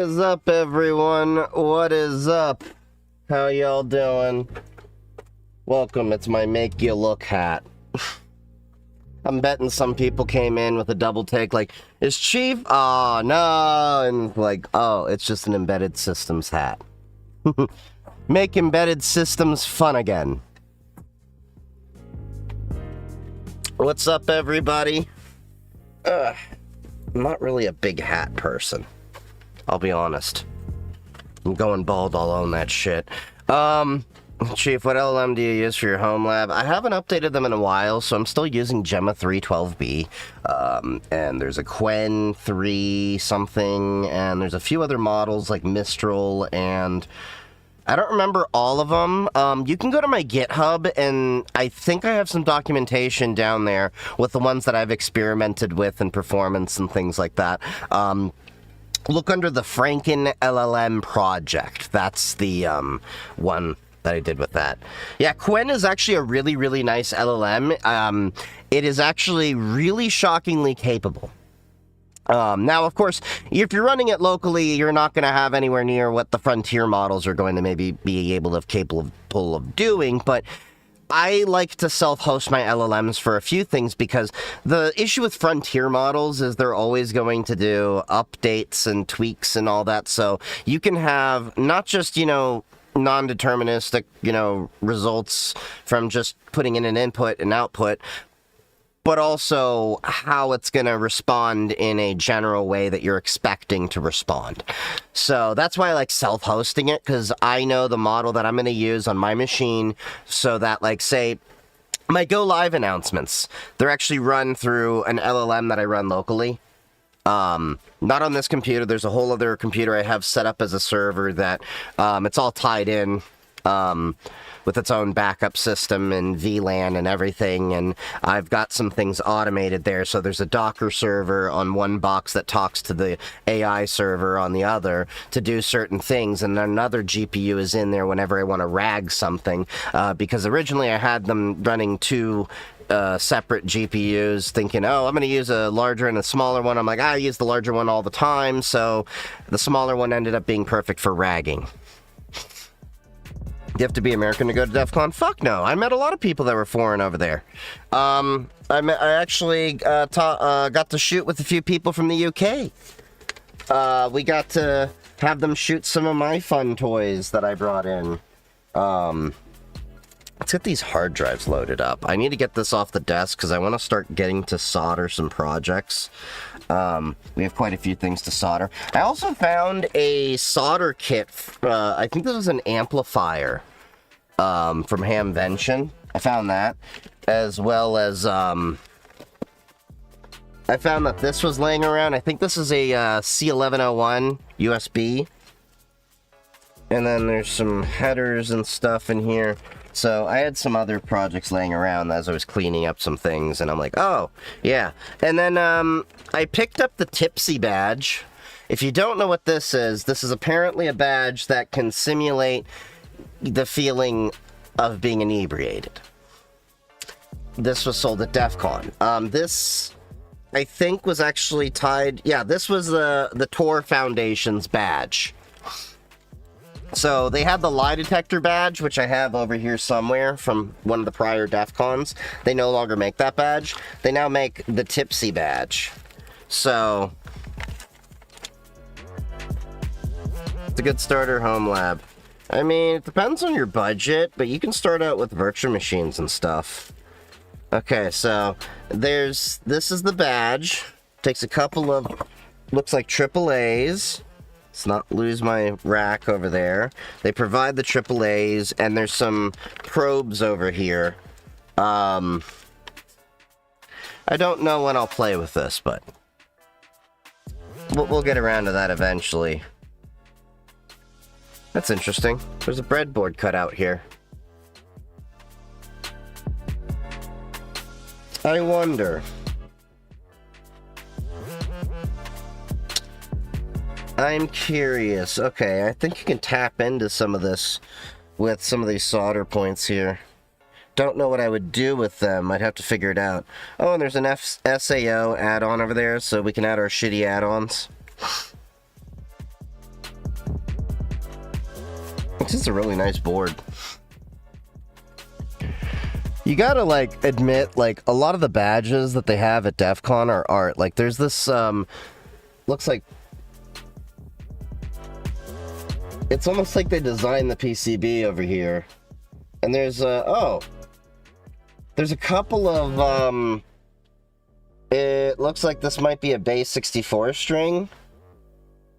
is up, everyone? What is up? How y'all doing? Welcome, it's my Make You Look hat. I'm betting some people came in with a double take like, is Chief? Oh, no. And like, oh, it's just an embedded systems hat. Make embedded systems fun again. What's up, everybody? I'm not really a big hat person. I'll be honest. I'm going bald, I'll own that shit. Chief, what LLM do you use for your home lab? I haven't updated them in a while, so I'm still using Gemma 312B. And there's a Quen 3 something, and there's a few other models like Mistral, and I don't remember all of them. You can go to my GitHub, and I think I have some documentation down there with the ones that I've experimented with and performance and things like that. Look under the Franken LLM project. That's the one that I did with that. Yeah, Quen is actually a really, really nice LLM. It is actually really shockingly capable. Now, of course, if you're running it locally, you're not going to have anywhere near what the Frontier models are going to maybe be capable of doing, but I like to self-host my LLMs for a few things, because the issue with Frontier models is they're always going to do updates and tweaks and all that, so you can have not just, non-deterministic, results from just putting in an input and output, but also how it's going to respond in a general way that you're expecting to respond. So that's why I like self-hosting it, because I know the model that I'm going to use on my machine, so that, like, say, my go live announcements, they're actually run through an LLM that I run locally. Not on this computer. There's a whole other computer I have set up as a server that it's all tied in with its own backup system and VLAN and everything, and I've got some things automated there. So there's a Docker server on one box that talks to the AI server on the other to do certain things, and another GPU is in there whenever I want to RAG something, because originally I had them running two separate GPUs, thinking, oh, I'm going to use a larger and a smaller one. I'm like, I use the larger one all the time, so the smaller one ended up being perfect for ragging. You have to be American to go to DEFCON? Fuck no. I met a lot of people that were foreign over there. I actually got to shoot with a few people from the UK. We got to have them shoot some of my fun toys that I brought in. Let's get these hard drives loaded up. I need to get this off the desk because I want to start getting to solder some projects. We have quite a few things to solder. I also found a solder kit. I think this was an amplifier from Hamvention. I found that, as well as I found that this was laying around. I think this is a C1101 USB. And then there's some headers and stuff in here. So I had some other projects laying around as I was cleaning up some things, and I'm like, oh, yeah. And then I picked up the Tipsy badge. If you don't know what this is apparently a badge that can simulate the feeling of being inebriated. This was sold at DEFCON. This, I think, was actually tied... Yeah, this was the Tor Foundation's badge. So they had the lie detector badge, which I have over here somewhere from one of the prior DEFCONs. They no longer make that badge. They now make the Tipsy badge. So it's a good starter home lab. I mean, it depends on your budget, but you can start out with virtual machines and stuff. Okay, so this is the badge. Takes a couple of, looks like AAAs. Let's not lose my rack over there. They provide the AAAs, and there's some probes over here. I don't know when I'll play with this, but we'll get around to that eventually. That's interesting. There's a breadboard cut out here. I wonder. I'm curious. Okay, I think you can tap into some of this with some of these solder points here. Don't know what I would do with them. I'd have to figure it out. Oh, and there's an SAO add-on over there, so we can add our shitty add-ons. This is a really nice board. You gotta, like, admit, like, a lot of the badges that they have at DEFCON are art. Like, there's this, looks like... It's almost like they designed the PCB over here. And there's, oh. There's a couple of, it looks like this might be a base 64 string.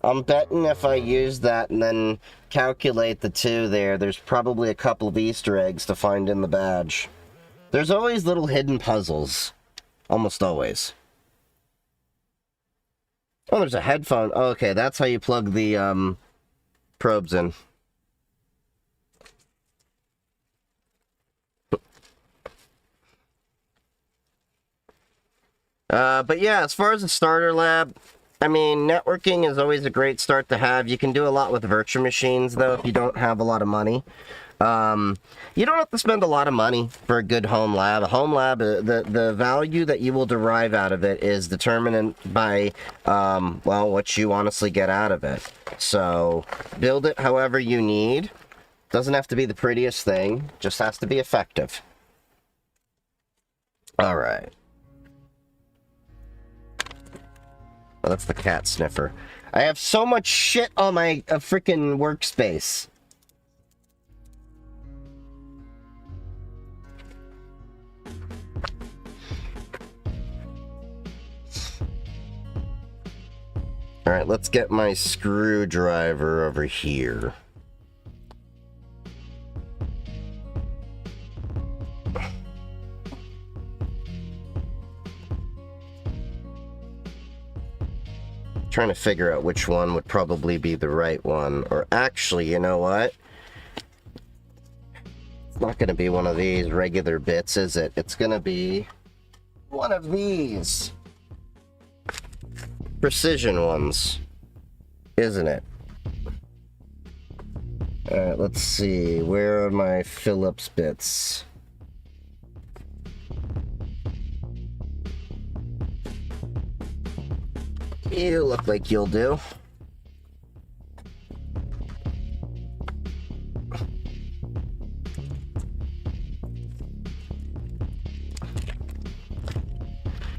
I'm betting if I use that and then calculate the two there, there's probably a couple of Easter eggs to find in the badge. There's always little hidden puzzles. Almost always. Oh, there's a headphone. Oh, okay, that's how you plug the, probes in. But yeah, as far as the starter lab, I mean, networking is always a great start to have. You can do a lot with virtual machines, though, if you don't have a lot of money. You don't have to spend a lot of money for a good home lab. A home lab, the value that you will derive out of it is determined by, well, what you honestly get out of it. So, build it however you need. Doesn't have to be the prettiest thing, just has to be effective. Alright. Oh, that's the cat sniffer. I have so much shit on my freaking workspace. Alright, let's get my screwdriver over here. Trying to figure out which one would probably be the right one. Or actually, you know what? It's not going to be one of these regular bits, is it? It's going to be one of these precision ones, isn't it? Alright, let's see. Where are my Phillips bits? You look like you'll do.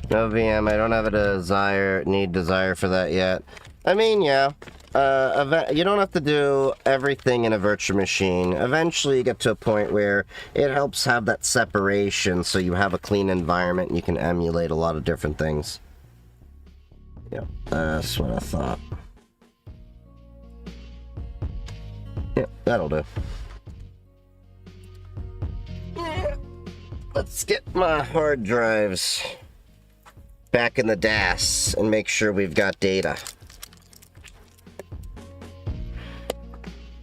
No VM, I don't have a desire for that yet. I mean, yeah. You don't have to do everything in a virtual machine. Eventually you get to a point where it helps have that separation so you have a clean environment and you can emulate a lot of different things. Yep, that's what I thought. Yep, that'll do. Yeah. Let's get my hard drives back in the DAS and make sure we've got data.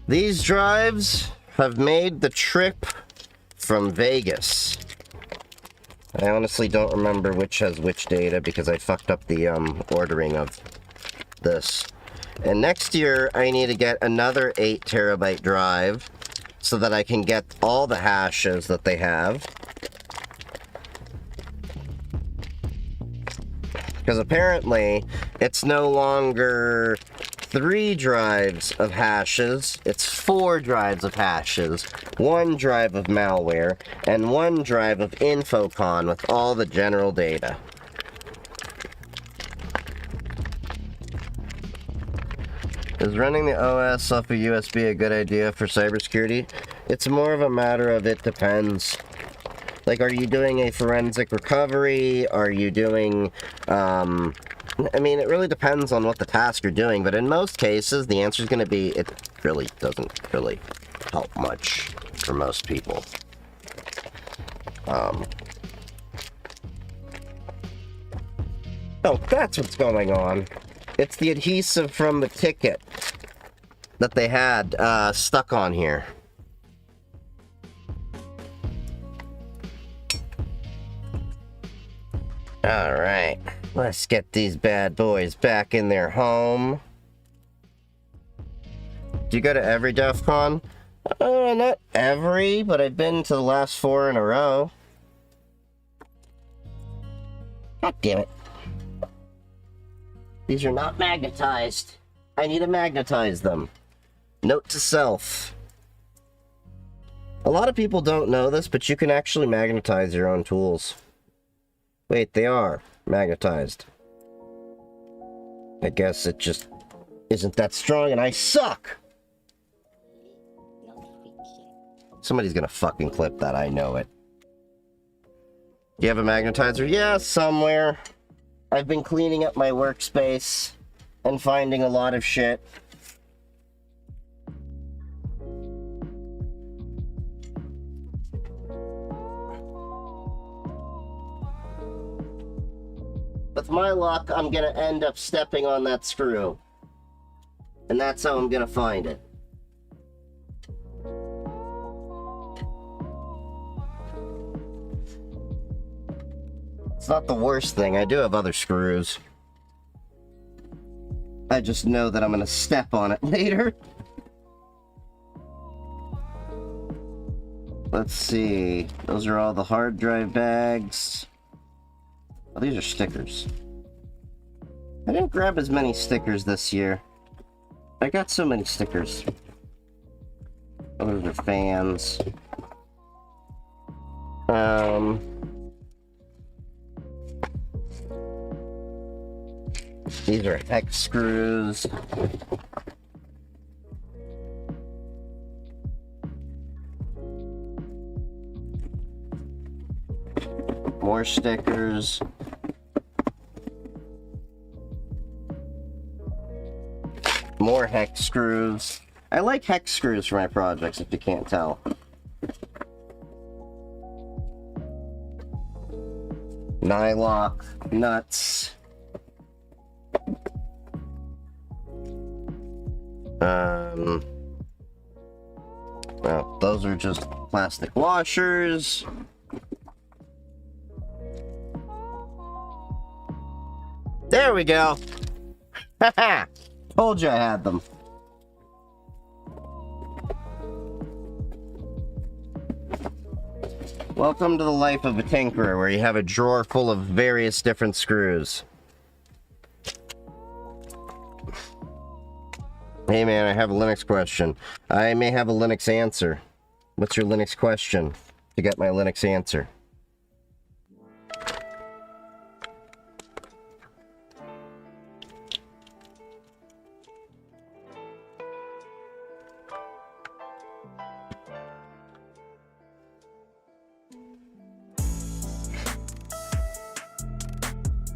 These drives have made the trip from Vegas. I honestly don't remember which has which data because I fucked up the ordering of this. And next year I need to get another 8 terabyte drive so that I can get all the hashes that they have. Because apparently it's no longer 3 drives of hashes, it's 4 drives of hashes, 1 drive of malware, and 1 drive of InfoCon with all the general data. Is running the OS off a USB a good idea for cybersecurity? It's more of a matter of it depends. Like, are you doing a forensic recovery? Are you doing, I mean, it really depends on what the task you're doing, but in most cases, the answer is going to be, it really doesn't really help much for most people. Oh, that's what's going on. It's the adhesive from the ticket that they had stuck on here. Alright, let's get these bad boys back in their home. Do you go to every DEFCON? Not every, but I've been to the last 4 in a row. God damn it. These are not magnetized. I need to magnetize them. Note to self. A lot of people don't know this, but you can actually magnetize your own tools. Wait, they are magnetized. I guess it just isn't that strong and I suck! Somebody's gonna fucking clip that, I know it. Do you have a magnetizer? Yeah, somewhere. I've been cleaning up my workspace and finding a lot of shit. With my luck, I'm gonna end up stepping on that screw. And that's how I'm gonna find it. It's not the worst thing. I do have other screws. I just know that I'm gonna step on it later. Let's see. Those are all the hard drive bags. Oh, these are stickers. I didn't grab as many stickers this year. I got so many stickers. Oh, those are fans. These are hex screws. More stickers. More hex screws. I like hex screws for my projects, if you can't tell. Nylock nuts. Well, those are just plastic washers. There we go. Haha. Told you I had them. Welcome to the life of a tinkerer, where you have a drawer full of various different screws. Hey man, I have a Linux question. I may have a Linux answer. What's your Linux question to get my Linux answer?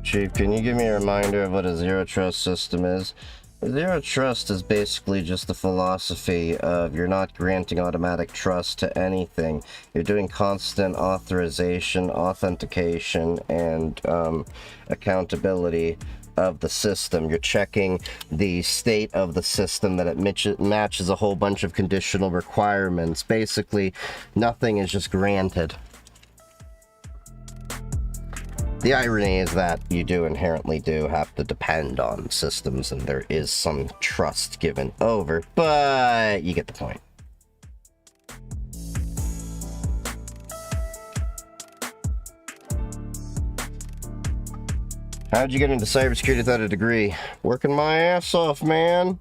Chief, can you give me a reminder of what a zero trust system is? Zero trust is basically just the philosophy of you're not granting automatic trust to anything. You're doing constant authorization, authentication, and accountability of the system. You're checking the state of the system, that it matches a whole bunch of conditional requirements. Basically, nothing is just granted. The irony is that you do inherently have to depend on systems, and there is some trust given over, but you get the point. How'd you get into cybersecurity without a degree? Working my ass off, man.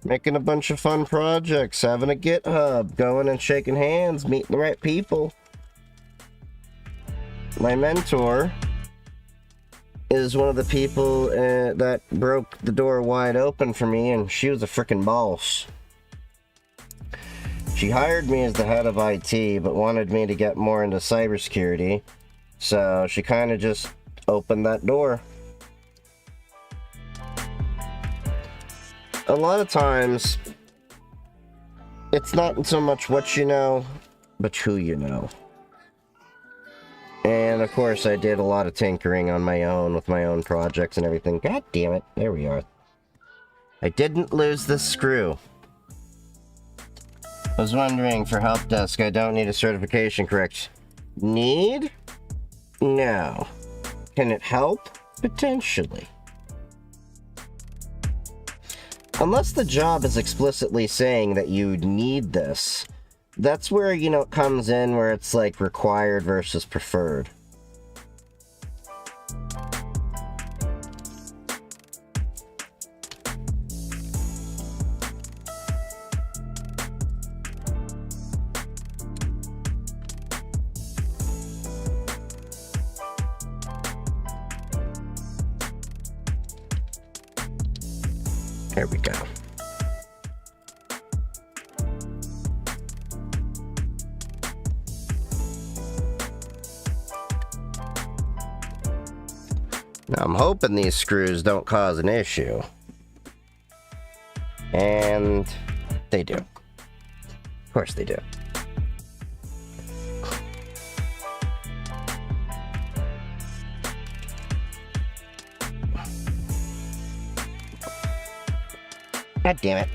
Making a bunch of fun projects, having a GitHub, going and shaking hands, meeting the right people. My mentor is one of the people that broke the door wide open for me, and she was a frickin' boss. She hired me as the head of IT, but wanted me to get more into cybersecurity, so she kind of just opened that door. A lot of times, it's not so much what you know, but who you know. And of course, I did a lot of tinkering on my own with my own projects and everything. God damn it. There we are. I didn't lose the screw. I was wondering, for help desk, I don't need a certification, correct? Need? No. Can it help? Potentially. Unless the job is explicitly saying that you need this, that's where, you know, it comes in, where it's like required versus preferred. There we go. Now I'm hoping these screws don't cause an issue. And they do. Of course they do. God damn it.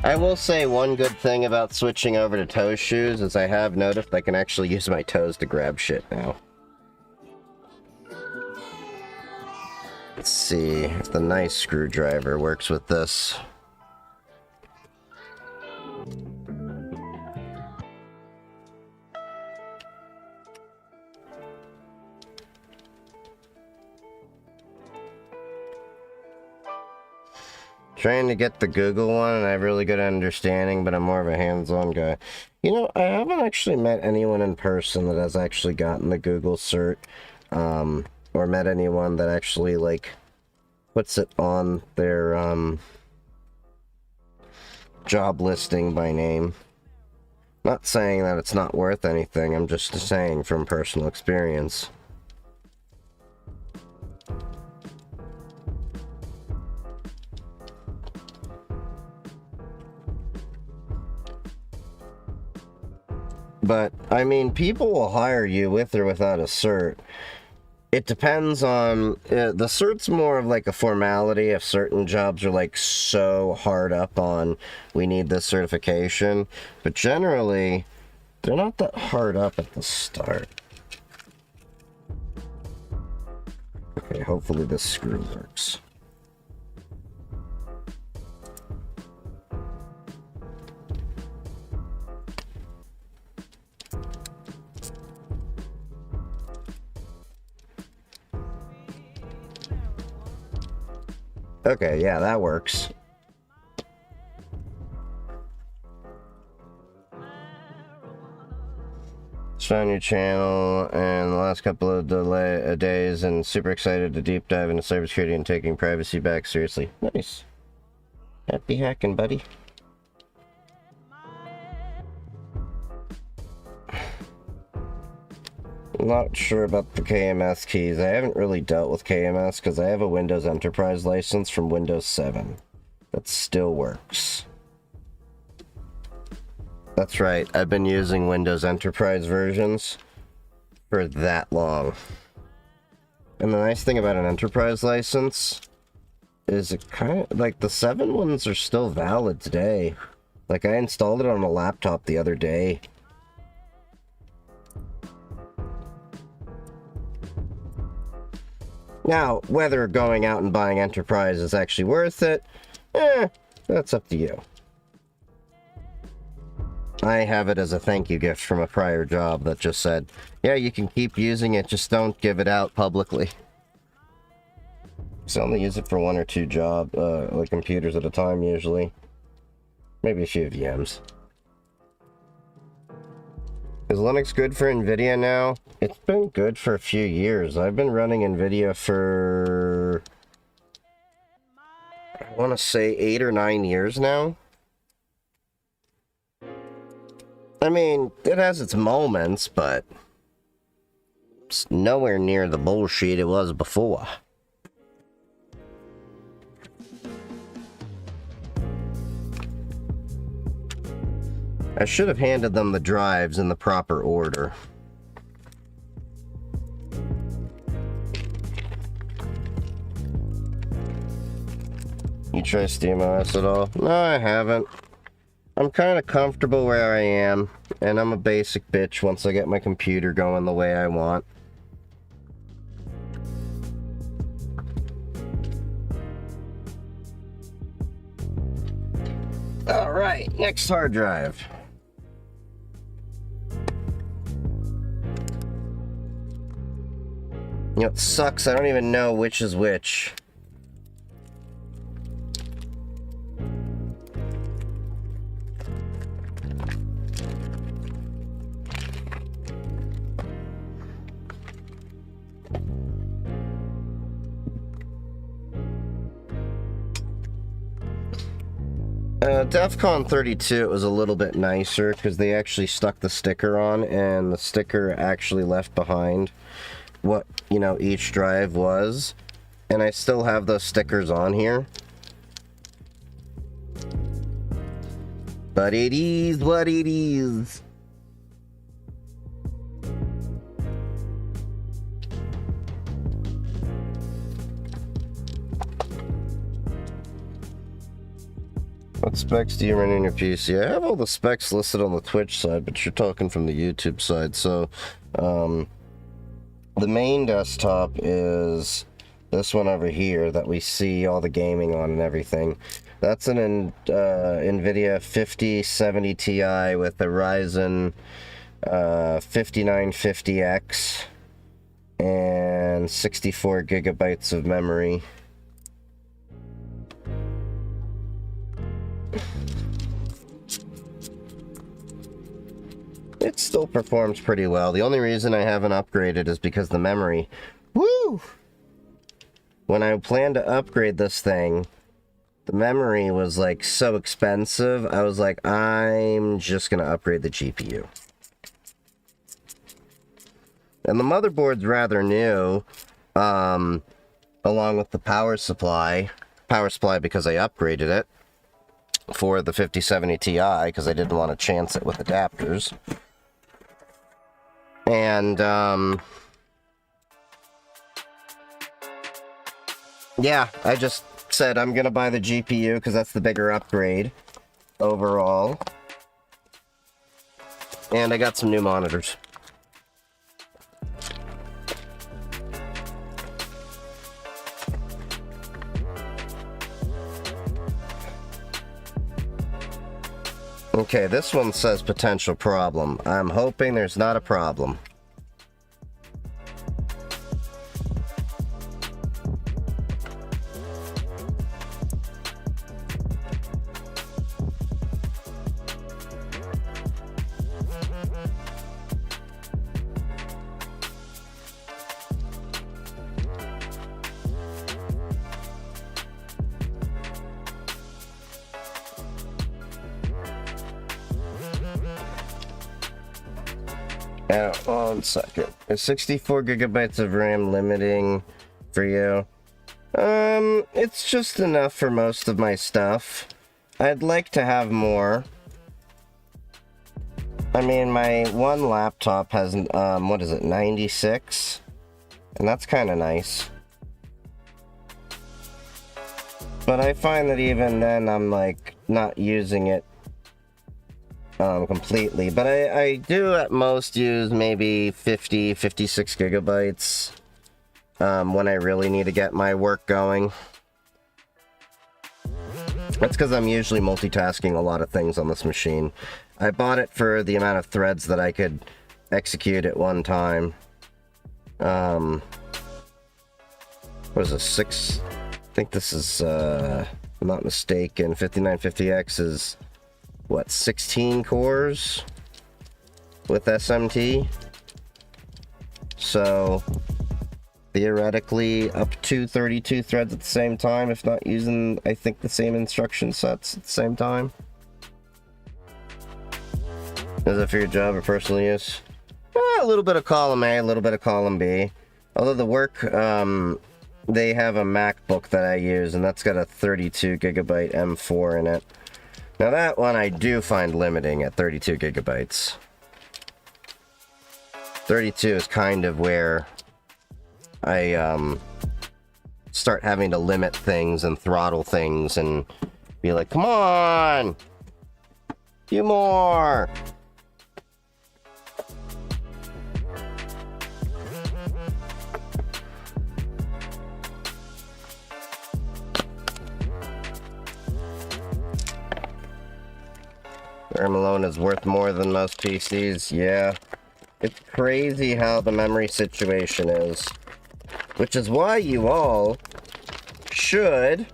I will say one good thing about switching over to toe shoes is I have noticed I can actually use my toes to grab shit now. Let's see if the nice screwdriver works with this. Trying to get the Google one, and I have really good understanding, but I'm more of a hands-on guy. You know, I haven't actually met anyone in person that has actually gotten the Google cert, or met anyone that actually, like, puts it on their, job listing by name. Not saying that it's not worth anything, I'm just saying from personal experience. But, I mean, people will hire you with or without a cert. It depends on... the cert's more of like a formality if certain jobs are like so hard up on we need this certification. But generally, they're not that hard up at the start. Okay, hopefully this screw works. Okay, yeah, that works. Just found your channel and the last couple of days and super excited to deep dive into cybersecurity and taking privacy back seriously. Nice. Happy hacking, buddy. Not sure about the KMS keys. I haven't really dealt with KMS because I have a Windows Enterprise license from Windows 7. That still works. That's right, I've been using Windows Enterprise versions for that long. And the nice thing about an Enterprise license is it kind of, like, the 7 ones are still valid today. Like, I installed it on a laptop the other day. Now, whether going out and buying Enterprise is actually worth it, that's up to you. I have it as a thank you gift from a prior job that just said, yeah, you can keep using it, just don't give it out publicly. So I only use it for 1 or 2 like computers at a time usually. Maybe a few VMs. Is Linux good for NVIDIA now? It's been good for a few years. I've been running NVIDIA for... I want to say 8 or 9 years now. I mean, it has its moments, but it's nowhere near the bullshit it was before. I should have handed them the drives in the proper order. You try SteamOS at all? No, I haven't. I'm kind of comfortable where I am, and I'm a basic bitch once I get my computer going the way I want. Alright, next hard drive. You know, it sucks, I don't even know which is which. DEFCON 32, it was a little bit nicer because they actually stuck the sticker on, and the sticker actually left behind what, you know, each drive was. And I still have those stickers on here. But it is what it is. What specs do you run in your PC? I have all the specs listed on the Twitch side, but you're talking from the YouTube side. So, the main desktop is this one over here that we see all the gaming on and everything. That's an NVIDIA 5070 Ti with a Ryzen 5950X and 64 gigabytes of memory. It still performs pretty well. The only reason I haven't upgraded is because the memory. Woo! When I planned to upgrade this thing, the memory was like so expensive. I was like, I'm just gonna upgrade the GPU. And the motherboard's rather new, along with the power supply. Power supply because I upgraded it for the 5070 Ti because I didn't want to chance it with adapters. And, yeah, I just said I'm gonna buy the GPU because that's the bigger upgrade overall. And I got some new monitors. Okay, this one says potential problem. I'm hoping there's not a problem. Now, 1 second. Is 64 gigabytes of RAM limiting for you? It's just enough for most of my stuff. I'd like to have more. I mean, my one laptop has, what is it, 96? And that's kind of nice. But I find that even then, I'm, like, not using it completely, but I do at most use maybe 56 gigabytes when I really need to get my work going. That's because I'm usually multitasking a lot of things on this machine. I bought it for the amount of threads that I could execute at one time. What is this, 6? I think this is, if I'm not mistaken, 5950X is what, 16 cores with SMT? So theoretically up to 32 threads at the same time, if not using, I think, the same instruction sets at the same time. Is that for your job or personal use? A little bit of column A, a little bit of column B. Although the work, they have a MacBook that I use, and that's got a 32 gigabyte M4 in it. Now that one I do find limiting at 32 gigabytes. 32 is kind of where I start having to limit things and throttle things and be like, come on! Few more! RAM alone is worth more than most PCs, yeah. It's crazy how the memory situation is. Which is why you all should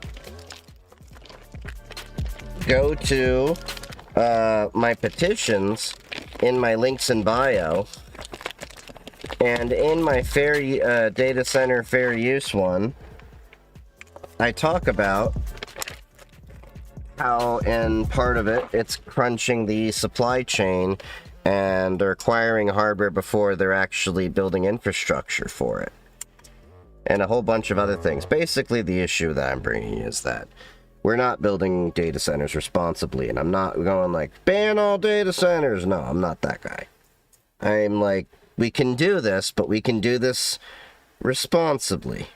go to my petitions in my links in bio. And in my fair data center fair use one, I talk about how in part of it, it's crunching the supply chain and they're acquiring hardware before they're actually building infrastructure for it. And a whole bunch of other things. Basically, the issue that I'm bringing is that we're not building data centers responsibly, and I'm not going like, ban all data centers. No, I'm not that guy. I'm like, we can do this, but we can do this responsibly.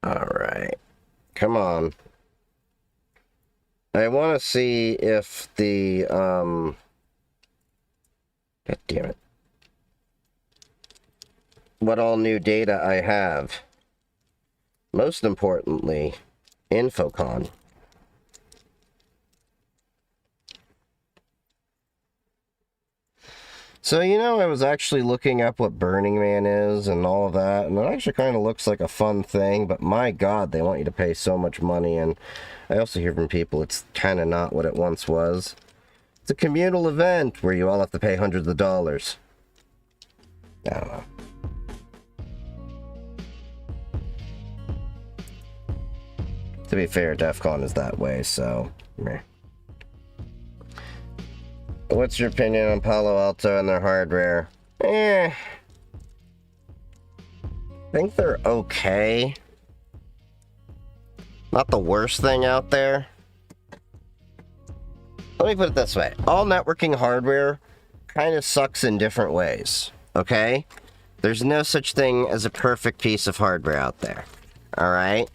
Alright. Come on. I want to see if the, God damn it. What all new data I have. Most importantly, InfoCon. So, you know, I was actually looking up what Burning Man is and all of that, and it actually kind of looks like a fun thing, but my God, they want you to pay so much money, and I also hear from people it's kind of not what it once was. It's a communal event where you all have to pay hundreds of dollars. I don't know. To be fair, DEFCON is that way, so meh. What's your opinion on Palo Alto and their hardware? I think they're okay. Not the worst thing out there. Let me put it this way. All networking hardware kind of sucks in different ways, okay? There's no such thing as a perfect piece of hardware out there, alright?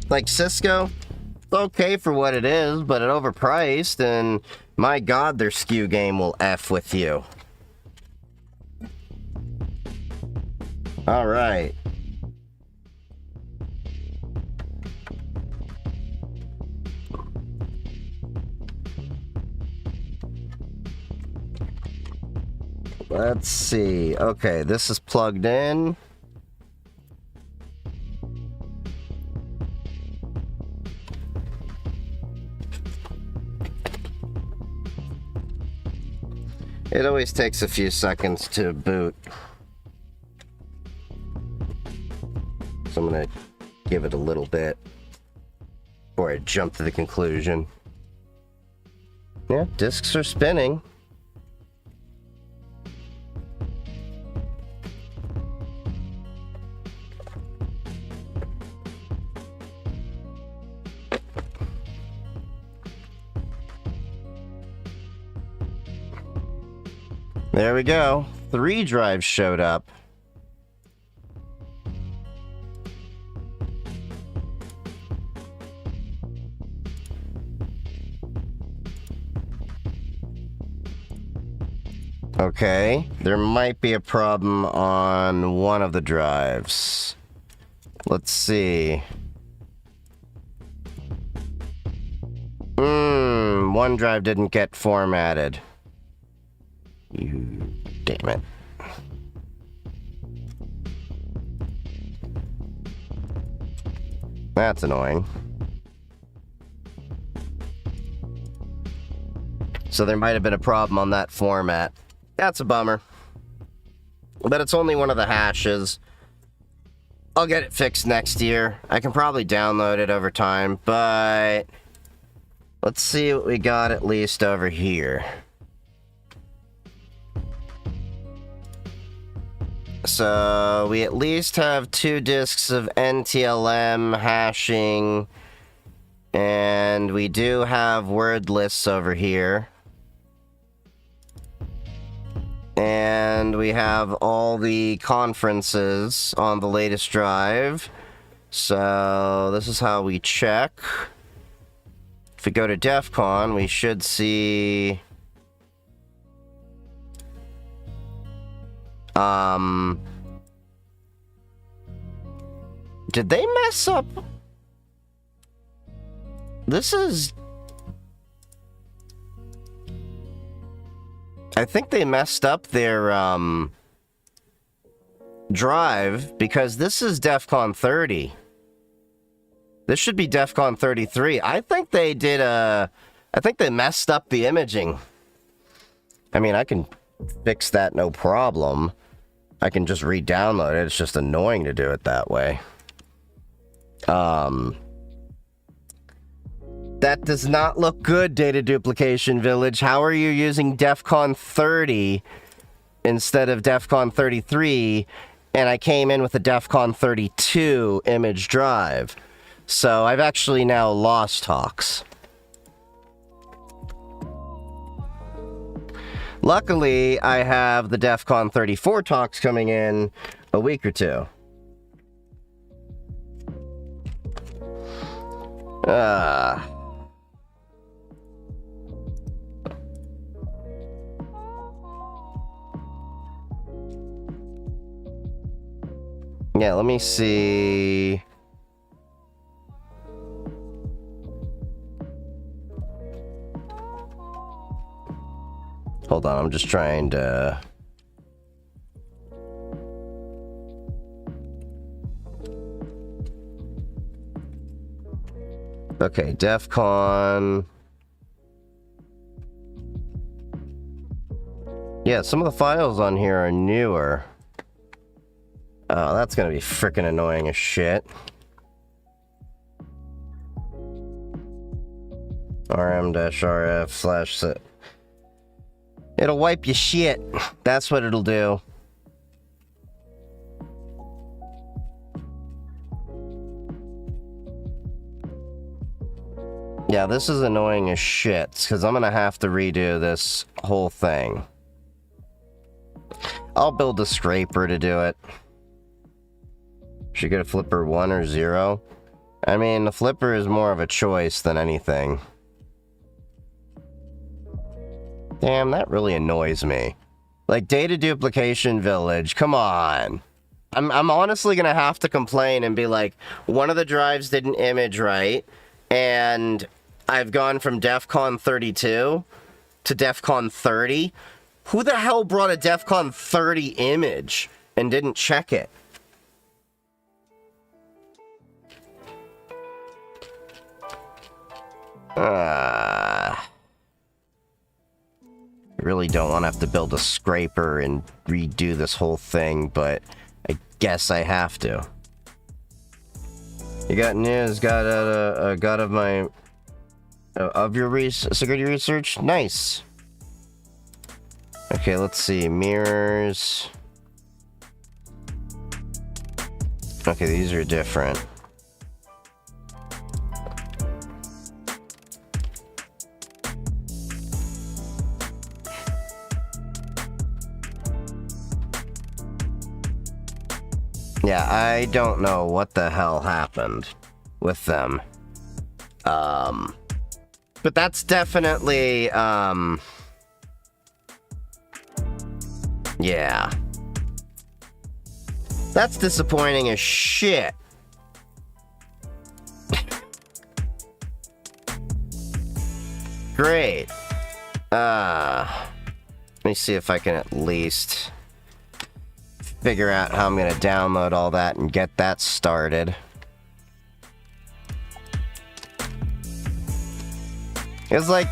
Like Cisco, it's okay for what it is, but it's overpriced, and my God, their SKU game will F with you. Alright. Let's see. Okay, this is plugged in. It always takes a few seconds to boot. So I'm gonna give it a little bit before I jump to the conclusion. Yeah, disks are spinning. There we go. 3 drives showed up. Okay, there might be a problem on one of the drives. Let's see. One drive didn't get formatted. You damn it. That's annoying. So there might have been a problem on that format. That's a bummer. But it's only one of the hashes. I'll get it fixed next year. I can probably download it over time, but let's see what we got at least over here. So we at least have 2 disks of NTLM hashing, and we do have word lists over here. And we have all the conferences on the latest drive. So this is how we check. If we go to DEFCON, we should see... Did they mess up? This is... I think they messed up their, drive, because this is DEFCON 30. This should be DEFCON 33. I think they did a I think they messed up the imaging. I mean, I can fix that no problem. I can just re-download it. It's just annoying to do it that way. That does not look good, Data Duplication Village. How are you using DEFCON 30 instead of DEFCON 33? And I came in with a DEFCON 32 image drive. So I've actually now lost talks. Luckily, I have the DEFCON 34 talks coming in a week or two. Yeah, let me see. Hold on, I'm just trying to... Okay, DEFCON... Yeah, some of the files on here are newer. Oh, that's gonna be freaking annoying as shit. rm-rf/... It'll wipe your shit. That's what it'll do. Yeah, this is annoying as shit, because I'm gonna have to redo this whole thing. I'll build a scraper to do it. Should get a flipper 1 or 0. I mean, the flipper is more of a choice than anything. Damn, that really annoys me. Like, Data Duplication Village, come on. I'm honestly gonna have to complain and be like, one of the drives didn't image right, and I've gone from DEFCON 32 to DEFCON 30. Who the hell brought a DEFCON 30 image and didn't check it? I really don't want to have to build a scraper and redo this whole thing, but I guess I have to. You got news? Got of my of your security research? Nice. Okay, let's see. Mirrors. Okay, these are different. Yeah, I don't know what the hell happened with them. But that's definitely, yeah. That's disappointing as shit. Great. Let me see if I can at least figure out how I'm gonna download all that and get that started. It's like,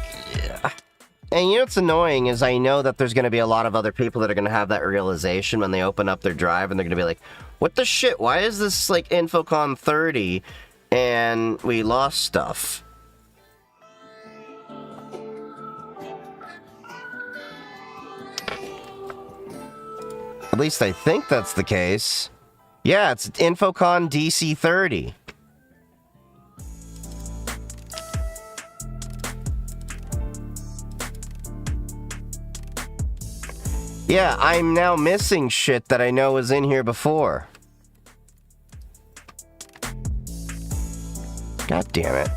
and you know what's annoying is I know that there's gonna be a lot of other people that are gonna have that realization when they open up their drive and they're gonna be like, what the shit, why is this like Infocon 30 and we lost stuff? At least I think that's the case. Yeah, it's Infocon DC30. Yeah, I'm now missing shit that I know was in here before. God damn it.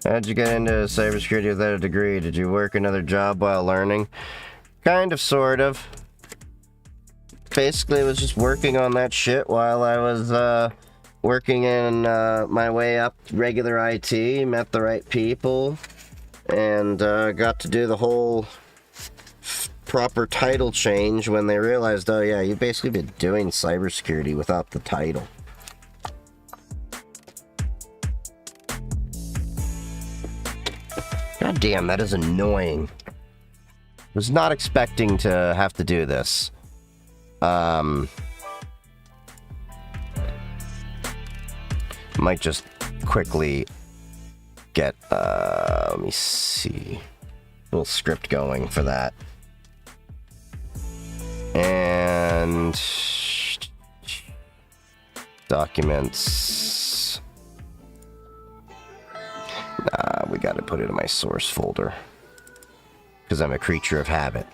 How'd you get into cybersecurity without a degree? Did you work another job while learning? Kind of, sort of. Basically, I was just working on that shit while I was working in my way up regular IT, met the right people, and got to do the whole proper title change when they realized, oh yeah, you've basically been doing cybersecurity without the title. God damn, that is annoying. Was not expecting to have to do this. Might just quickly get, let me see, a little script going for that. And documents. Nah, we gotta put it in my source folder. Because I'm a creature of habit.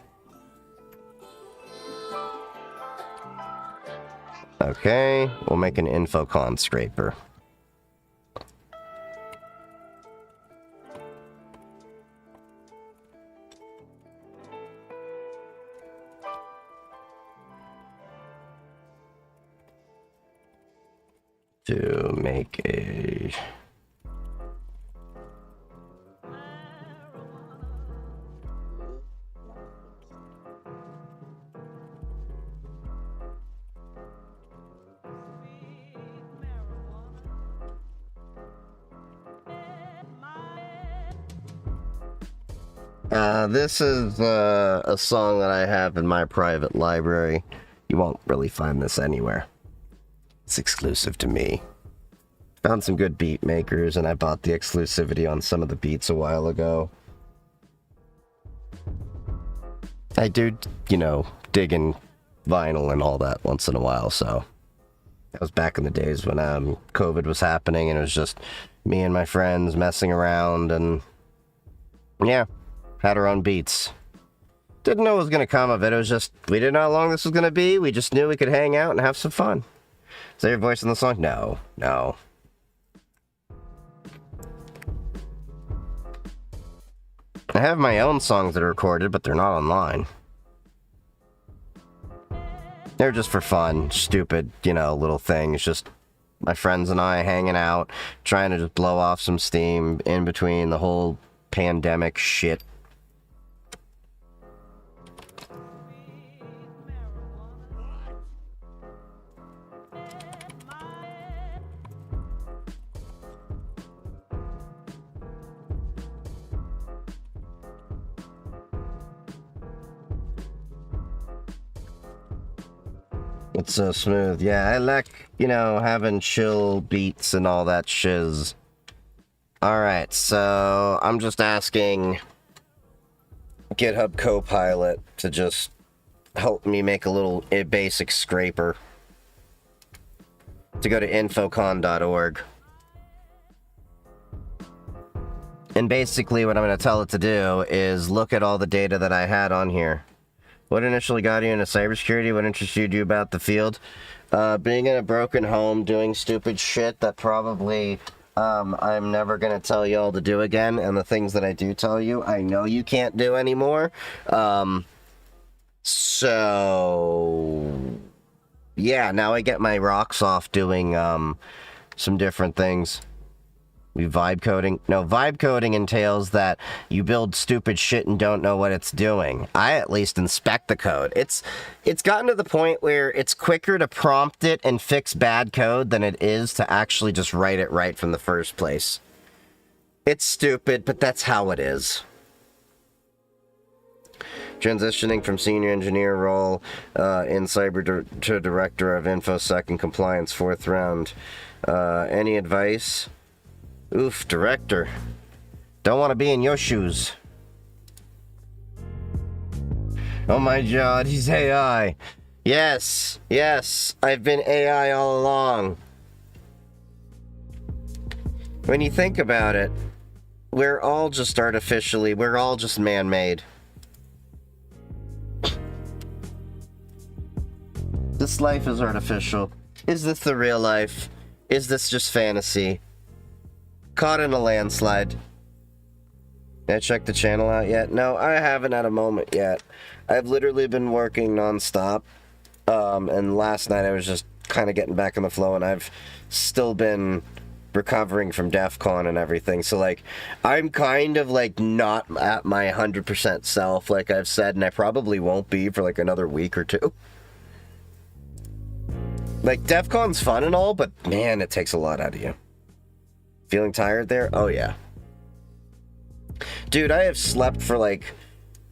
Okay, we'll make an InfoCon scraper. To make a... This is a song that I have in my private library. You won't really find this anywhere. It's exclusive to me. Found some good beat makers, and I bought the exclusivity on some of the beats a while ago. I do, you know, dig in vinyl and all that once in a while, so... That was back in the days when COVID was happening, and it was just me and my friends messing around, and... Yeah, had our own beats. Didn't know what was going to come of it, it was just... We didn't know how long this was going to be, we just knew we could hang out and have some fun. Is that your voice in the song? No, no. I have my own songs that are recorded, but they're not online. They're just for fun, stupid, you know, little things. Just my friends and I hanging out, trying to just blow off some steam in between the whole pandemic shit. It's so smooth. Yeah, I like, you know, having chill beats and all that shiz. Alright, so I'm just asking GitHub Copilot to just help me make a little basic scraper. To go to infocon.org. And basically what I'm going to tell it to do is look at all the data that I had on here. What initially got you into cybersecurity? What interested you about the field? Being in a broken home, doing stupid shit that probably I'm never going to tell y'all to do again. And the things that I do tell you, I know you can't do anymore. So... Yeah, now I get my rocks off doing some different things. We vibe coding. No, vibe coding entails that you build stupid shit and don't know what it's doing. I at least inspect the code. It's gotten to the point where it's quicker to prompt it and fix bad code than it is to actually just write it right from the first place. It's stupid, but that's how it is. Transitioning from senior engineer role in cyber to director of InfoSec and compliance, 4th round. Any advice? Oof, director. Don't want to be in your shoes. Oh my god, he's AI. Yes, yes, I've been AI all along. When you think about it, we're all just we're all just man-made. This life is artificial. Is this the real life? Is this just fantasy? Caught in a landslide. Did I check the channel out yet? No, I haven't had a moment yet. I've literally been working non-stop. And last night I was just kind of getting back in the flow, and I've still been recovering from DEFCON and everything. So, like, I'm kind of, like, not at my 100% self, like I've said, and I probably won't be for, like, another week or two. Like, DEFCON's fun and all, but, man, it takes a lot out of you. Feeling tired there? Oh, yeah. Dude, I have slept for, like,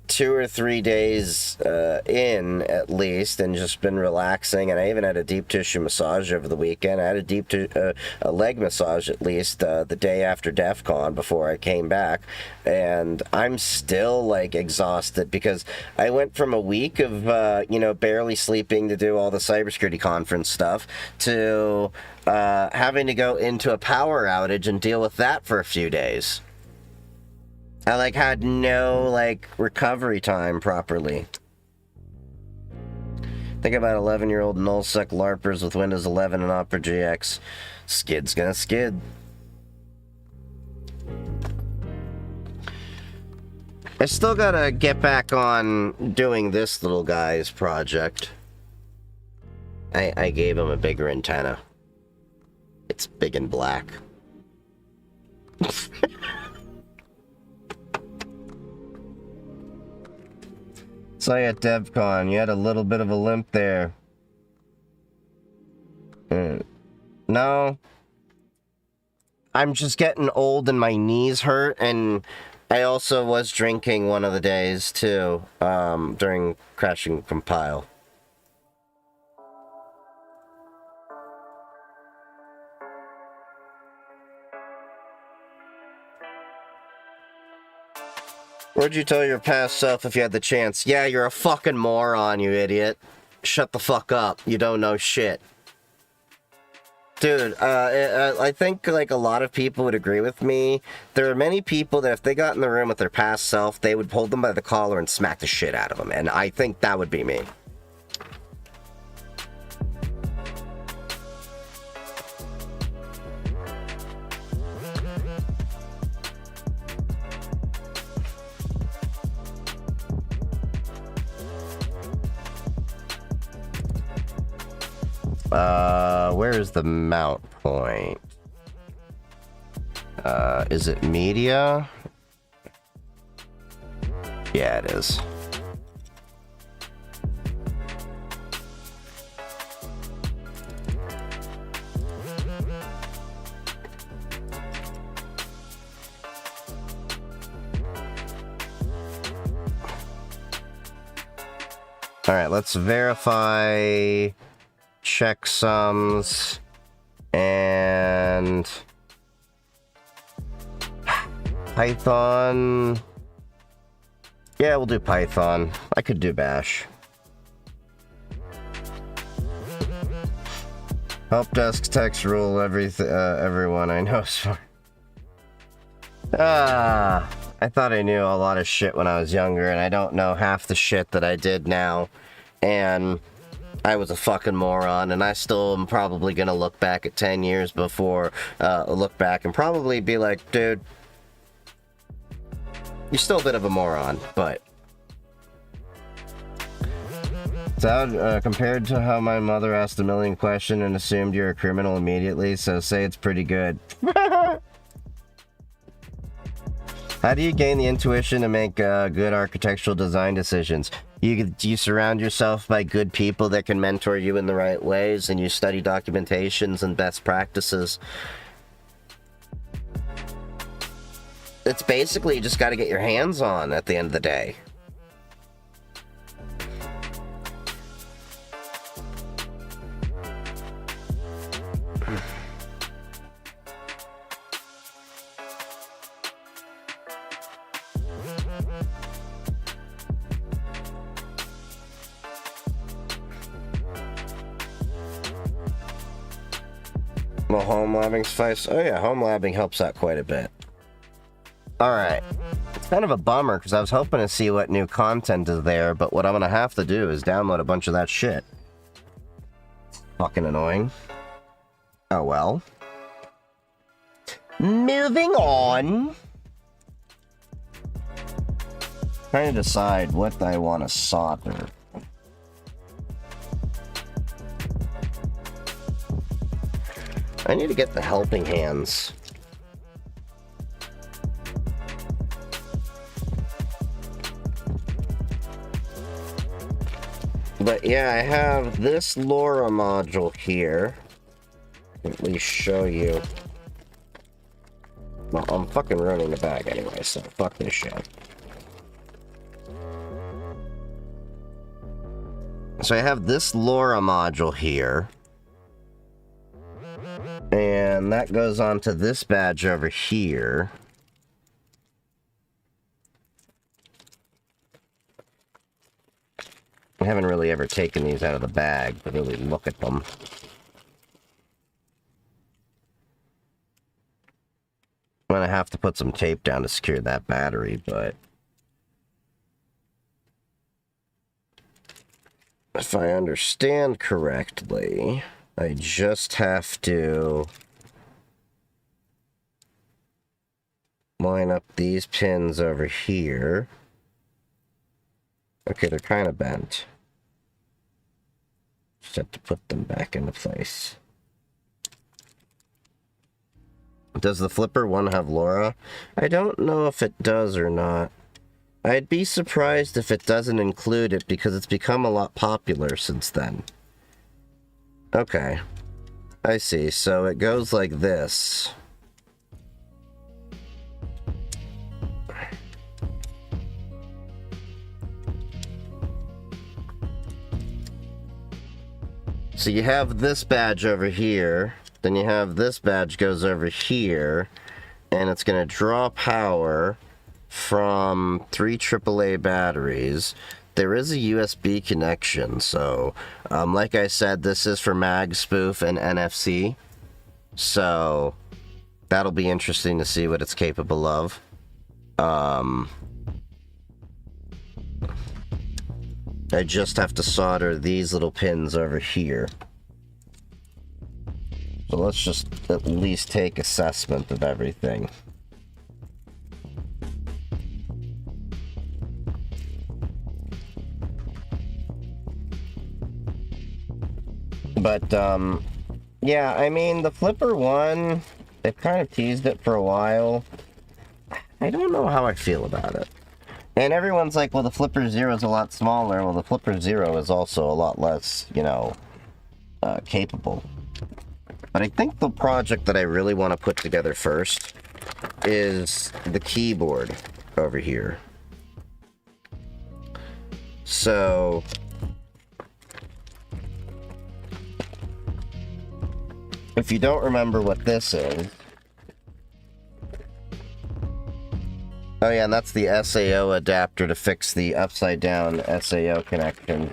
2 or 3 days in, at least, and just been relaxing, and I even had a deep tissue massage over the weekend. I had a leg massage, at least, the day after DEFCON, before I came back, and I'm still, like, exhausted, because I went from a week of, you know, barely sleeping to do all the cybersecurity conference stuff, to having to go into a power outage and deal with that for a few days. I, like, had no, like, recovery time properly. Think about 11-year-old nullsec LARPers with Windows 11 and Opera GX. Skid's gonna skid. I still gotta get back on doing this little guy's project. I gave him a bigger antenna. It's big and black. Saw you at DEFCON. You had a little bit of a limp there. No. I'm just getting old and my knees hurt, and I also was drinking one of the days, too, during Crash and Compile. What'd you tell your past self if you had the chance? Yeah, you're a fucking moron, you idiot. Shut the fuck up. You don't know shit. Dude, I think, like, a lot of people would agree with me. There are many people that if they got in the room with their past self, they would hold them by the collar and smack the shit out of them. And I think that would be me. Where is the mount point? Is it media? Yeah, it is. All right, let's verify checksums and Python. Yeah, we'll do Python. I could do Bash. Help desk text rule everyone I know. I thought I knew a lot of shit when I was younger, and I don't know half the shit that I did now. And I was a fucking moron, and I still am probably gonna look back at 10 years before, look back and probably be like, dude, you're still a bit of a moron, but... So, compared to how my mother asked a million questions and assumed you're a criminal immediately, so say it's pretty good. How do you gain the intuition to make good architectural design decisions? You surround yourself by good people that can mentor you in the right ways, and you study documentations and best practices. It's basically you just got to get your hands on at the end of the day. Well, home labbing suffice. Oh yeah, home labbing helps out quite a bit. Alright. It's kind of a bummer, because I was hoping to see what new content is there, but what I'm gonna have to do is download a bunch of that shit. Fucking annoying. Oh well. Moving on. Trying to decide what I want to solder. I need to get the helping hands. But yeah, I have this LoRa module here. At least show you. Well, I'm fucking ruining the bag anyway, so fuck this shit. So I have this LoRa module here. And that goes on to this badge over here. I haven't really ever taken these out of the bag to really look at them. I'm gonna have to put some tape down to secure that battery, but if I understand correctly, I just have to line up these pins over here. Okay, they're kind of bent. Just have to put them back into place. Does the flipper one have LoRa? I don't know if it does or not. I'd be surprised if it doesn't include it because it's become a lot popular since then. Okay. I see. So it goes like this. So you have this badge over here, then you have this badge goes over here, and it's going to draw power from 3 AAA batteries. There is a USB connection, so like I said, this is for mag spoof and NFC, so that'll be interesting to see what it's capable of. I just have to solder these little pins over here. So let's just at least take assessment of everything. But, yeah, I mean, the flipper one, they've kind of teased it for a while. I don't know how I feel about it. And everyone's like, well, the Flipper Zero is a lot smaller. Well, the Flipper Zero is also a lot less, you know, capable. But I think the project that I really want to put together first is the keyboard over here. So if you don't remember what this is, oh yeah, and that's the SAO adapter to fix the upside down SAO connection.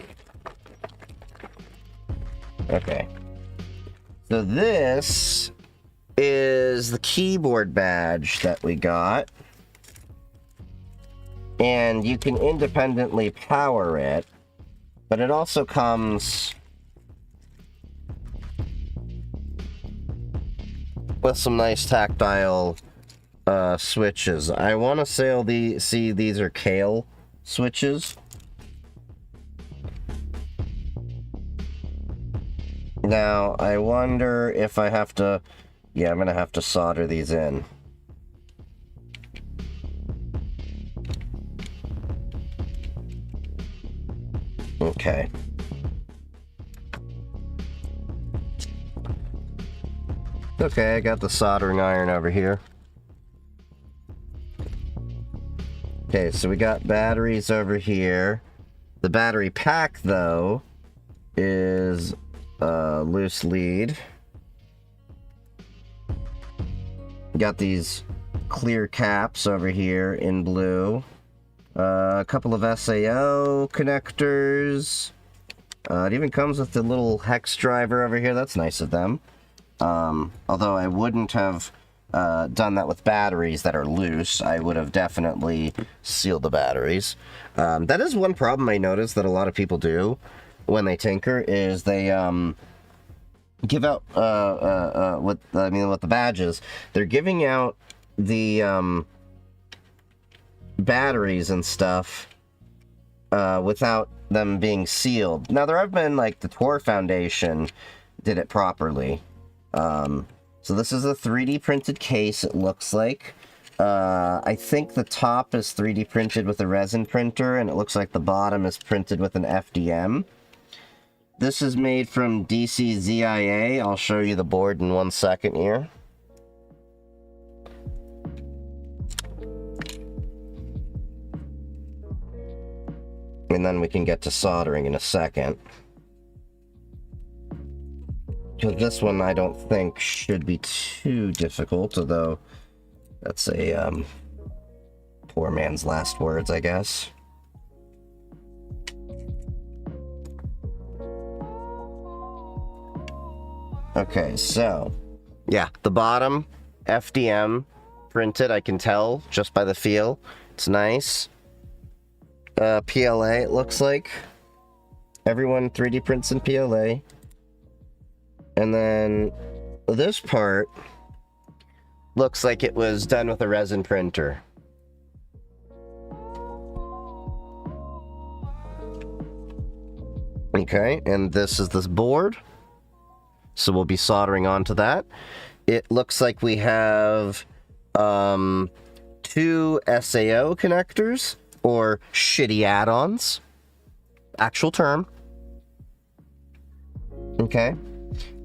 Okay. So this is the keyboard badge that we got. And you can independently power it, but it also comes with some nice tactile switches. I want to see these are Kale switches. Now, I wonder if I have to... Yeah, I'm going to have to solder these in. Okay. Okay, I got the soldering iron over here. Okay, so we got batteries over here. The battery pack, though, is loose lead. Got these clear caps over here in blue. A couple of SAO connectors. It even comes with the little hex driver over here. That's nice of them. Although I wouldn't have done that with batteries that are loose. I would have definitely sealed the batteries. That is one problem I noticed that a lot of people do when they tinker, is they give out with the badges, they're giving out the batteries and stuff without them being sealed. Now there have been, like, the Tor Foundation did it properly. So this is a 3D printed case, it looks like. I think the top is 3D printed with a resin printer, and it looks like the bottom is printed with an FDM. This is made from DCZIA. I'll show you the board in 1 second here. And then we can get to soldering in a second. Because this one I don't think should be too difficult, although that's a poor man's last words, I guess. Okay, so yeah, the bottom FDM printed, I can tell just by the feel. It's nice. PLA, it looks like. Everyone 3D prints in PLA. And then this part looks like it was done with a resin printer. Okay, and this is this board. So we'll be soldering onto that. It looks like we have 2 SAO connectors, or shitty add-ons. Actual term. Okay.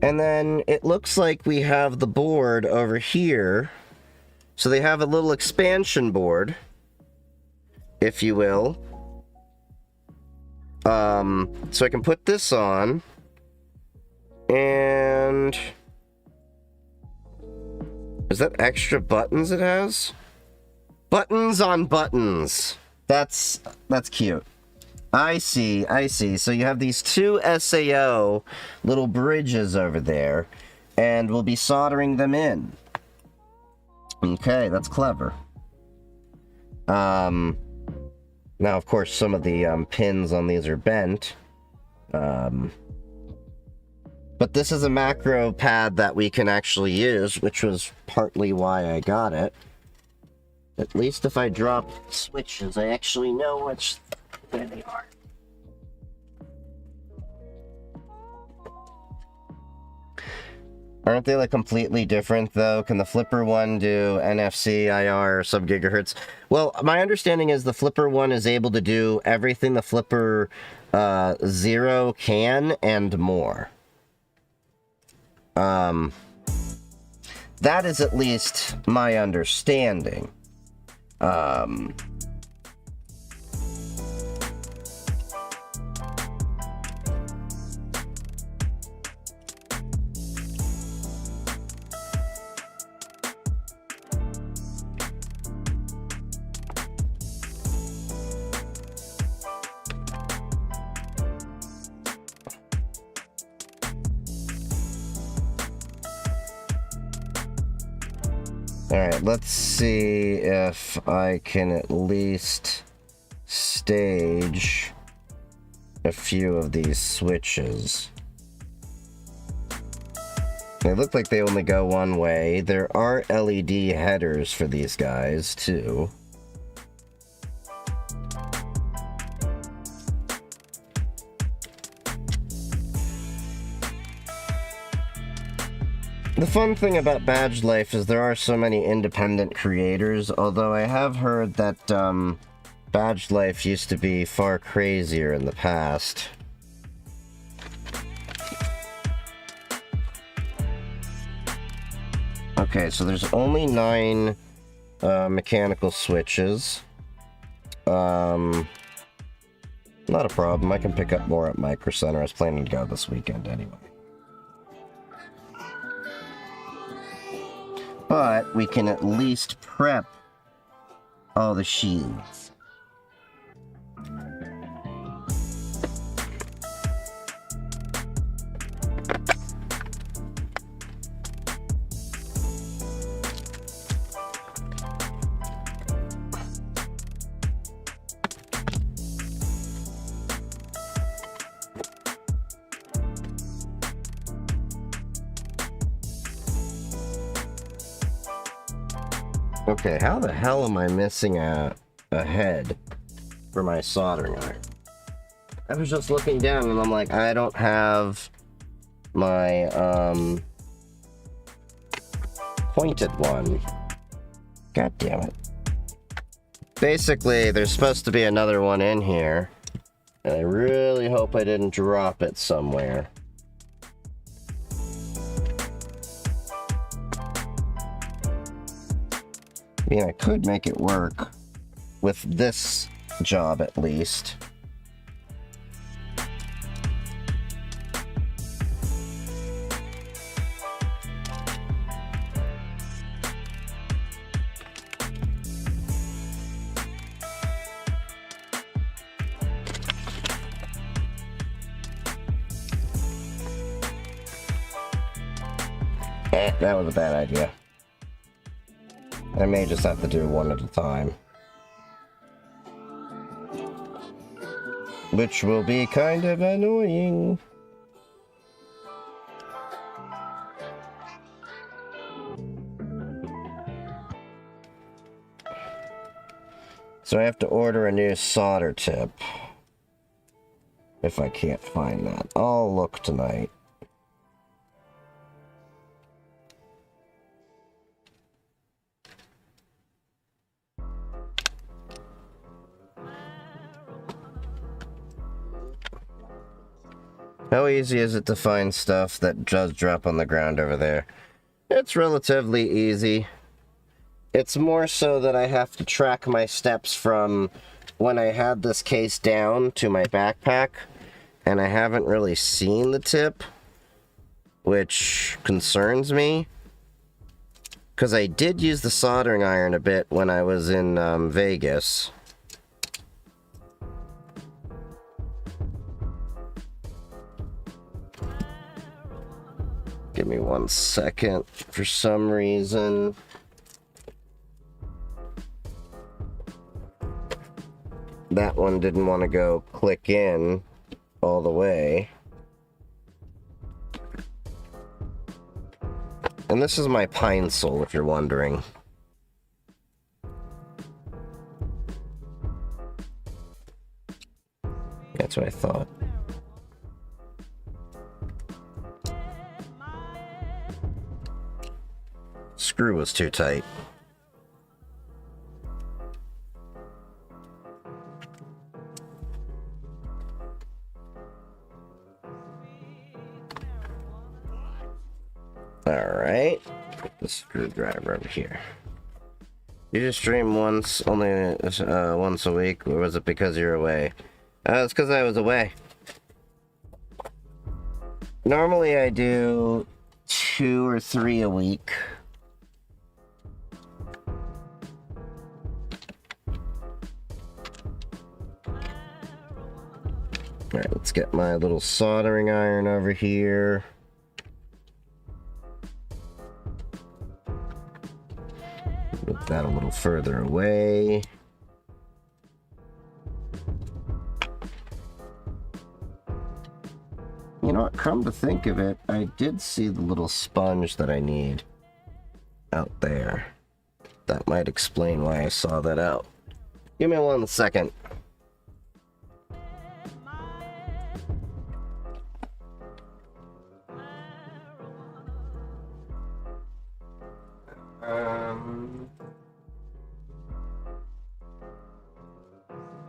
And then it looks like we have the board over here. So they have a little expansion board, if you will. So I can put this on. And is that extra buttons it has? Buttons on buttons. That's cute. I see. So you have these 2 SAO little bridges over there, and we'll be soldering them in. Okay, that's clever. Now, of course, some of the pins on these are bent. But this is a macro pad that we can actually use, which was partly why I got it. At least if I drop switches, I actually know where they are. Aren't they like completely different though? Can the flipper one do NFC, IR, or sub-gigahertz? Well, my understanding is the flipper one is able to do everything the flipper 0 can and more. That is at least my understanding. Alright, let's see if I can at least stage a few of these switches. They look like they only go one way. There are LED headers for these guys, too. The fun thing about Badge Life is there are so many independent creators, although I have heard that Badge Life used to be far crazier in the past. Okay, so there's only 9 mechanical switches. Not a problem, I can pick up more at Micro Center. I was planning to go this weekend anyway. But we can at least prep all the shields. Okay, how the hell am I missing a head for my soldering iron? I was just looking down and I'm like, I don't have my, pointed one. God damn it. Basically, there's supposed to be another one in here. And I really hope I didn't drop it somewhere. I mean, I could make it work with this job at least. That was a bad idea. I may just have to do one at a time. Which will be kind of annoying. So I have to order a new solder tip. If I can't find that. I'll look tonight. How easy is it to find stuff that does drop on the ground over there? It's relatively easy. It's more so that I have to track my steps from when I had this case down to my backpack, and I haven't really seen the tip, which concerns me. Because I did use the soldering iron a bit when I was in Vegas. Give me 1 second. For some reason, that one didn't want to go click in all the way. And this is my pine sol, if you're wondering. That's what I thought. Screw was too tight. Alright. Put the screwdriver over here. You just stream once, only once a week, or was it because you're away? It's because I was away. Normally I do 2 or 3 a week. Alright, let's get my little soldering iron over here. Move that a little further away. You know what, come to think of it, I did see the little sponge that I need out there. That might explain why I saw that out. Give me 1 second.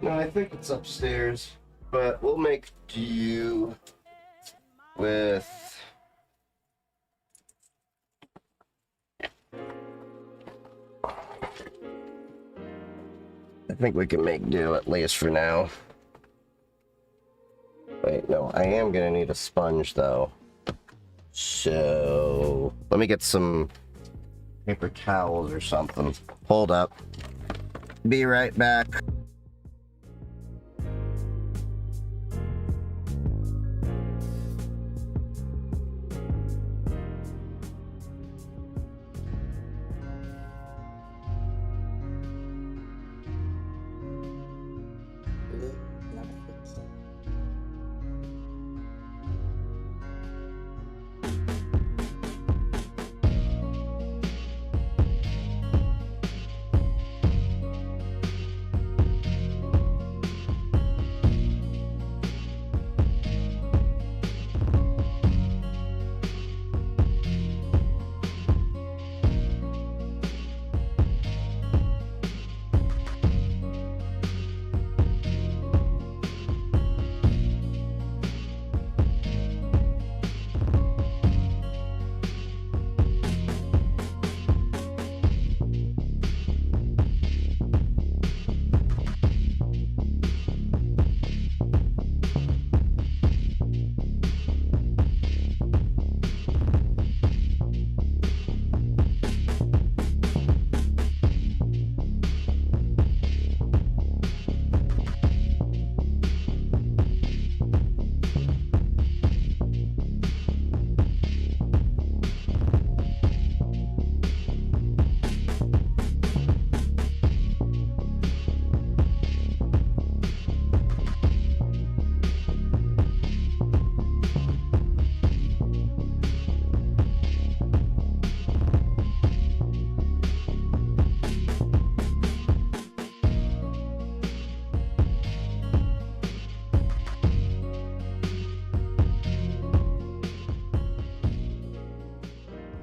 No, I think it's upstairs, but we'll make do with I think we can make do at least for now. Wait, no, I am gonna need a sponge though. So let me get some paper towels or something. Hold up. Be right back.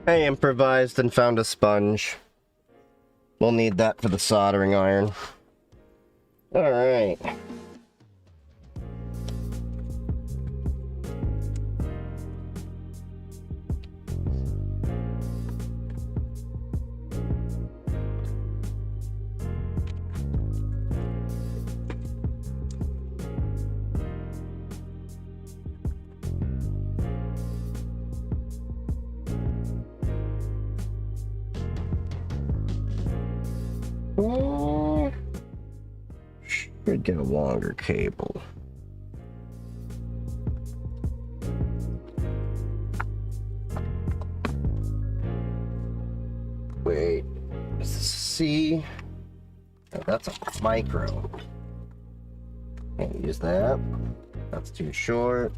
I improvised and found a sponge. We'll need that for the soldering iron. Alright. Should get a longer cable. Wait, is this a C? Oh, that's a micro. Can't use that. That's too short.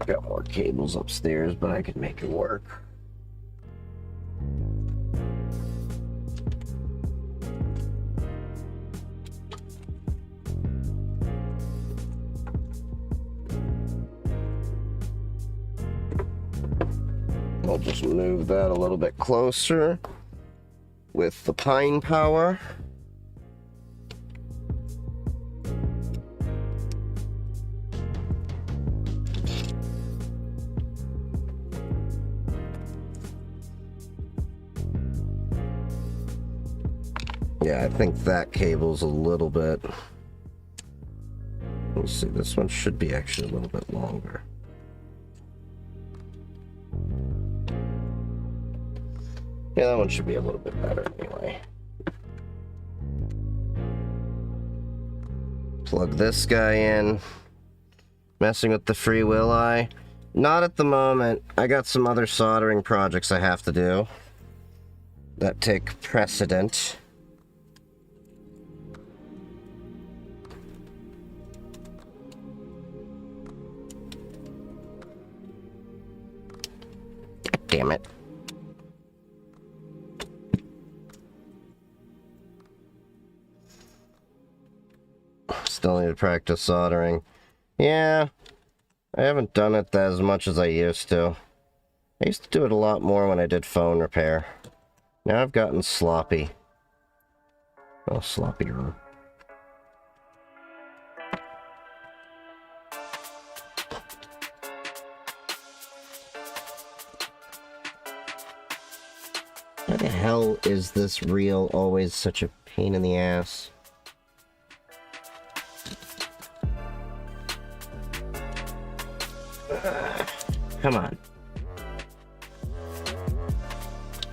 Got more cables upstairs, but I can make it work. I'll just move that a little bit closer with the pine power. Yeah, I think that cable's a little bit... Let me see, this one should be actually a little bit longer. Yeah, that one should be a little bit better anyway. Plug this guy in. Messing with the free will eye. Not at the moment. I got some other soldering projects I have to do that take precedent. Damn it. Still need to practice soldering. Yeah, I haven't done it as much as I used to. I used to do it a lot more when I did phone repair. Now I've gotten sloppy. Oh, sloppier. Why the hell is this reel always such a pain in the ass? Come on.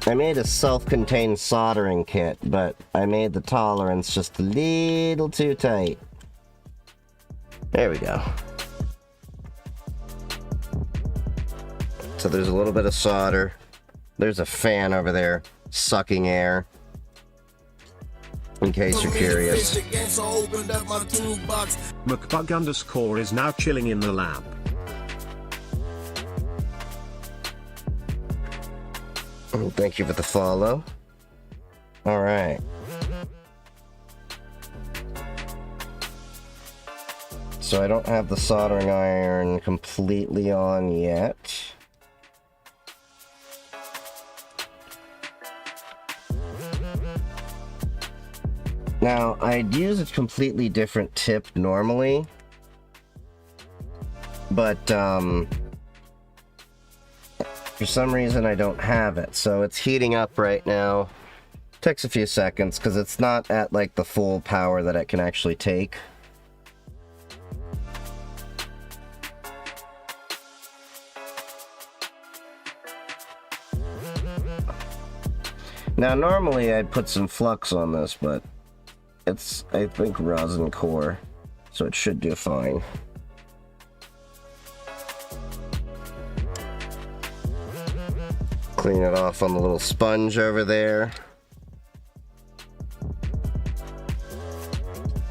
I made a self-contained soldering kit, but I made the tolerance just a little too tight. There we go. So there's a little bit of solder. There's a fan over there sucking air. In case you're curious. McBug_ is now chilling in the lab. Oh, thank you for the follow. Alright. So I don't have the soldering iron completely on yet. Now, I'd use a completely different tip normally, but for some reason I don't have it. So it's heating up right now. Takes a few seconds because it's not at like the full power that it can actually take. Now normally I'd put some flux on this, but it's, I think, rosin core, so it should do fine. Clean it off on the little sponge over there.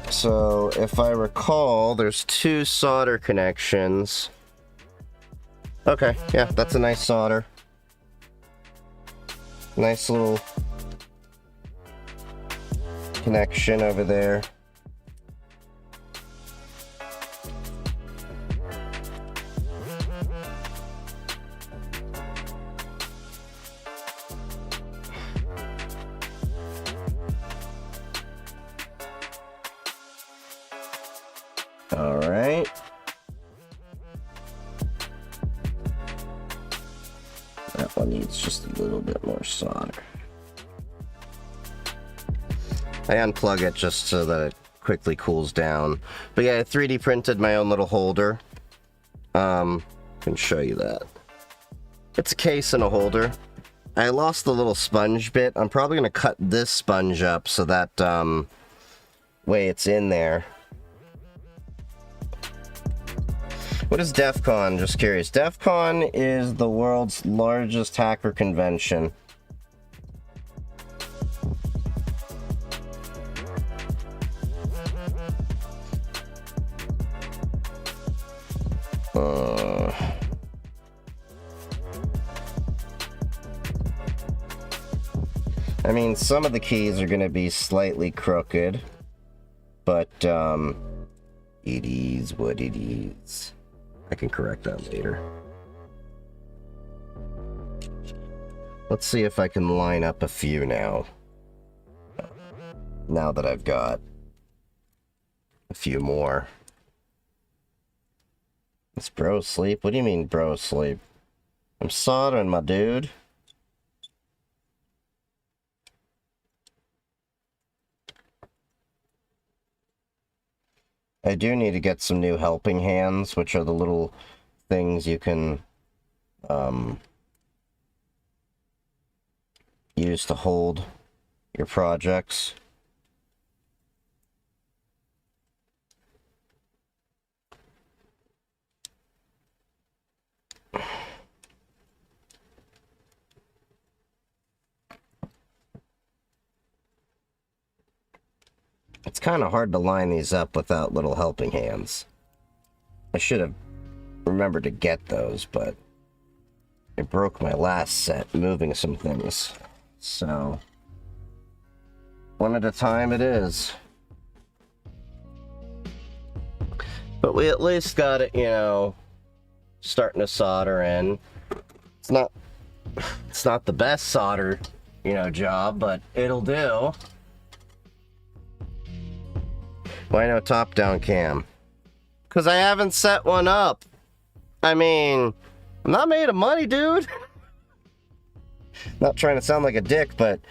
So if I recall, there's 2 solder connections. Okay, yeah, that's a nice solder. Nice little connection over there. Alright. That one needs just a little bit more solder. I unplug it just so that it quickly cools down. But yeah, I 3D printed my own little holder. I can show you that. It's a case and a holder. I lost the little sponge bit. I'm probably going to cut this sponge up so that way it's in there. What is DEFCON? Just curious. DEFCON is the world's largest hacker convention. I mean, some of the keys are going to be slightly crooked, but it is what it is. I can correct that later. Let's see if I can line up a few now. Now that I've got a few more. Is bro asleep? What do you mean bro asleep? I'm soldering, my dude. I do need to get some new helping hands, which are the little things you can use to hold your projects. It's kind of hard to line these up without little helping hands. I should have remembered to get those, but I broke my last set moving some things. So, one at a time it is. But we at least got it, you know, starting to solder in. It's not the best solder, you know, job, but it'll do. Why no top-down cam? Because I haven't set one up. I mean, I'm not made of money, dude. Not trying to sound like a dick, but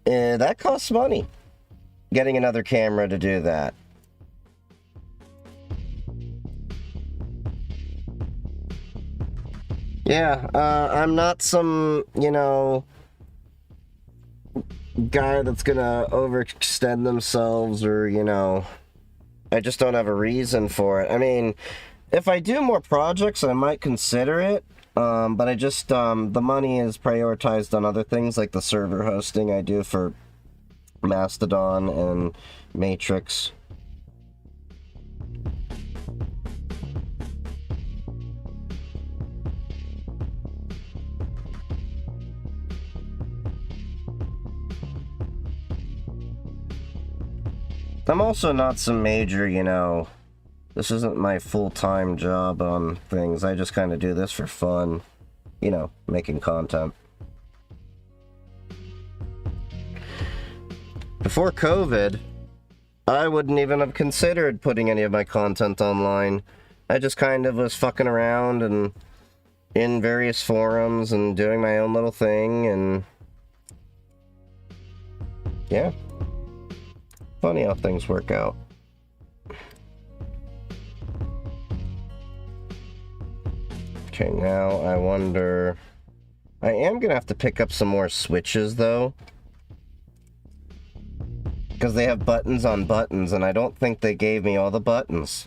that costs money. Getting another camera to do that. Yeah, I'm not some, you know, guy that's gonna overextend themselves or, you know, I just don't have a reason for it. I mean, if I do more projects, I might consider it, but I just, the money is prioritized on other things, like the server hosting I do for Mastodon and Matrix. I'm also not some major, you know, this isn't my full-time job on things. I just kind of do this for fun, you know, making content. Before COVID, I wouldn't even have considered putting any of my content online. I just kind of was fucking around and in various forums and doing my own little thing, and yeah. Funny how things work out. Okay, now I wonder... I am gonna have to pick up some more switches, though. Because they have buttons on buttons, and I don't think they gave me all the buttons.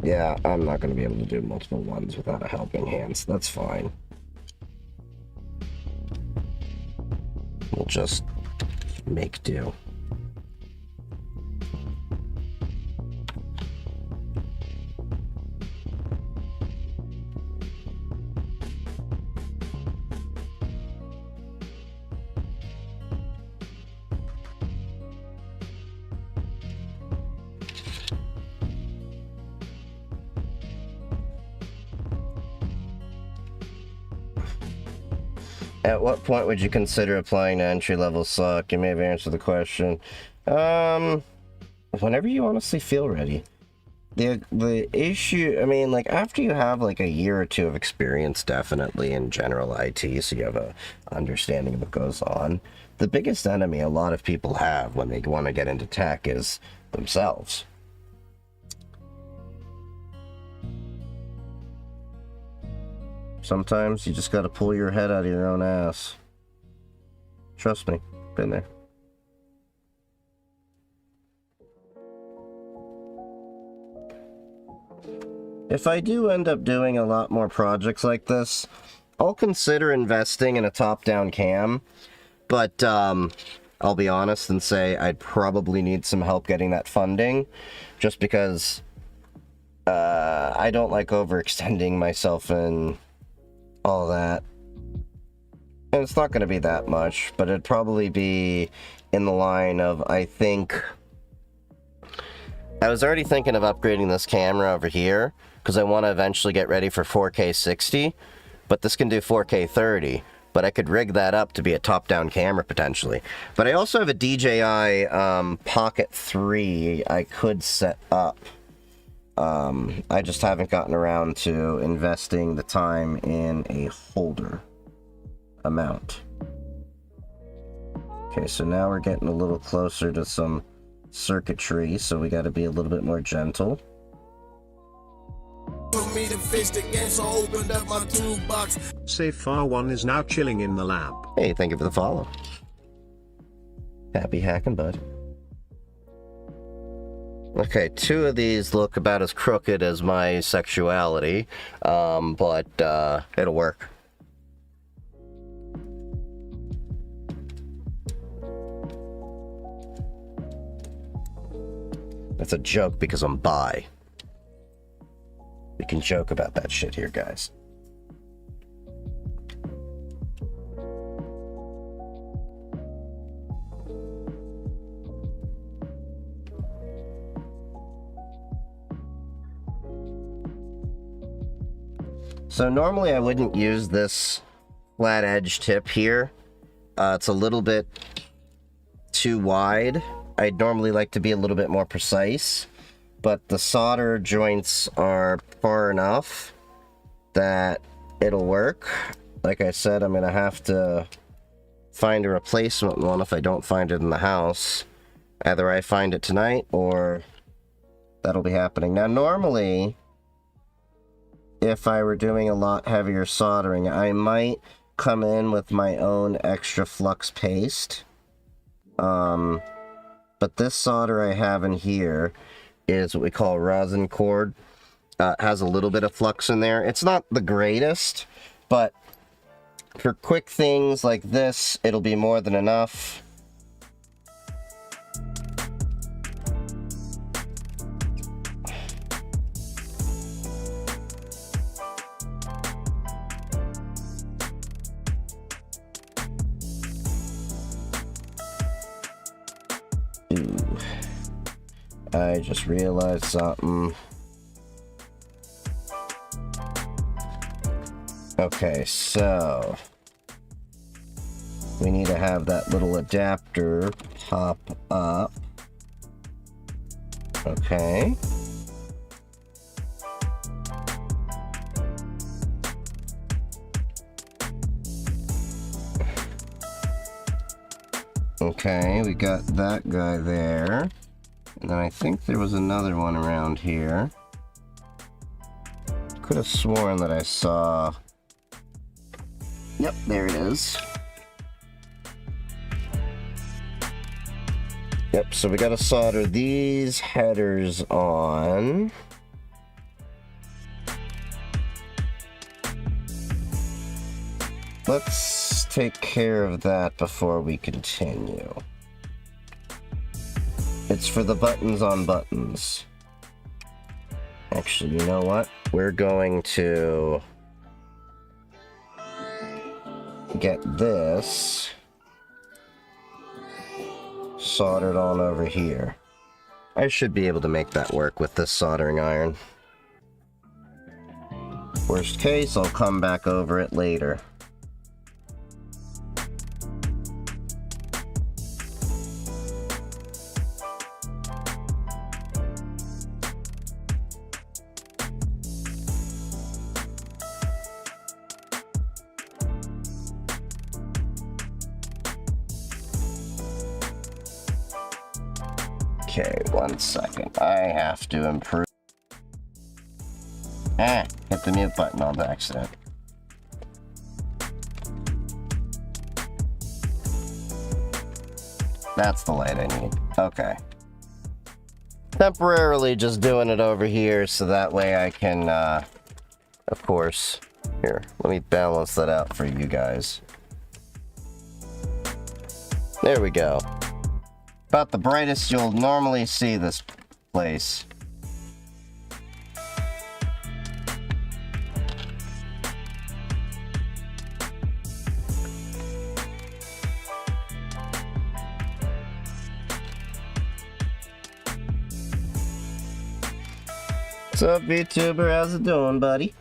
Yeah, I'm not going to be able to do multiple ones without a helping hand, so that's fine. We'll just make do. At what point would you consider applying to entry-level SOC? You may have answered the question. Whenever you honestly feel ready. The issue, I mean, like, after you have, like, a year or two of experience, definitely, in general IT, so you have a understanding of what goes on, the biggest enemy a lot of people have when they want to get into tech is themselves. Sometimes you just gotta pull your head out of your own ass. Trust me, been there. If I do end up doing a lot more projects like this, I'll consider investing in a top-down cam, but I'll be honest and say I'd probably need some help getting that funding, just because I don't like overextending myself and all that. And it's not going to be that much, but it'd probably be in the line of, I think... I was already thinking of upgrading this camera over here, because I want to eventually get ready for 4K 60, but this can do 4K 30, but I could rig that up to be a top-down camera, potentially. But I also have a DJI Pocket 3 I could set up. I just haven't gotten around to investing the time in a holder amount. Okay, so now we're getting a little closer to some circuitry, so we got to be a little bit more gentle. Safe1 is now chilling in the lab. Hey, thank you for the follow. Happy hacking, bud. Okay, two of these look about as crooked as my sexuality, but it'll work. That's a joke because I'm bi. We can joke about that shit here, guys. So normally I wouldn't use this flat edge tip here. It's a little bit too wide. I'd normally like to be a little bit more precise, but the solder joints are far enough that it'll work. Like I said, I'm gonna have to find a replacement one if I don't find it in the house. Either I find it tonight or that'll be happening. Now normally, if I were doing a lot heavier soldering, I might come in with my own extra flux paste. But this solder I have in here is what we call rosin cord. Has a little bit of flux in there. It's not the greatest, but for quick things like this, it'll be more than enough. I just realized something. Okay, so we need to have that little adapter pop up. Okay. Okay, we got that guy there. And then I think there was another one around here. Could have sworn that I saw... Yep, there it is. Yep, so we gotta solder these headers on. Let's take care of that before we continue. It's for the buttons on buttons. Actually, you know what? We're going to get this soldered on over here. I should be able to make that work with this soldering iron. Worst case, I'll come back over it later. Okay, 1 second. I have to improve. Hit the mute button on accident. That's the light I need. Okay. Temporarily just doing it over here so that way I can, of course. Here, let me balance that out for you guys. There we go. About the brightest you'll normally see this place. What's up, VTuber? How's it doing, buddy?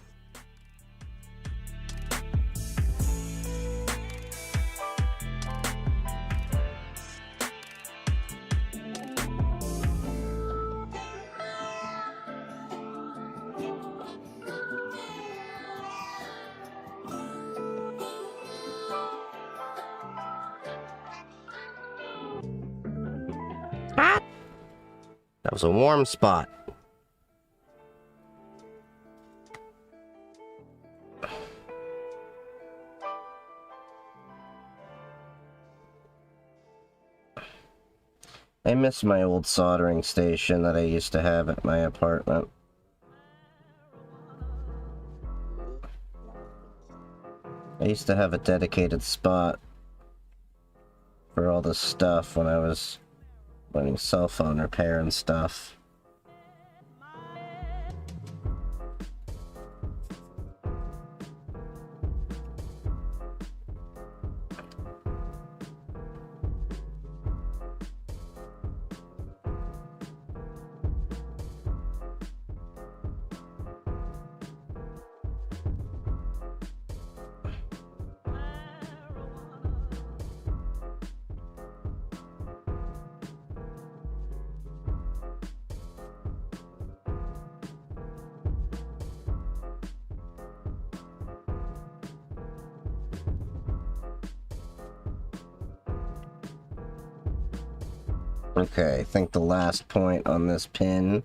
That was a warm spot. I miss my old soldering station that I used to have at my apartment. I used to have a dedicated spot for all this stuff when I was learning cell phone repair and stuff. Okay, I think the last point on this pin.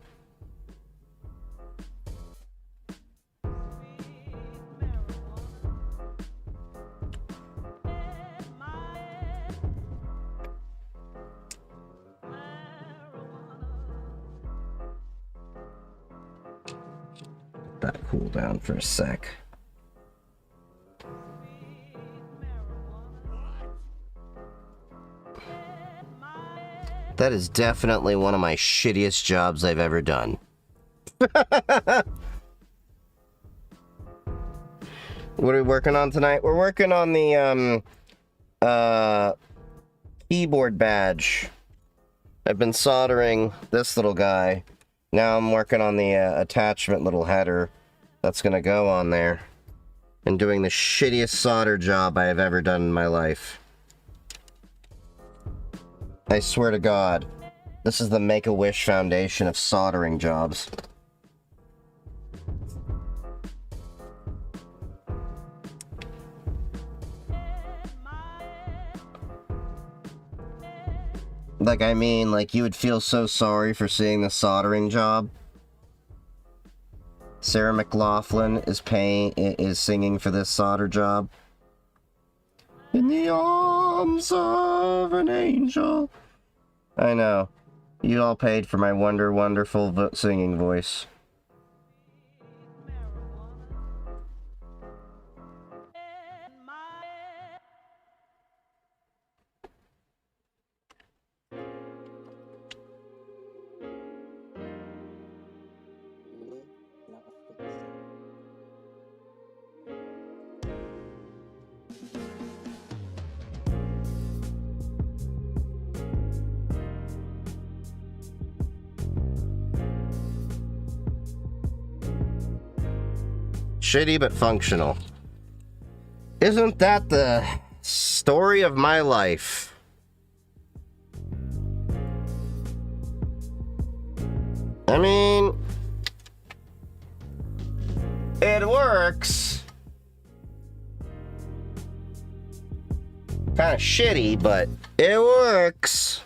Let that cool down for a sec. That is definitely one of my shittiest jobs I've ever done. What are we working on tonight? We're working on the, keyboard badge. I've been soldering this little guy. Now I'm working on the, attachment little header that's gonna go on there. And doing the shittiest solder job I have ever done in my life. I swear to God, this is the Make-A-Wish Foundation of soldering jobs. Like, I mean, like, you would feel so sorry for seeing the soldering job. Sarah McLachlan is singing for this solder job. In the arms of an angel. I know. You all paid for my wonderful singing voice. Shitty but functional. Isn't that the story of my life? I mean, it works. Kind of shitty, but it works.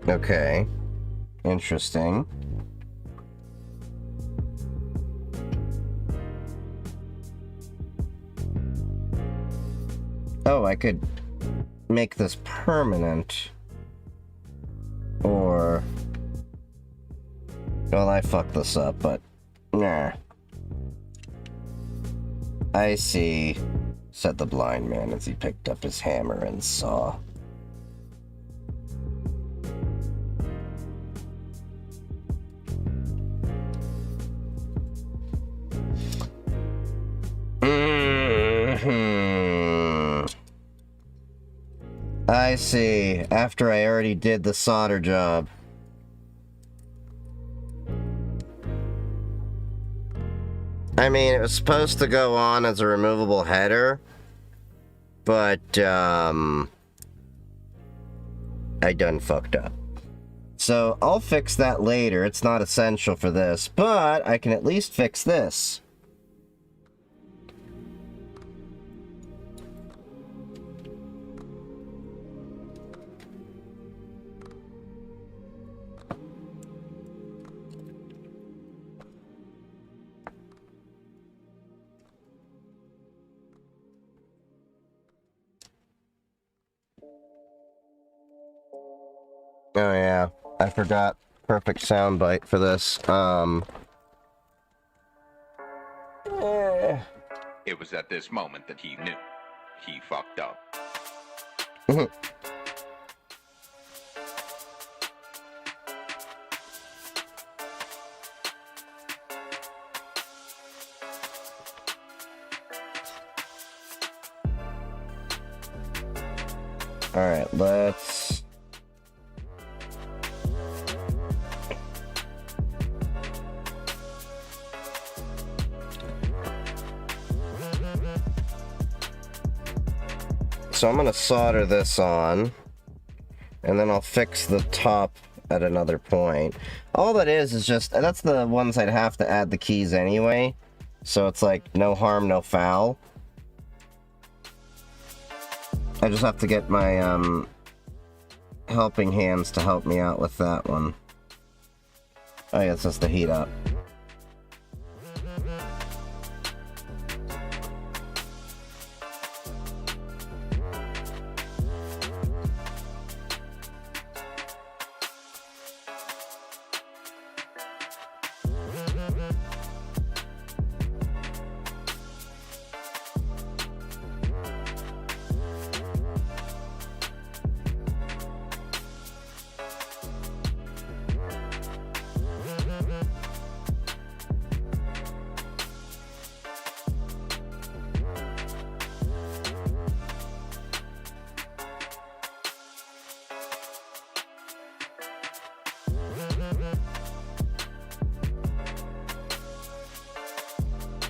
Okay. Interesting. Oh, I could make this permanent. Or... Well, I fucked this up, but... Nah. I see, said the blind man as he picked up his hammer and saw. I see, after I already did the solder job. I mean, it was supposed to go on as a removable header, but, I done fucked up. So, I'll fix that later. It's not essential for this, but I can at least fix this. Oh yeah, I forgot perfect soundbite for this. It was at this moment that he knew. He fucked up. Alright, let's... So I'm gonna solder this on, and then I'll fix the top at another point. All that is just, that's the ones I'd have to add the keys anyway, so it's like, no harm, no foul. I just have to get my, helping hands to help me out with that one. Oh yeah, it's just to heat up.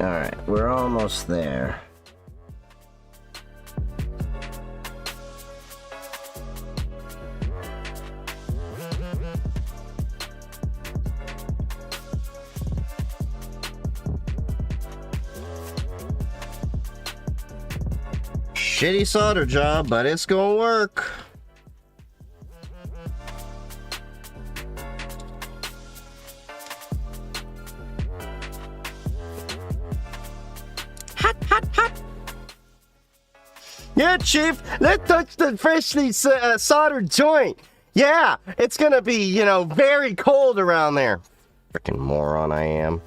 Alright, we're almost there. Shitty solder job, but it's gonna work. Yeah, Chief, let's touch the freshly soldered joint. Yeah, it's gonna be, you know, very cold around there. Freaking moron I am.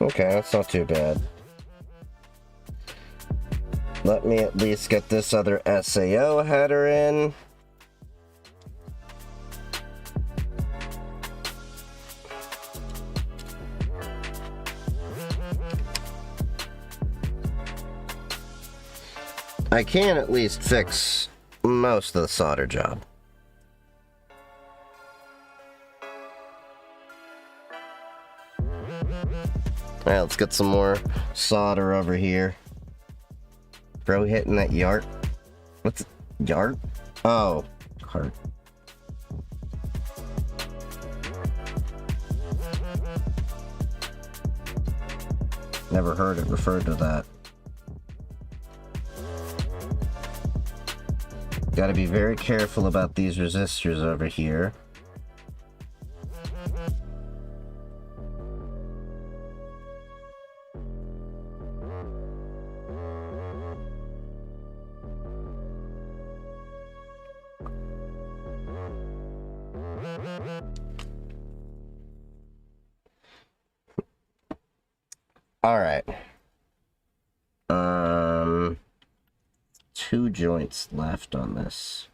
Okay, that's not too bad. Let me at least get this other SAO header in. I can at least fix most of the solder job. Alright, let's get some more solder over here. Bro hitting that yard. What's yard? Oh, cart. Never heard it referred to that. Gotta be very careful about these resistors over here. All right. 2 joints left on this.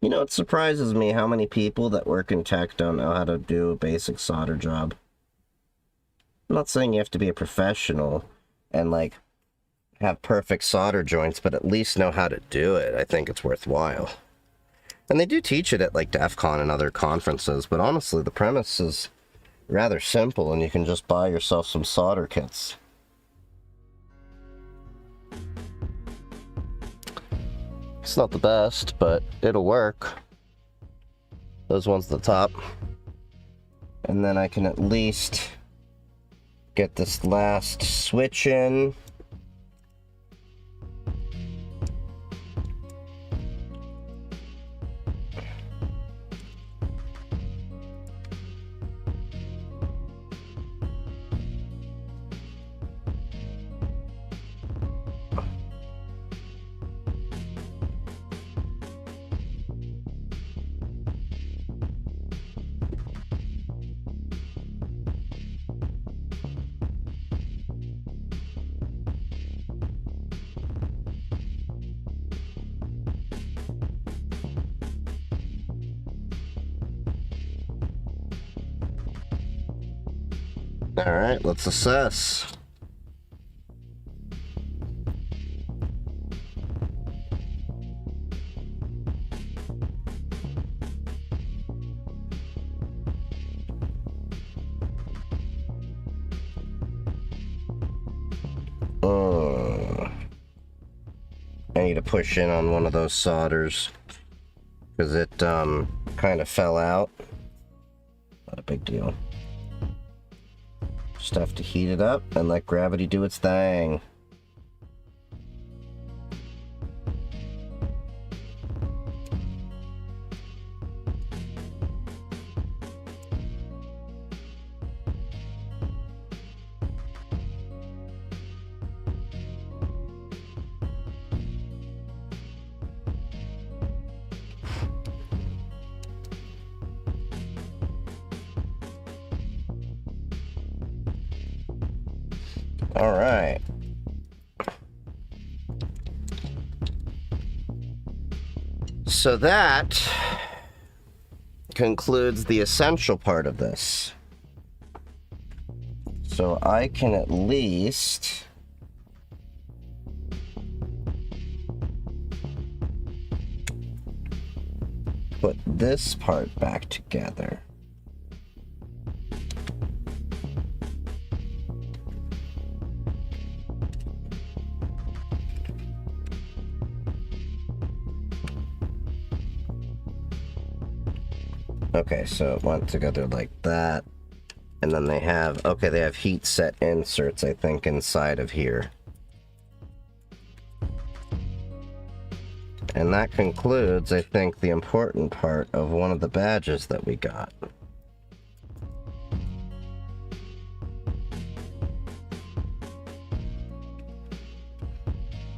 You know, it surprises me how many people that work in tech don't know how to do a basic solder job. I'm not saying you have to be a professional and, like, have perfect solder joints, but at least know how to do it. I think it's worthwhile. And they do teach it at, like, DEFCON and other conferences, but honestly, the premise is rather simple, and you can just buy yourself some solder kits. It's not the best, but it'll work. Those ones at the top. And then I can at least get this last switch in. All right, let's assess. I need to push in on one of those solders because it kind of fell out. Not a big deal. Just have to heat it up and let gravity do its thing. All right. So that concludes the essential part of this. So I can at least put this part back together. Okay, so it went together like that. And then they have, okay, they have heat set inserts, I think, inside of here. And that concludes, I think, the important part of one of the badges that we got.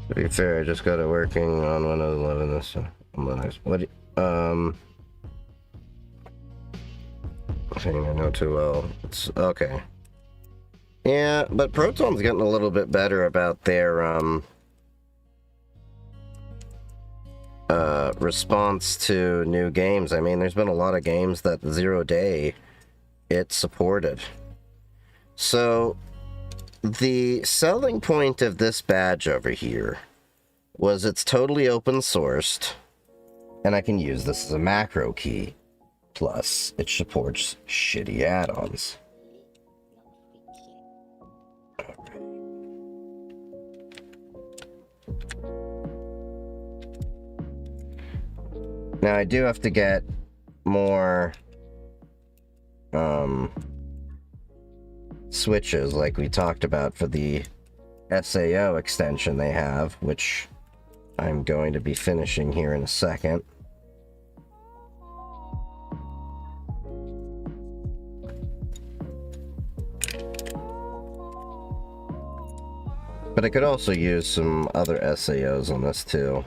To be fair, I just got it working on Windows 11 this Linux. What I know too well. It's okay. Yeah, but Proton's getting a little bit better about their response to new games. I mean, there's been a lot of games that 0 day it supported. So the selling point of this badge over here was it's totally open sourced, and I can use this as a macro key. Plus, it supports shitty add-ons. Now I do have to get more switches like we talked about for the SAO extension they have, which I'm going to be finishing here in a second. But I could also use some other SAOs on this too.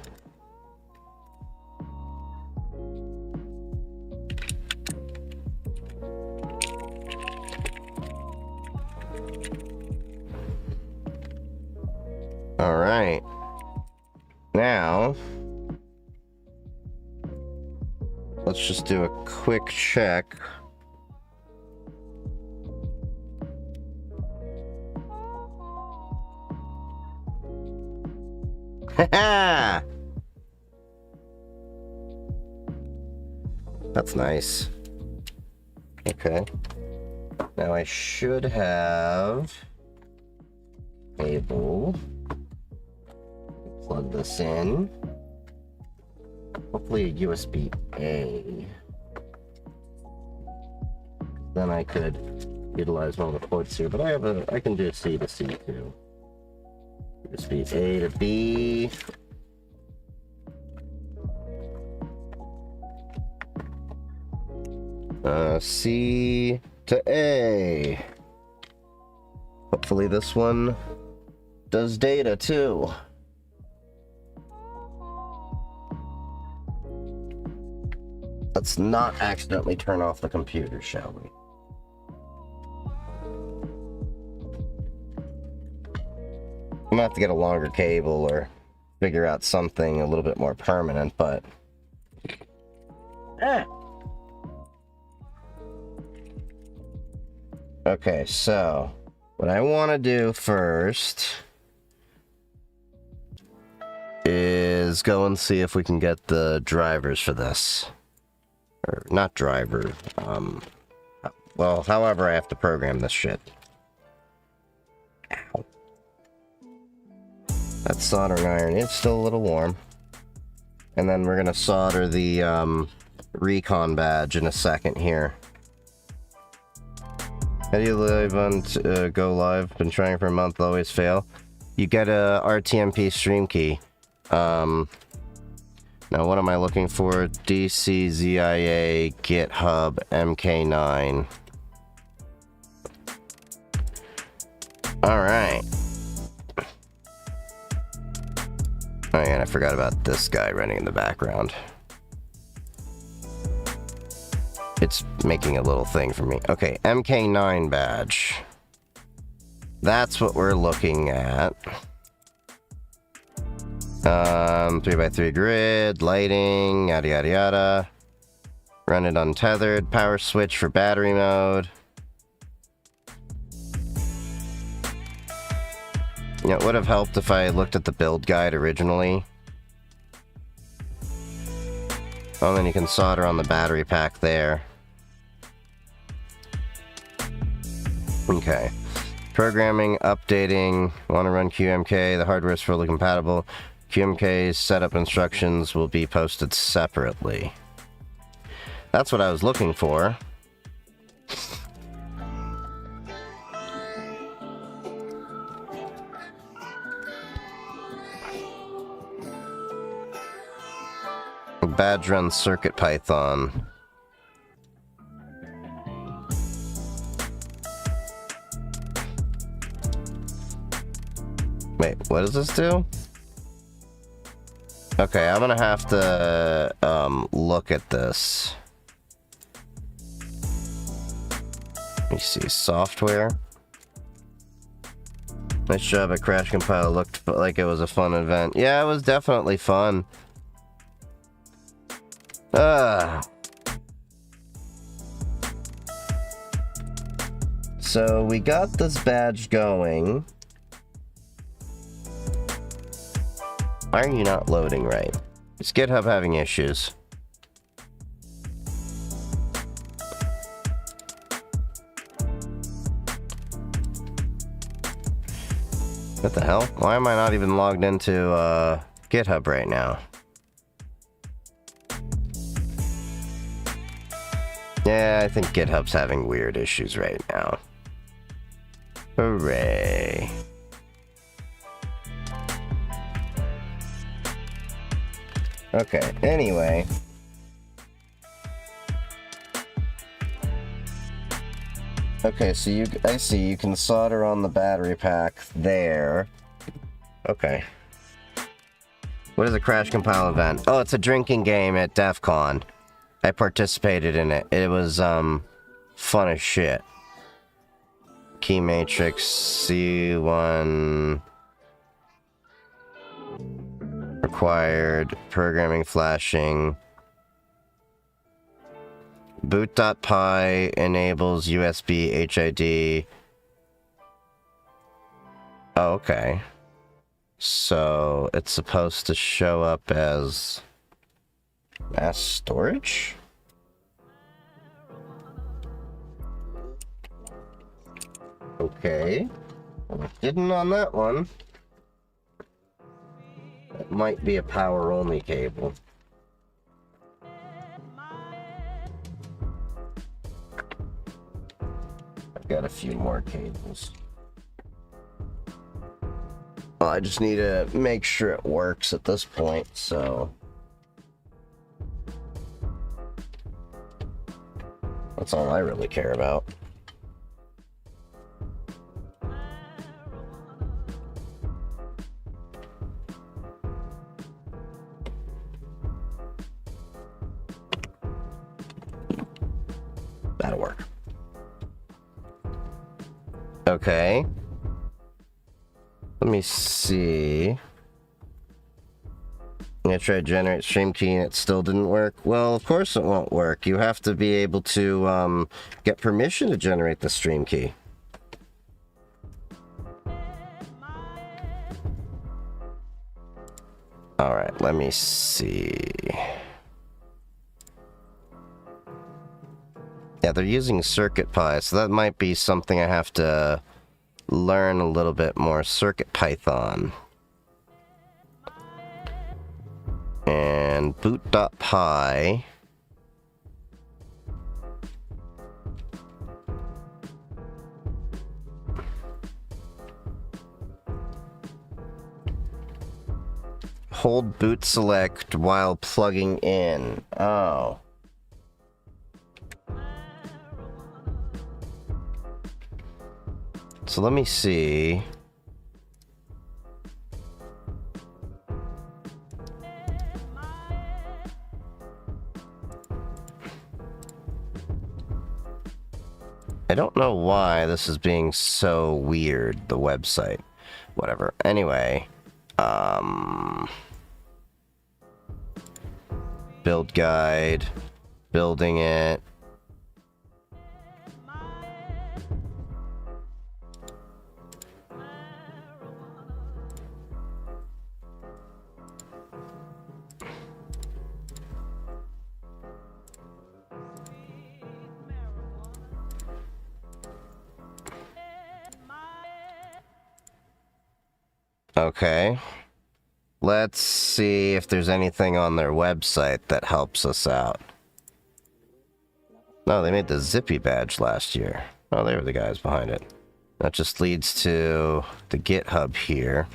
All right. Now, let's just do a quick check. Haha! That's nice. Okay. Now I should have cable. Plug this in. Hopefully a USB-A. Then I could utilize one of the ports here, but I can do C to C too. USB-A to B. C to A. Hopefully this one does data too. Let's not accidentally turn off the computer, shall we? I'm gonna have to get a longer cable or figure out something a little bit more permanent, but... Okay, so what I want to do first is go and see if we can get the drivers for this. Or not driver, well, however I have to program this shit. Ow. That soldering iron is still a little warm. And then we're gonna solder the recon badge in a second here. How do you live on go live? Been trying for a month, always fail. You get a RTMP stream key. Now what am I looking for? DCZIA GitHub MK9. Alright. Oh yeah, and I forgot about this guy running in the background. It's making a little thing for me. Okay, MK9 badge. That's what we're looking at. 3x3 grid, lighting, yada yada yada. Run it untethered, power switch for battery mode. You know, it would have helped if I looked at the build guide originally. Oh, then you can solder on the battery pack there. Okay. Programming, updating, want to run QMK, the hardware is fully compatible. QMK's setup instructions will be posted separately. That's what I was looking for. Badge runs Circuit Python. Wait, what does this do? Okay, I'm gonna have to look at this. Let me see, software. Nice job at Crash Compile. Looked like it was a fun event. Yeah, it was definitely fun. So we got this badge going. Why are you not loading right? Is GitHub having issues? What the hell? Why am I not even logged into GitHub right now? Yeah, I think GitHub's having weird issues right now. Hooray. Okay, anyway. Okay, so I see you can solder on the battery pack there. Okay. What is a crash compile event? Oh, it's a drinking game at DEFCON. I participated in it. It was, fun as shit. Key matrix, C1... required, programming flashing. Boot.py enables USB HID. Oh, okay. So it's supposed to show up as mass storage? Okay. Well, it didn't on that one. It might be a power-only cable. I've got a few more cables. Well, I just need to make sure it works at this point, so... that's all I really care about. That'll work. Okay. Let me see. I'm gonna try to generate stream key and it still didn't work. Well, of course it won't work. You have to be able to get permission to generate the stream key. Alright, let me see. Yeah, they're using CircuitPy, so that might be something I have to learn a little bit more. CircuitPython. And boot.py. Hold boot select while plugging in. Oh. So let me see. I don't know why this is being so weird, the website. Whatever. Anyway, build guide, building it. Okay. Let's see if there's anything on their website that helps us out. No, they made the Zippy badge last year. Oh, they were the guys behind it. That just leads to the GitHub here.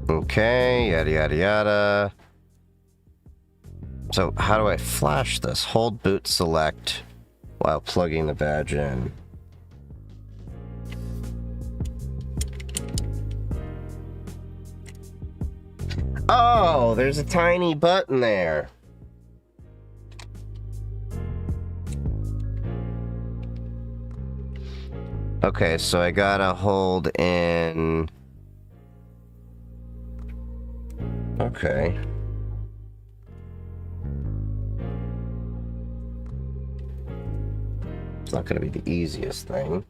Okay, yada yada yada. So how do I flash this? Hold boot select while plugging the badge in. Oh, there's a tiny button there. Okay, so I gotta hold in... Okay. It's not going to be the easiest thing.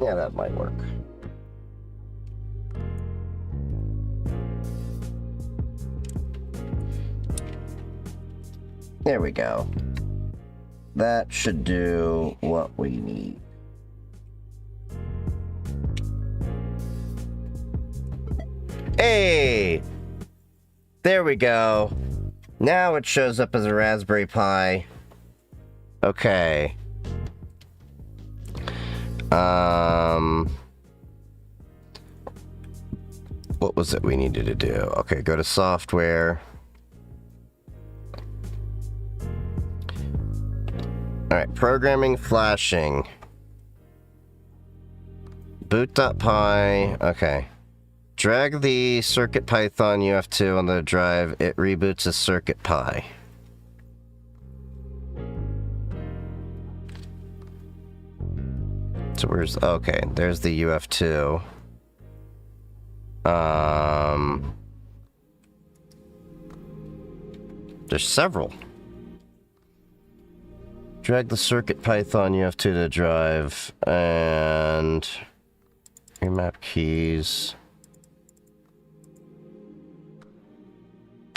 Yeah, that might work. There we go. That should do what we need. Hey! There we go. Now it shows up as a Raspberry Pi. Okay. What was it we needed to do? Okay, go to software. Alright, programming flashing. Boot.py. Okay. Drag the CircuitPython UF2 on the drive. It reboots as CircuitPy. So where's... Okay, there's the UF2. There's several. Drag the CircuitPython UF2 to the drive, and... remap keys...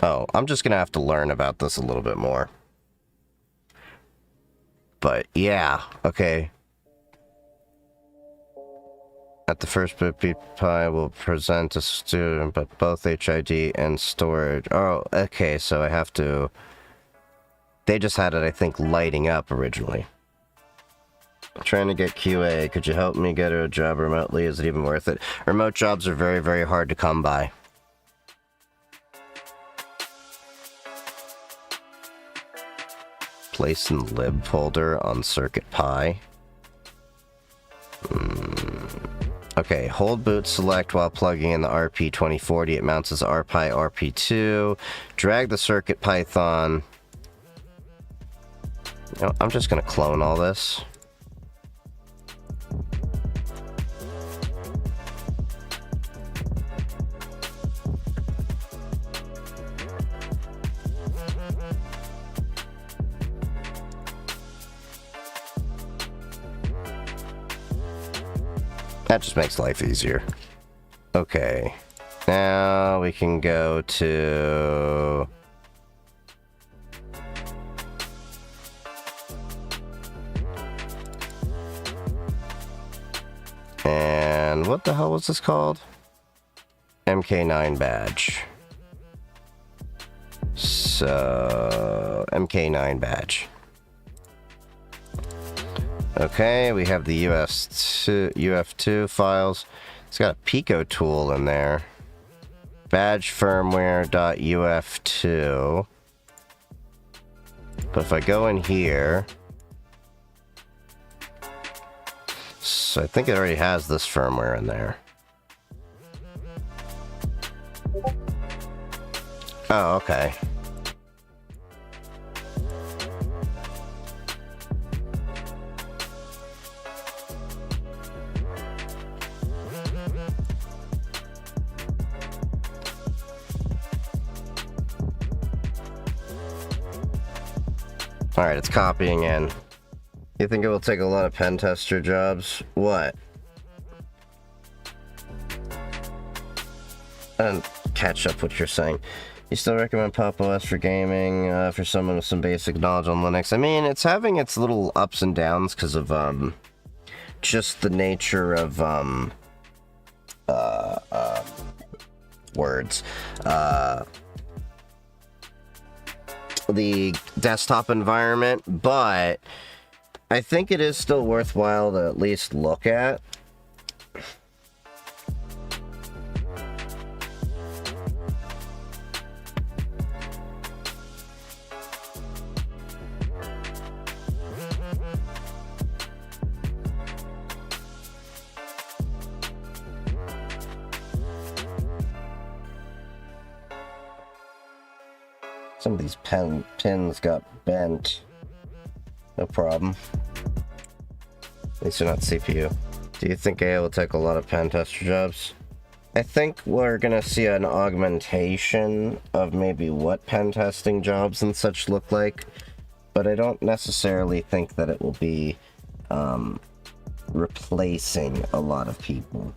Oh, I'm just gonna have to learn about this a little bit more. But, yeah, okay. At the first boot, Pi will present a student, but both HID and storage. Oh, okay, so I have to... They just had it, I think, lighting up originally. I'm trying to get QA. Could you help me get a job remotely? Is it even worth it? Remote jobs are very, very hard to come by. Place in lib folder on CircuitPy. Okay, hold boot select while plugging in the RP2040. It mounts as RPi RP2. Drag the CircuitPython. You know, I'm just gonna clone all this. That just makes life easier. Okay. Now we can go to... And what the hell was this called? MK9 badge. So... MK9 badge. Okay, we have the UF2 files. It's got a Pico tool in there. Badge firmware.uf2. But if I go in here... So I think it already has this firmware in there. Oh, okay. Alright, it's copying in. You think it will take a lot of pen tester jobs? What? I don't catch up what you're saying. You still recommend Pop! OS for gaming, for someone with some basic knowledge on Linux? I mean, it's having its little ups and downs because of, just the nature of, words. The desktop environment, but I think it is still worthwhile to at least look at. Some of these pins got bent. No problem. At least they're not CPU. Do you think AI will take a lot of pen tester jobs? I think we're gonna see an augmentation of maybe what pen testing jobs and such look like, but I don't necessarily think that it will be replacing a lot of people.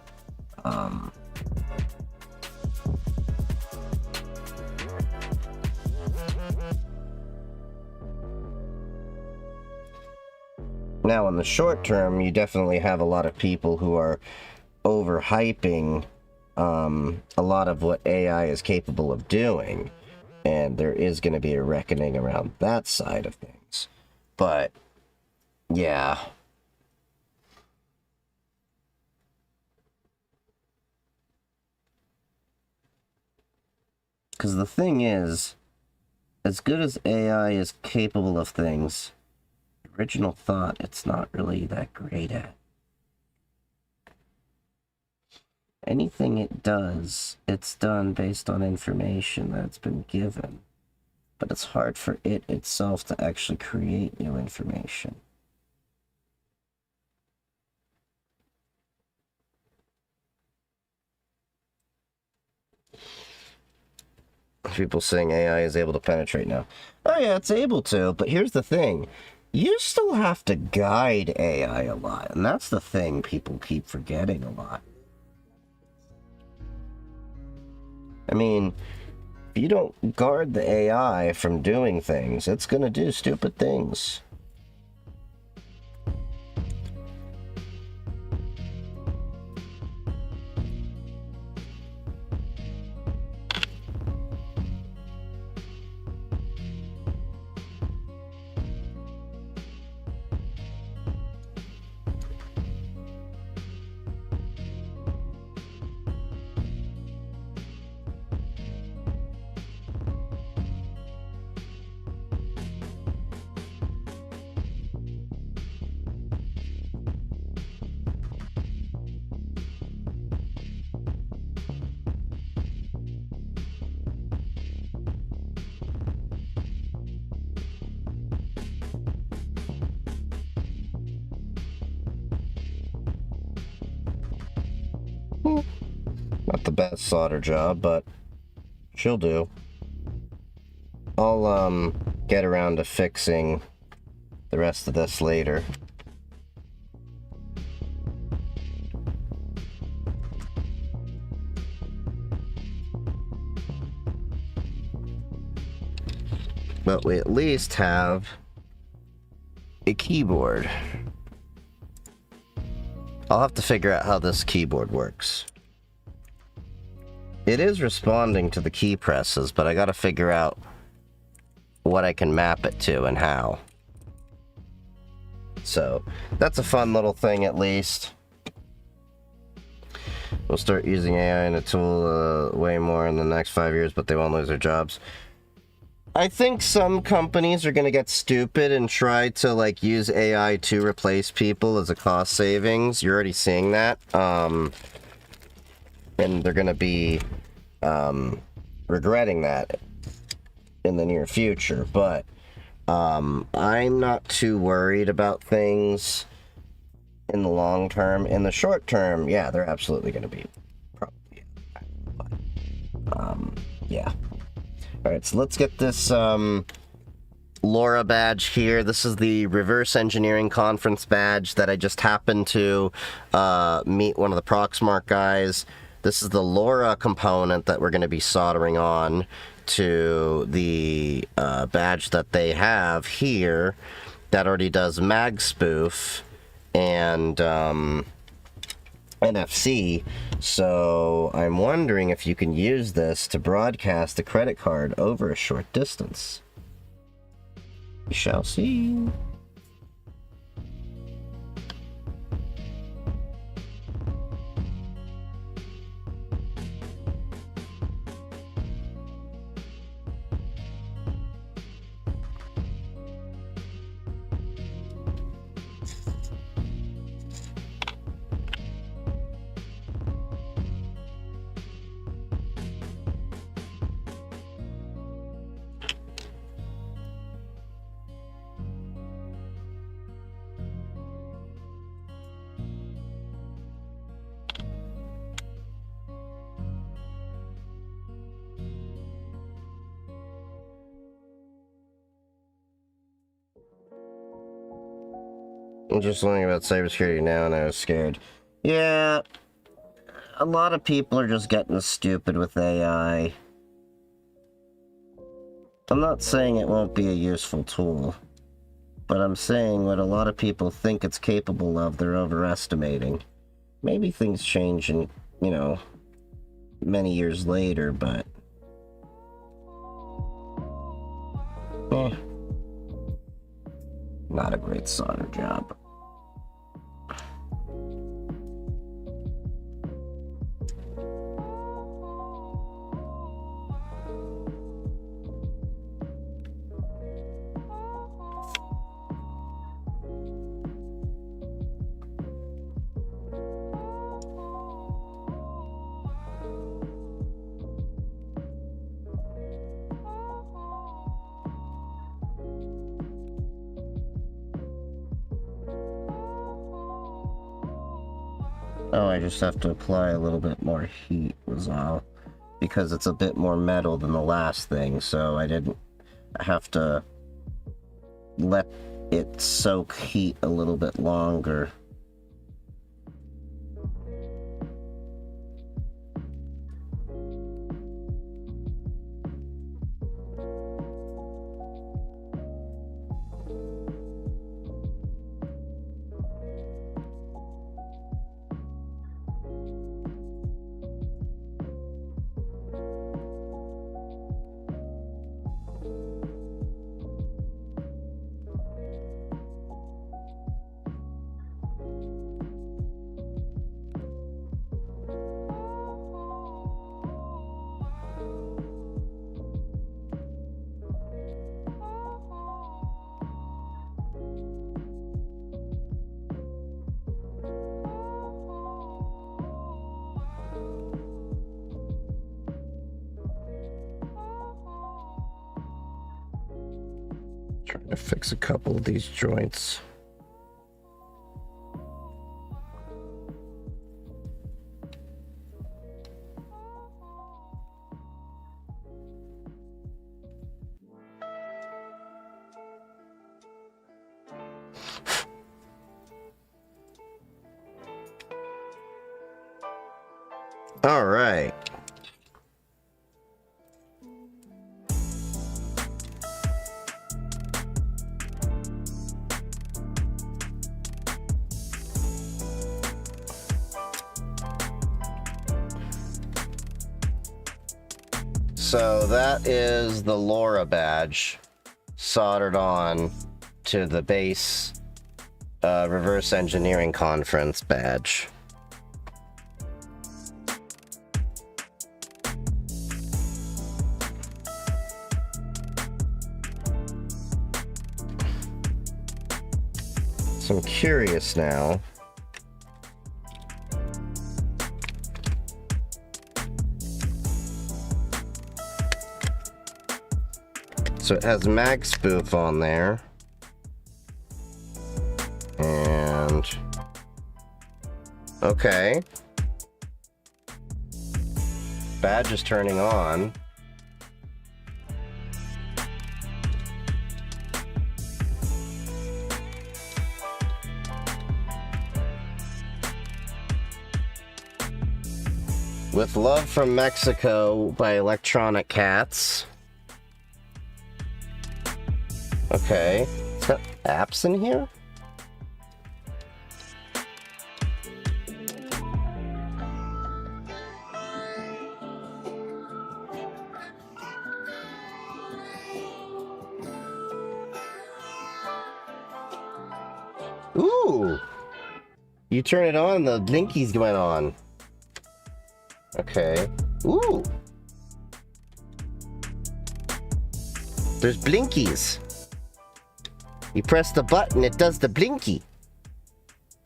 Now, in the short term, you definitely have a lot of people who are overhyping a lot of what AI is capable of doing, and there is going to be a reckoning around that side of things. But, yeah. Because the thing is, as good as AI is capable of things, original thought it's not really that great at. Anything it does, it's done based on information that's been given. But it's hard for it itself to actually create new information. People saying AI is able to penetrate now. Oh yeah, it's able to, but here's the thing. You still have to guide AI a lot, and that's the thing people keep forgetting a lot. I mean, if you don't guard the AI from doing things, it's gonna do stupid things. Not the best solder job, but she'll do. I'll get around to fixing the rest of this later. But we at least have a keyboard. I'll have to figure out how this keyboard works. It is responding to the key presses, but I gotta figure out what I can map it to and how. So, that's a fun little thing at least. We'll start using AI in a tool way more in the next 5 years, but they won't lose their jobs. I think some companies are gonna get stupid and try to like use AI to replace people as a cost savings. You're already seeing that. And they're gonna be regretting that in the near future, but I'm not too worried about things in the long term. In the short term, yeah, they're absolutely gonna be probably, but, yeah. Alright, so let's get this LoRa badge here. This is the reverse engineering conference badge that I just happened to meet one of the Proxmark guys. This is the LoRa component that we're going to be soldering on to the badge that they have here that already does mag spoof and NFC. So I'm wondering if you can use this to broadcast a credit card over a short distance. We shall see. I'm just learning about cybersecurity now and I was scared. Yeah, a lot of people are just getting stupid with AI. I'm not saying it won't be a useful tool. But I'm saying what a lot of people think it's capable of, they're overestimating. Maybe things change in, you know, many years later, but... not a great solder job. Oh, I just have to apply a little bit more heat was all. Because it's a bit more metal than the last thing, so I didn't have to let it soak heat a little bit longer. Trying to fix a couple of these joints. All right. So that is the LoRa badge soldered on to the base reverse engineering conference badge. So I'm curious now. So it has mag spoof on there. And okay. Badge is turning on. With Love from Mexico by Electronic Cats. Okay. It's got apps in here? Ooh! You turn it on, the blinkies went on. Okay. Ooh! There's blinkies. You press the button, it does the blinky.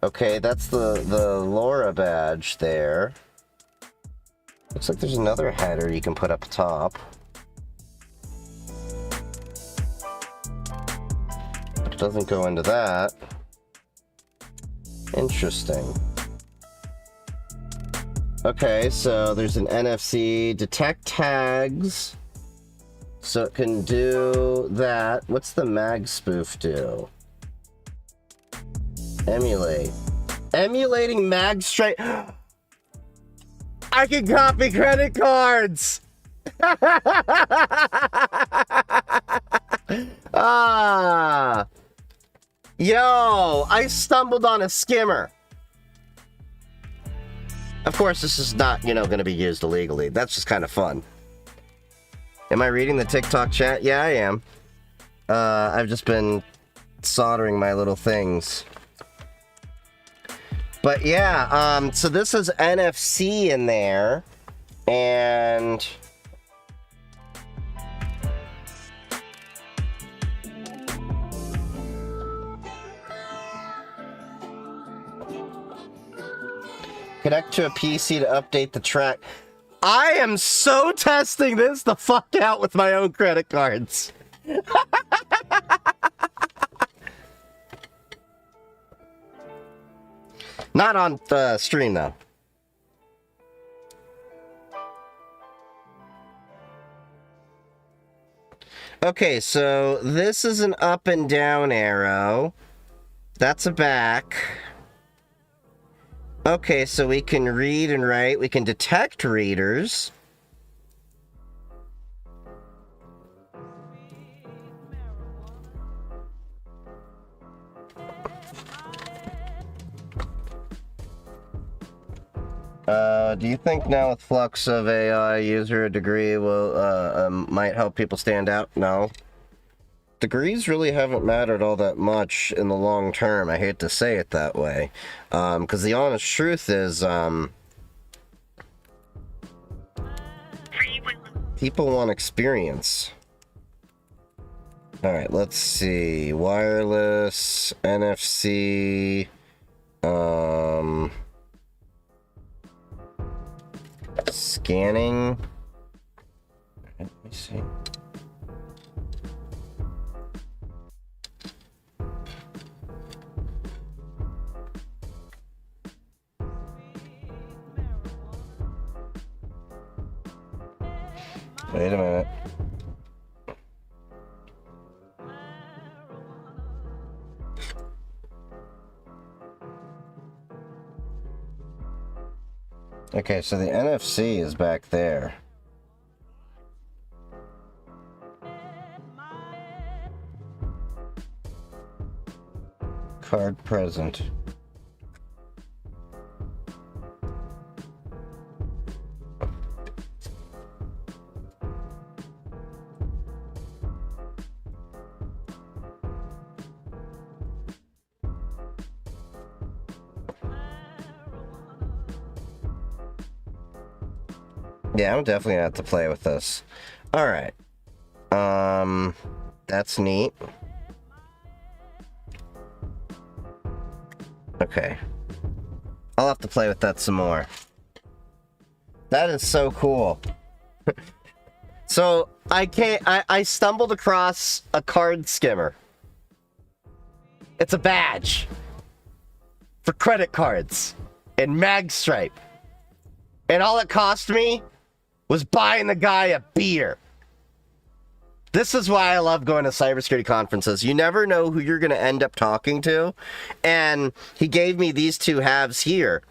Okay, that's the LoRa badge there. Looks like there's another header you can put up top. But it doesn't go into that. Interesting. Okay, so there's an NFC, detect tags. So it can do that. What's the mag spoof do? Emulate. Emulating mag straight. I can copy credit cards! Ah! Yo, I stumbled on a skimmer. Of course, this is not, you know, going to be used illegally. That's just kind of fun. Am I reading the TikTok chat? Yeah, I am. I've just been soldering my little things. But yeah, so this is NFC in there. And... connect to a PC to update the track. I am so testing this the fuck out with my own credit cards. Not on stream, though. Okay, so this is an up and down arrow. That's a back. Okay, so we can read and write. We can detect readers. Do you think now with flux of AI, user degree will might help people stand out? No. Degrees really haven't mattered all that much in the long term. I hate to say it that way. Because the honest truth is, people want experience. Alright, let's see. Wireless, NFC, scanning. Let me see. Wait a minute. Okay, so the NFC is back there. Card present. Yeah, I'm definitely gonna have to play with this. Alright. That's neat. Okay. I'll have to play with that some more. That is so cool. So, I stumbled across a card skimmer. It's a badge. For credit cards. In Magstripe. And all it cost me was buying the guy a beer. This is why I love going to cybersecurity conferences. You never know who you're going to end up talking to. And he gave me these two halves here.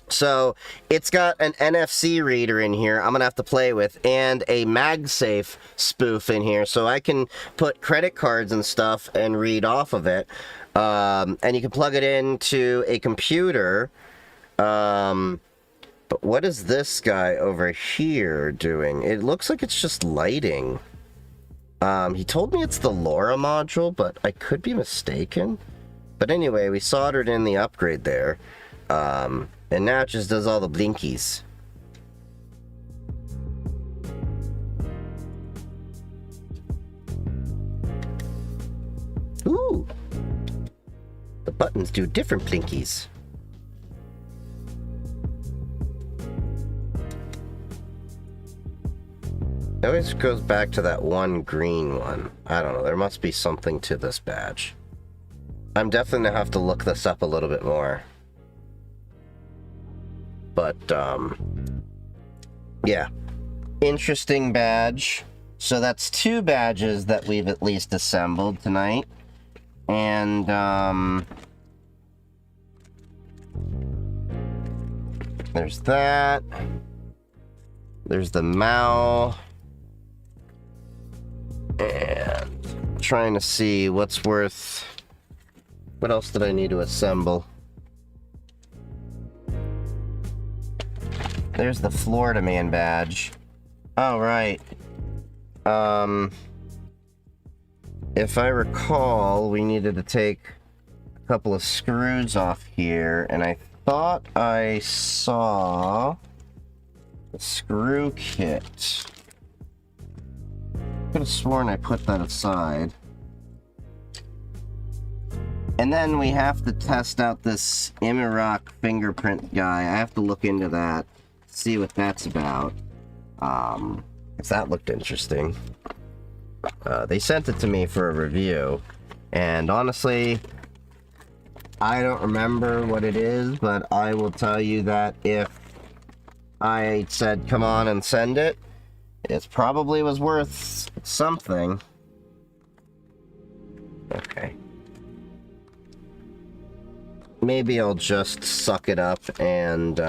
So it's got an NFC reader in here I'm going to have to play with, and a MagSafe spoof in here. So I can put credit cards and stuff and read off of it. And you can plug it into a computer. But what is this guy over here doing? It looks like it's just lighting. He told me it's the LoRa module, but I could be mistaken. But anyway, we soldered in the upgrade there. And now it just does all the blinkies. Ooh! The buttons do different blinkies. It always goes back to that one green one. I don't know, there must be something to this badge. I'm definitely gonna have to look this up a little bit more. But, yeah. Interesting badge. So that's two badges that we've at least assembled tonight. And, there's that. There's the Mao. And trying to see what's worth What else did I need to assemble? There's the Florida Man badge. Oh, right. If I recall, we needed to take a couple of screws off here, and I thought I saw the screw kit. Could have sworn I put that aside. And then we have to test out this Imirock fingerprint guy. I have to look into that, see what that's about. If that looked interesting. They sent it to me for a review, and honestly, I don't remember what it is, but I will tell you that if I said come on and send it, it probably was worth something. Okay. Maybe I'll just suck it up and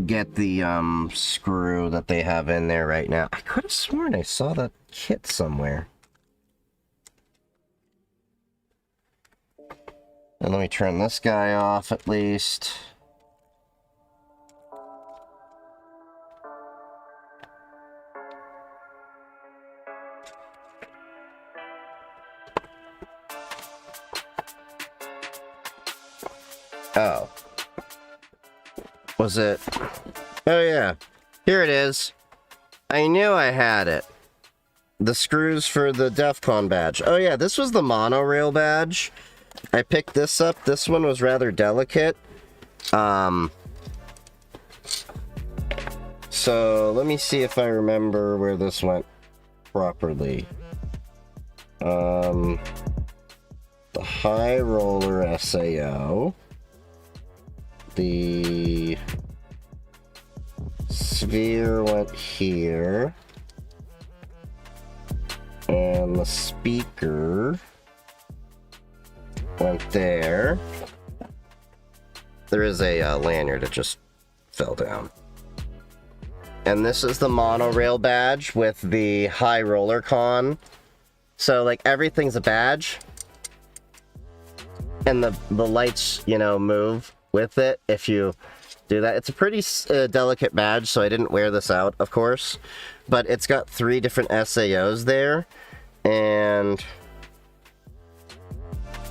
get the screw that they have in there right now. I could have sworn I saw that kit somewhere. And let me turn this guy off at least. Oh. Was it? Oh yeah. Here it is. I knew I had it. The screws for the DEFCON badge. Oh yeah, this was the monorail badge. I picked this up. This one was rather delicate. So let me see if I remember where this went properly. The high roller SAO. The sphere went here. And the speaker went there. There is a lanyard that just fell down. And this is the monorail badge with the high roller con. So like everything's a badge. And the lights, you know, move with it if you do that. It's a pretty delicate badge, so I didn't wear this out, of course. But it's got 3 different SAOs there. And...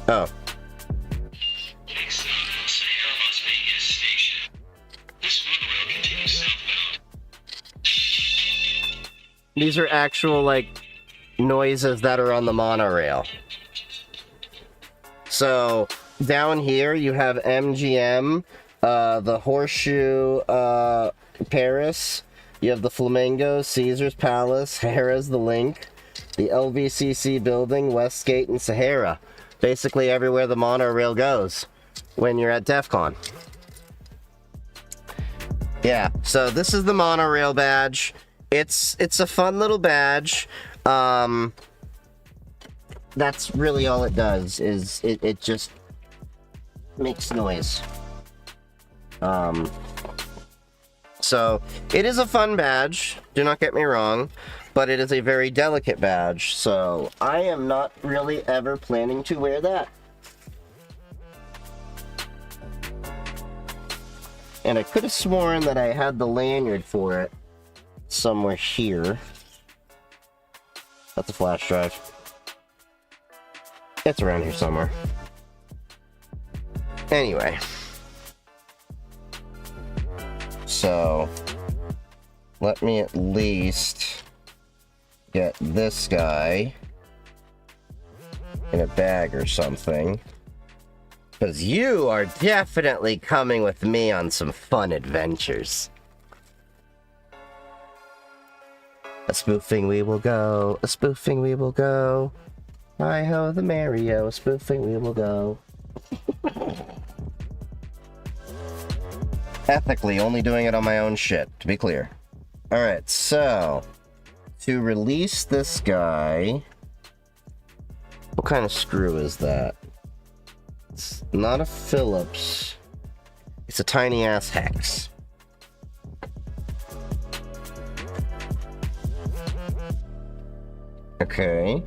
oh. These are actual, like, noises that are on the monorail. So, down here you have MGM, the Horseshoe, Paris. You have the Flamingo, Caesar's Palace, Harrah's the Link, the LVCC building, Westgate, and Sahara. Basically everywhere the monorail goes when you're at DEFCON. Yeah, so this is the monorail badge. It's a fun little badge. That's really all it does, is it just makes noise. So, it is a fun badge, do not get me wrong, but it is a very delicate badge, so I am not really ever planning to wear that. And I could have sworn that I had the lanyard for it somewhere here. That's a flash drive. It's around here somewhere. Anyway. So, let me at least get this guy in a bag or something. Because you are definitely coming with me on some fun adventures. A spoofing we will go, a spoofing we will go. Hi-ho the Mario, a spoofing we will go. Ethically, only doing it on my own shit, to be clear. Alright, so... to release this guy... what kind of screw is that? It's not a Phillips. It's a tiny-ass hex. Okay.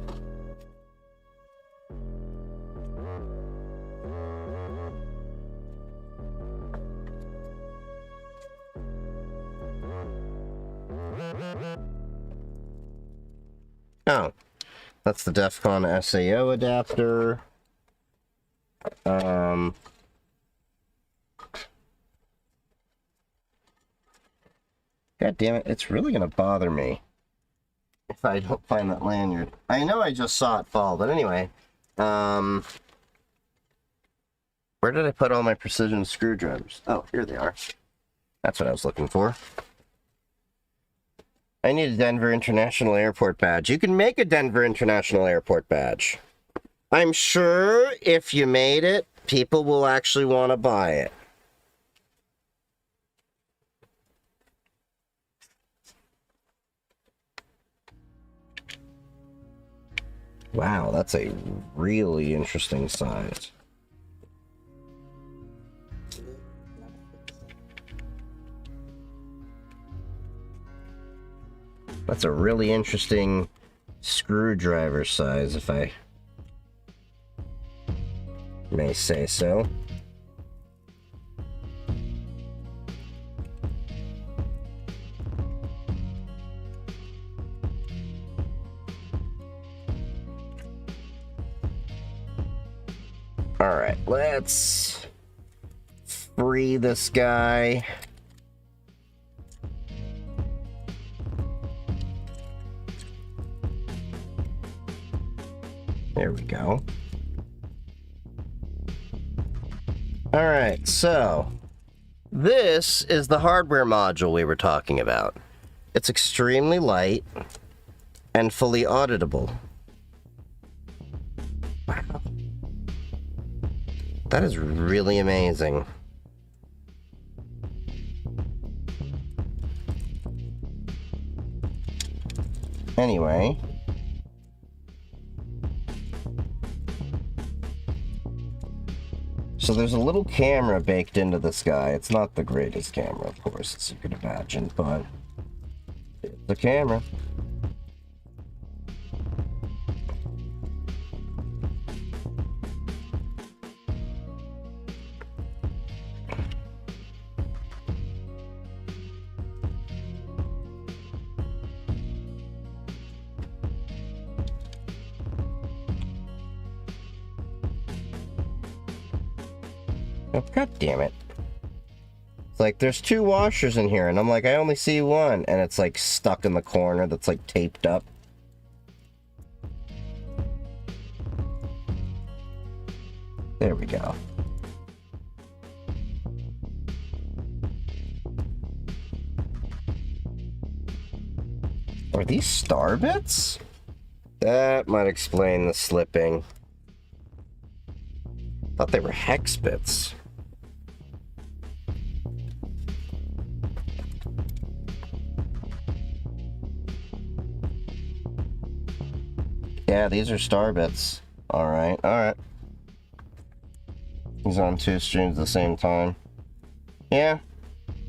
Oh, that's the DEFCON SAO adapter. God damn it, it's really gonna bother me if I don't find that lanyard. I know I just saw it fall, but anyway. Where did I put all my precision screwdrivers? Oh, here they are. That's what I was looking for. I need a Denver International Airport badge. You can make a Denver International Airport badge. I'm sure if you made it, people will actually want to buy it. Wow, that's a really interesting size. That's a really interesting screwdriver size, if I may say so. Alright, let's free this guy. There we go. Alright, so this is the hardware module we were talking about. It's extremely light and fully auditable. Wow. That is really amazing. Anyway. So there's a little camera baked into this guy. It's not the greatest camera, of course, as you could imagine, but it's the camera. Oh, God damn it. It's like, there's two washers in here, and I'm like, I only see one, and it's like stuck in the corner that's like taped up. There we go. Are these star bits? That might explain the slipping. Thought they were hex bits. Yeah, these are star bits. Alright, alright. He's on 2 streams at the same time. Yeah.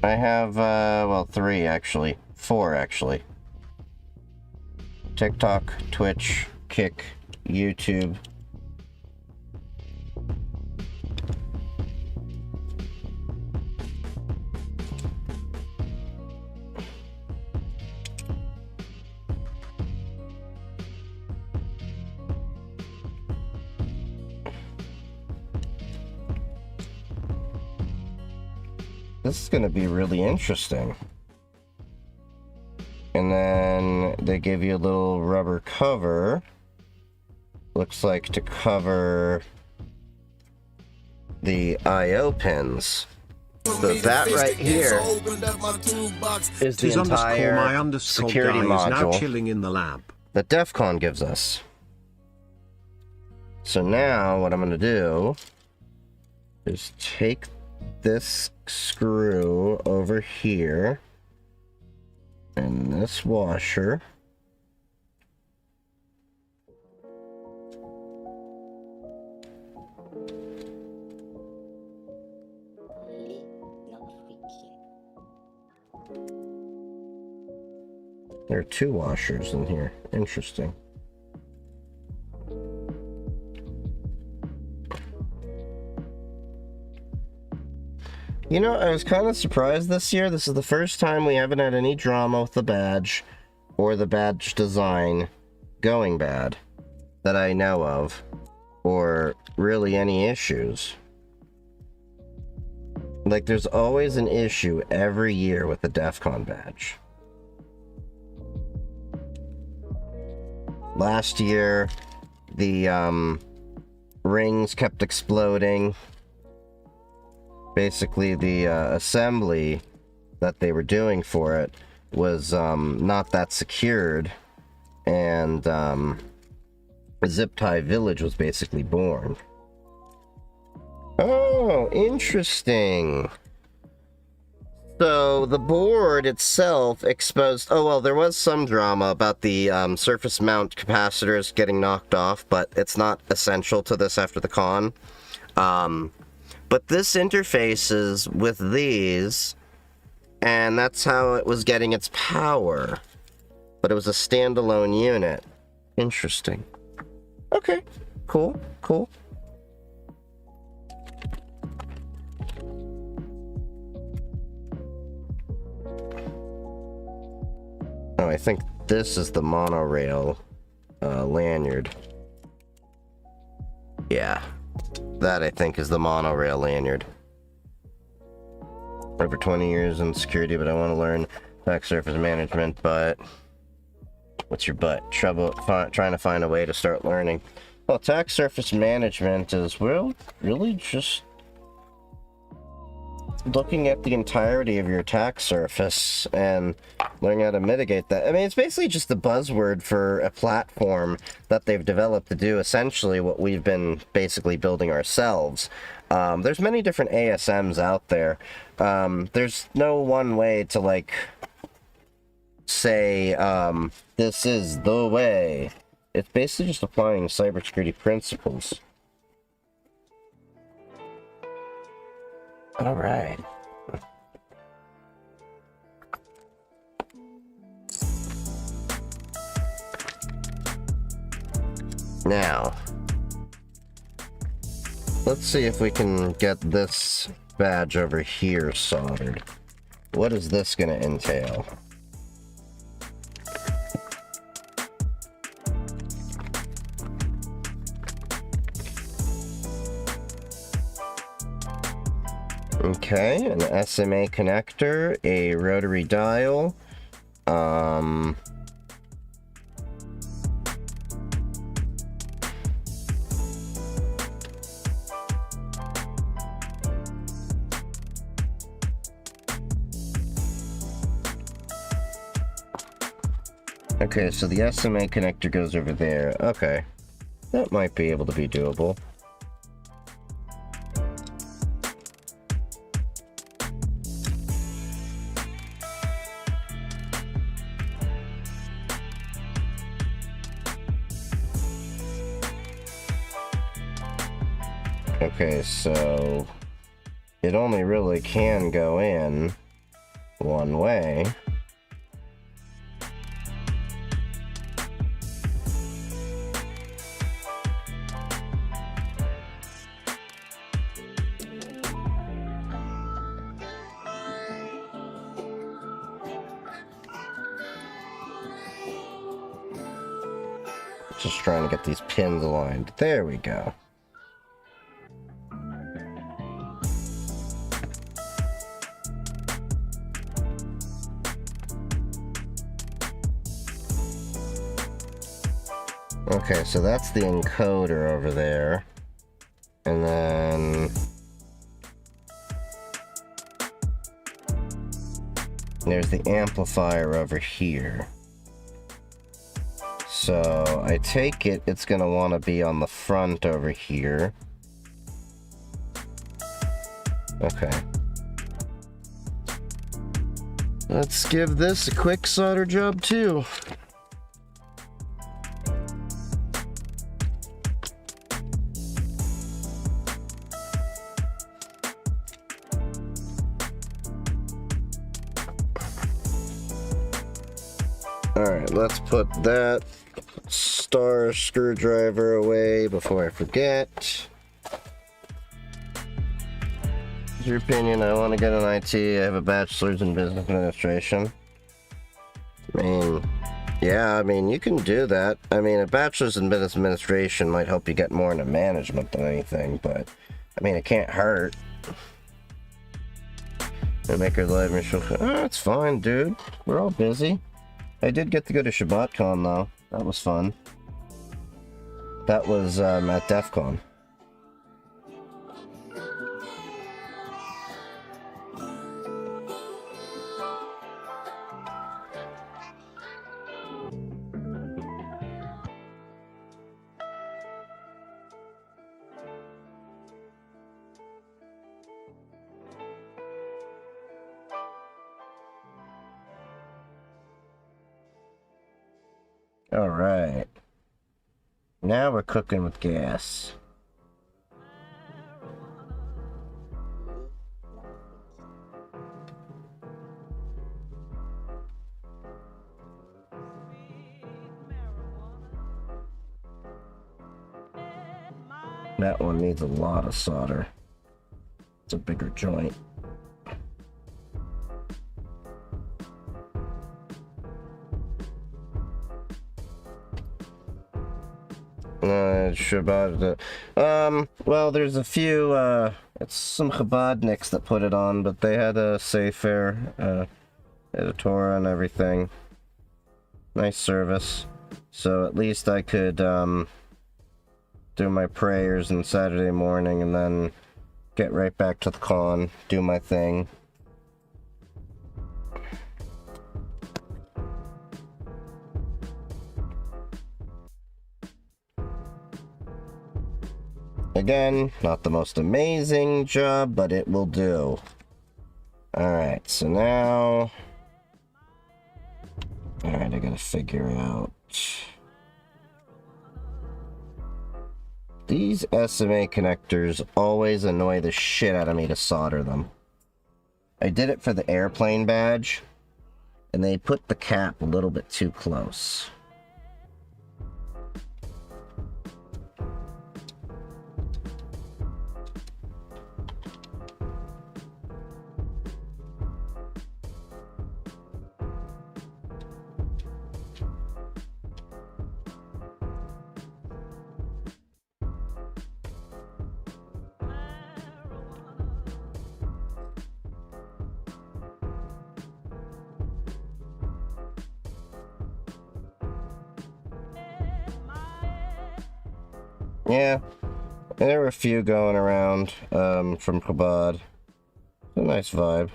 I have, well, 3 actually. 4 actually. TikTok, Twitch, Kick, YouTube. This is going to be really interesting. And then they give you a little rubber cover. Looks like to cover the I/O pins. So that right here is the entire security module now chilling in the lab. that DEFCON gives us. So now what I'm going to do is take this screw over here and this washer. There are 2 washers in here. Interesting. You know, I was kind of surprised this year. This is the first time we haven't had any drama with the badge or the badge design going bad that I know of, or really any issues. Like, there's always an issue every year with the DEFCON badge. Last year, the rings kept exploding. Basically, the assembly that they were doing for it was not that secured, and a zip tie village was basically born. Oh, interesting. So the board itself exposed... Oh, well, there was some drama about the surface mount capacitors getting knocked off, but it's not essential to this after the con. But this interfaces with these, and that's how it was getting its power. But it was a standalone unit. Interesting. Okay, cool, cool. Oh, I think this is the monorail lanyard. Yeah, that I think is the monorail lanyard. Over 20 years in security, but I want to learn attack surface management, but... What's your butt? Trouble trying to find a way to start learning. Well, attack surface management is, well, really just looking at the entirety of your attack surface and learning how to mitigate that. I mean, it's basically just a buzzword for a platform that they've developed to do essentially what we've been basically building ourselves. There's many different ASMs out there. There's no one way to, like, say, this is the way. It's basically just applying cybersecurity principles. All right. Now, let's see if we can get this badge over here soldered. What is this going to entail? Okay, an SMA connector, a rotary dial, okay, so the SMA connector goes over there. Okay, that might be able to be doable. Okay, so it only really can go in one way. Just trying to get these pins aligned. There we go. Okay, so that's the encoder over there. And then there's the amplifier over here. So I take it it's going to want to be on the front over here. Okay. Let's give this a quick solder job too. Alright, let's put that star screwdriver away before I forget. What's your opinion? I want to get an IT. I have a bachelor's in business administration. I mean, yeah, I mean, you can do that. I mean, a bachelor's in business administration might help you get more into management than anything, but, I mean, it can't hurt. And make our live mission. Oh, it's fine, dude. We're all busy. I did get to go to ShabbatCon, though. That was fun. That was at DEFCON. All right. Now we're cooking with gas. That one needs a lot of solder. It's a bigger joint. Shabbat. Well, there's a few, it's some Chabadniks that put it on, but they had a Sefer, editorial and everything. Nice service. So at least I could, do my prayers on Saturday morning and then get right back to the con, do my thing. Again, not the most amazing job, but it will do. Alright, so now... Alright, I gotta figure out... These SMA connectors always annoy the shit out of me to solder them. I did it for the airplane badge, and they put the cap a little bit too close. Yeah, there were a few going around from Chabad. It's a nice vibe.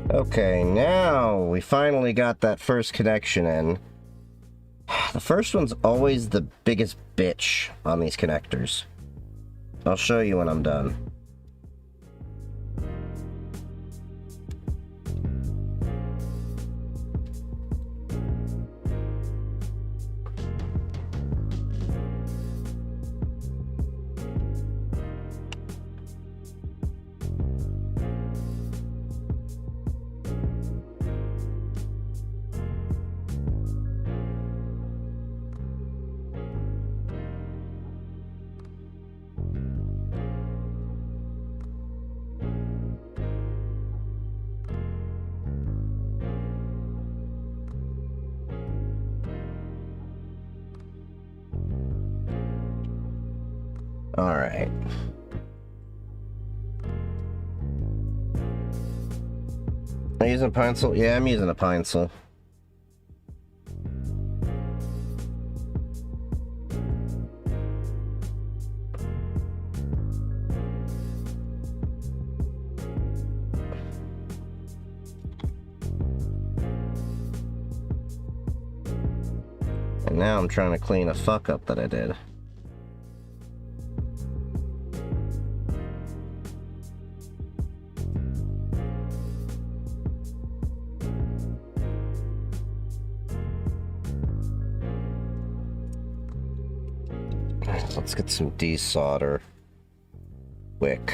Okay, now we finally got that first connection in. The first one's always the biggest bitch on these connectors. I'll show you when I'm done. Alright. Are you using a pencil? Yeah, I'm using a pencil. now I'm trying to clean a fuck up that I did. Let's get some desolder wick.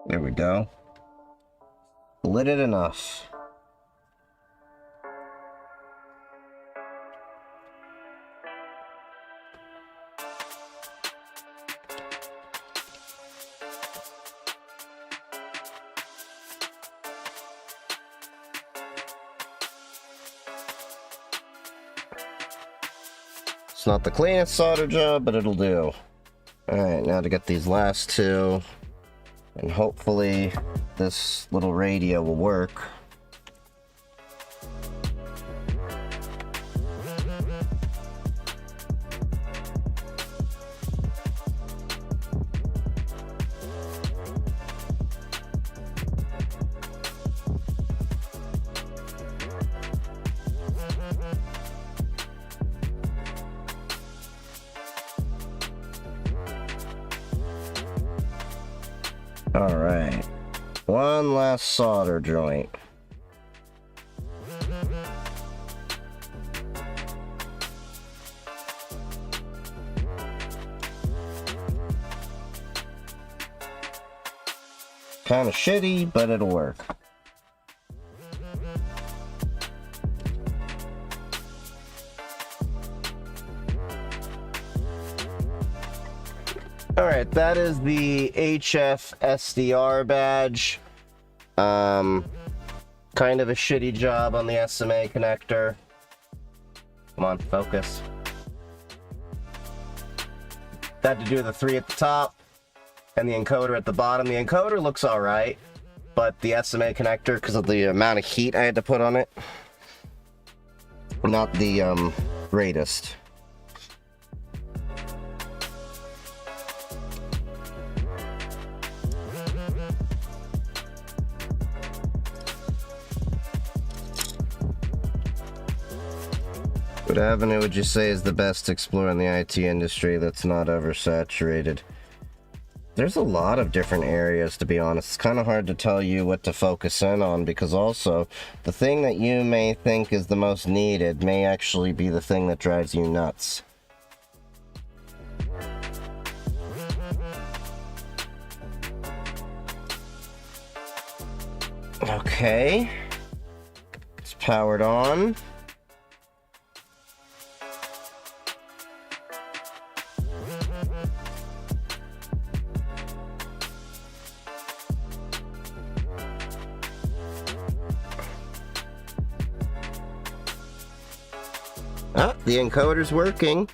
There we go. Lit it enough. It's not the cleanest solder job, but it'll do. Alright, now to get these last two. And hopefully this little radio will work. Alright, one last solder joint. Kinda shitty, but it'll work. Alright, that is the HF SDR badge. Kind of a shitty job on the SMA connector. Come on, focus. Had to do the 3 at the top and the encoder at the bottom. The encoder looks alright, but the SMA connector, because of the amount of heat I had to put on it, not the greatest. What avenue would you say is the best to explore in the IT industry that's not oversaturated? There's a lot of different areas, to be honest. It's kind of hard to tell you what to focus in on, because also the thing that you may think is the most needed may actually be the thing that drives you nuts. Okay. It's powered on. Ah, the encoder's working.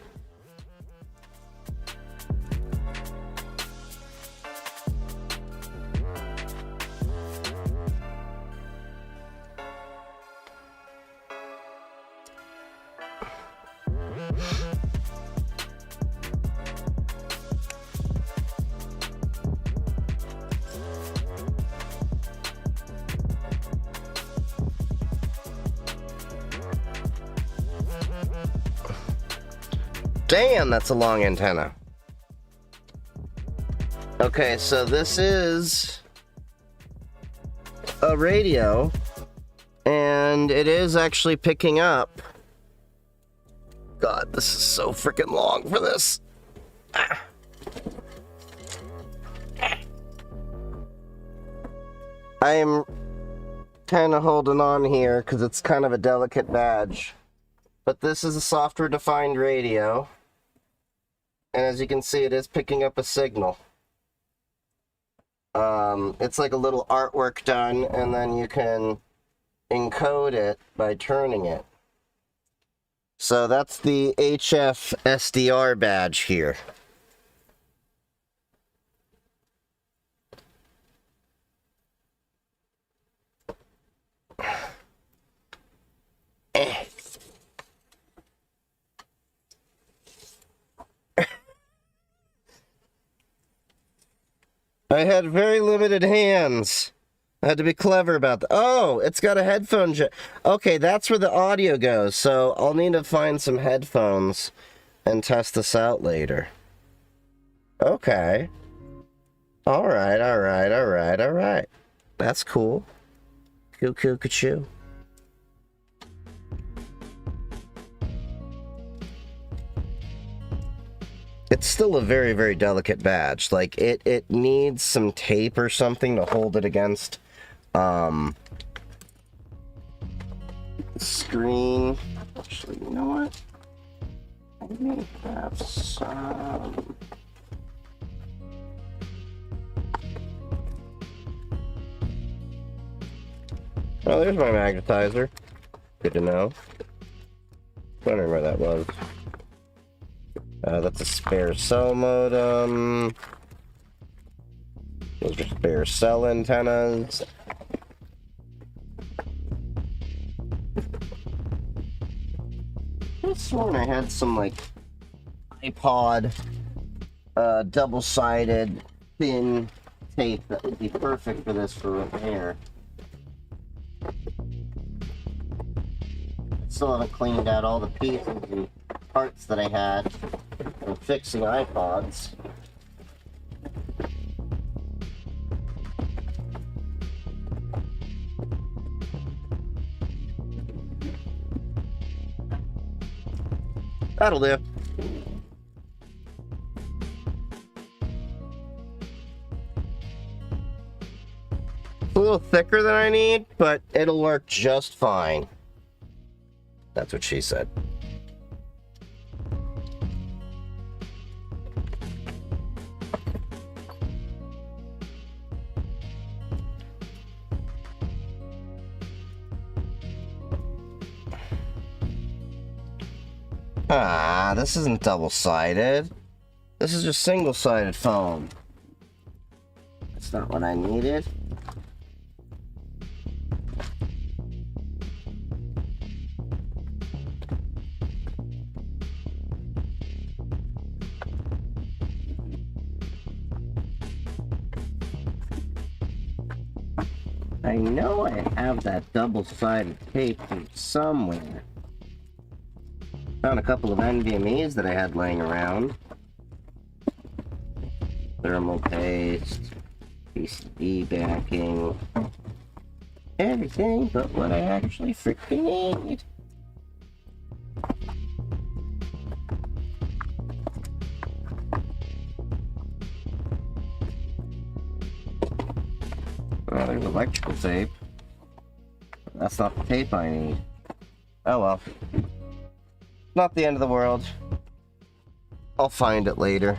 Damn, that's a long antenna. Okay, so this is a radio, and it is actually picking up. God, this is so freaking long for this. I am kind of holding on here because it's kind of a delicate badge. But this is a software-defined radio. And as you can see, it is picking up a signal. It's like a little artwork done, and then you can encode it by turning it. So that's the HF SDR badge here. I had very limited hands. I had to be clever about that. Oh, it's got a headphone jack. Okay, that's where the audio goes. So I'll need to find some headphones and test this out later. Okay. All right, all right, all right, all right. That's cool. Cool, cool, ka-choo. It's still a very, very delicate badge. Like, it needs some tape or something to hold it against, screen. Actually, you know what? I may have some... Oh, there's my magnetizer. Good to know. Wondering where that was. That's a spare cell modem. Those are spare cell antennas. I could have sworn I had some, like, iPod, double-sided, thin tape that would be perfect for this for repair. Still haven't cleaned out all the pieces and parts that I had from fixing iPods. That'll do. It's a little thicker than I need, but it'll work just fine. That's what she said. Ah, this isn't double-sided. This is just single-sided foam. That's not what I needed. I know I have that double-sided tape from somewhere. Found a couple of NVMEs that I had laying around. Thermal paste, PCB backing, everything but what I actually freaking need. Oh, there's electrical tape. That's not the tape I need. Oh well. Not the end of the world. I'll find it later.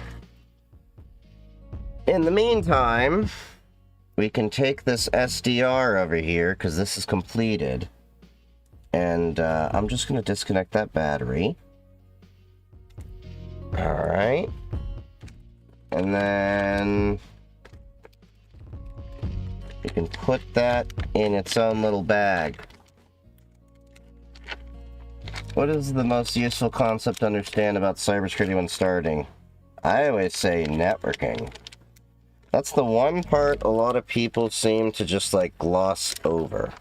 In the meantime, we can take this SDR over here, because this is completed. And I'm just going to disconnect that battery. Alright. And then we can put that in its own little bag. What is the most useful concept to understand about cybersecurity when starting? I always say networking. That's the one part a lot of people seem to just like gloss over.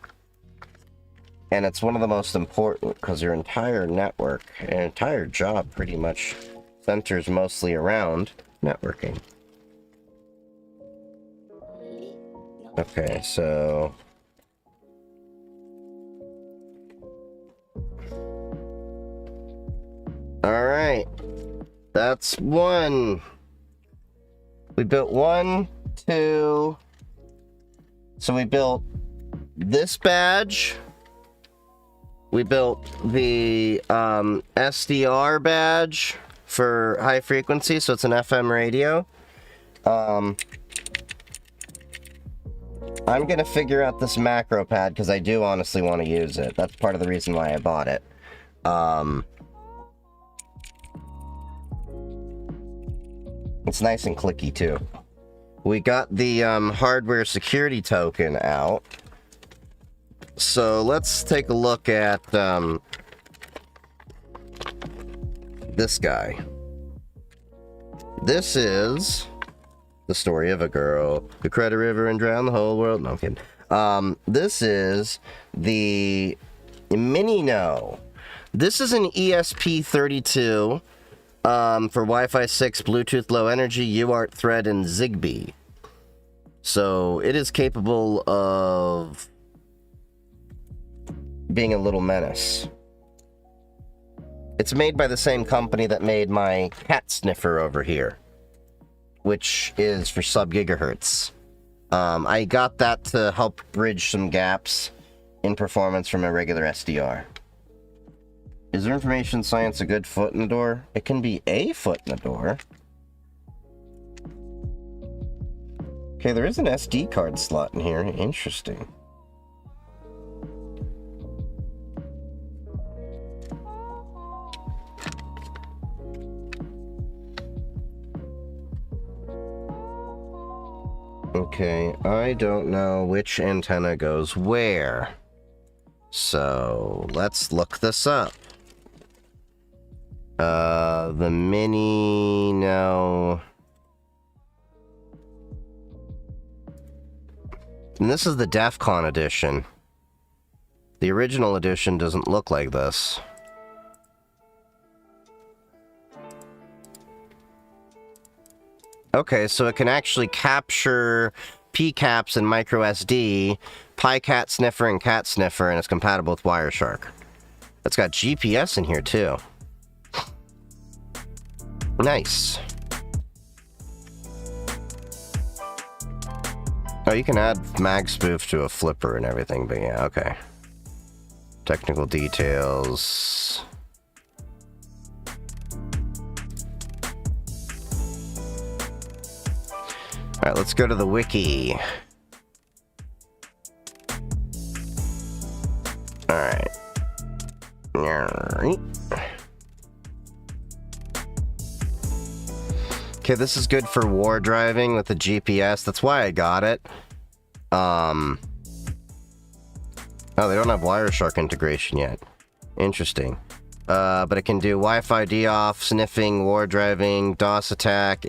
And it's one of the most important because your entire network, your entire job pretty much centers mostly around networking. Okay, so... Alright, that's one. We built 1, 2. So we built this badge. We built the SDR badge for high frequency, so it's an FM radio. I'm gonna figure out this macro pad because I do honestly want to use it. That's part of the reason why I bought it. It's nice and clicky too. We got the hardware security token out. So let's take a look at this guy. This is the story of a girl who cried a river and drowned the whole world. No, I'm kidding. This is the Mini-No. This is an ESP32 for Wi-Fi 6, Bluetooth Low Energy, UART Thread, and Zigbee. So it is capable of being a little menace. It's made by the same company that made my cat sniffer over here, which is for sub-gigahertz. I got that to help bridge some gaps in performance from a regular SDR. Is there information science a good foot in the door? It can be a foot in the door. Okay, there is an SD card slot in here. Interesting. Okay, I don't know which antenna goes where. So, let's look this up. The Mini-No. And this is the DEFCON edition. The original edition doesn't look like this. Okay, so it can actually capture PCAPs and micro SD, PyCat Sniffer and Cat Sniffer, and it's compatible with Wireshark. It's got GPS in here too. Nice. Oh, you can add mag spoof to a flipper and everything, but yeah, okay. Technical details. Alright, let's go to the wiki. Alright. Okay, this is good for war driving with the GPS. That's why I got it. Oh, they don't have Wireshark integration yet. Interesting. But it can do Wi-Fi D-off, sniffing, war driving, DOS attack,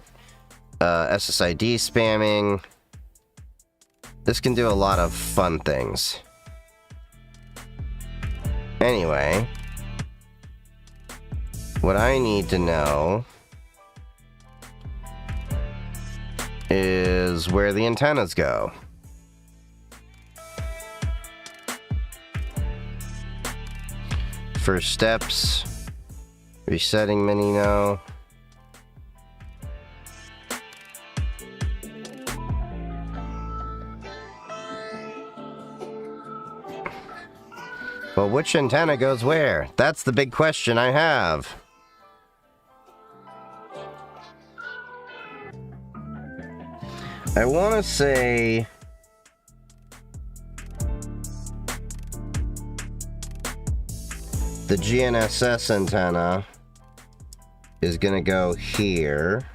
SSID spamming. This can do a lot of fun things. Anyway, what I need to know is where the antennas go. First steps, resetting Mini-No. Well, which antenna goes where? That's the big question I have. I want to say the GNSS antenna is going to go here.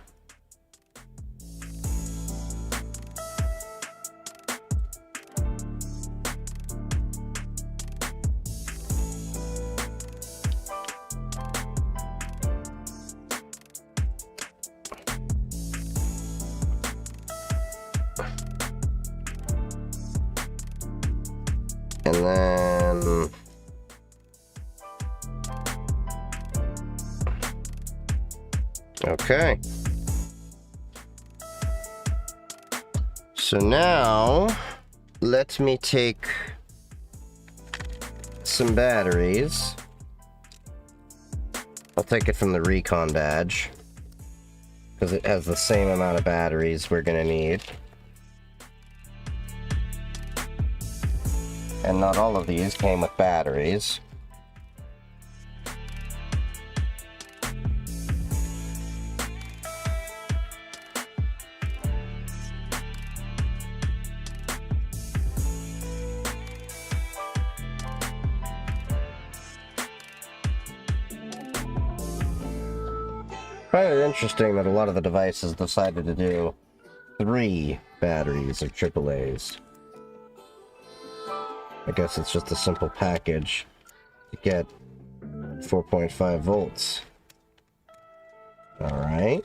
And then okay. So now let me take some batteries. I'll take it from the Recon badge because it has the same amount of batteries we're gonna need. And not all of these came with batteries. Kind of interesting that a lot of the devices decided to do 3 batteries or AAAs. I guess it's just a simple package to get 4.5 volts. Alright.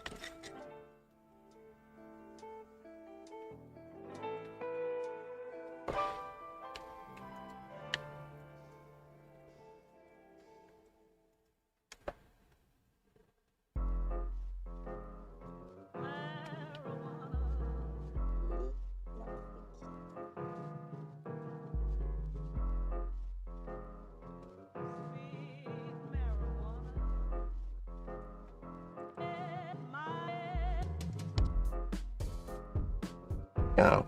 Oh.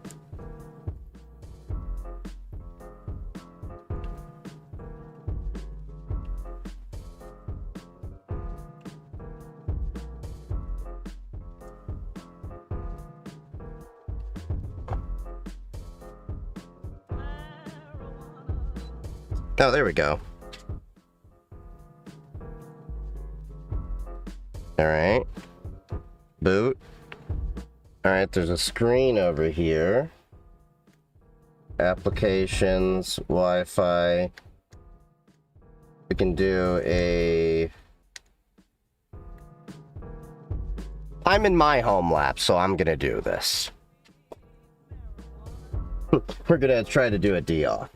Oh, there we go. Alright. Boot. Alright, there's a screen over here. Applications, Wi-Fi. We can do a... I'm in my home lab, so I'm gonna do this. We're gonna try to do a DOF.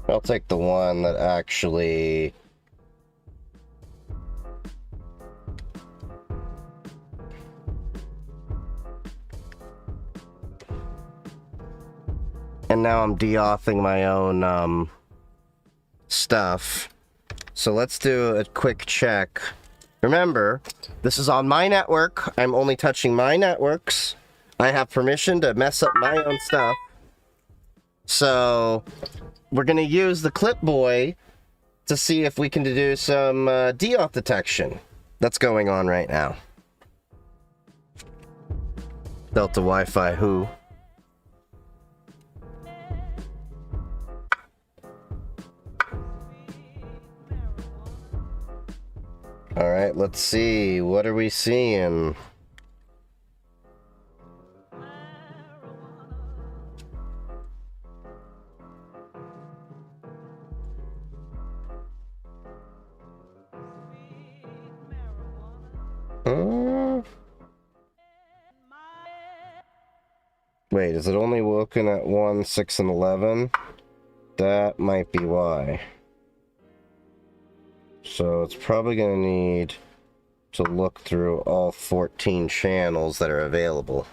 I'll take the one that actually... And now I'm de-authing my own, stuff. So let's do a quick check. Remember, this is on my network. I'm only touching my networks. I have permission to mess up my own stuff. So, we're gonna use the Clipboy to see if we can do some DEOF detection that's going on right now. Delta Wi-Fi who? Alright, let's see. What are we seeing? Wait, is it only woken at 1, 6, and 11? That might be why. So it's probably going to need to look through all 14 channels that are available.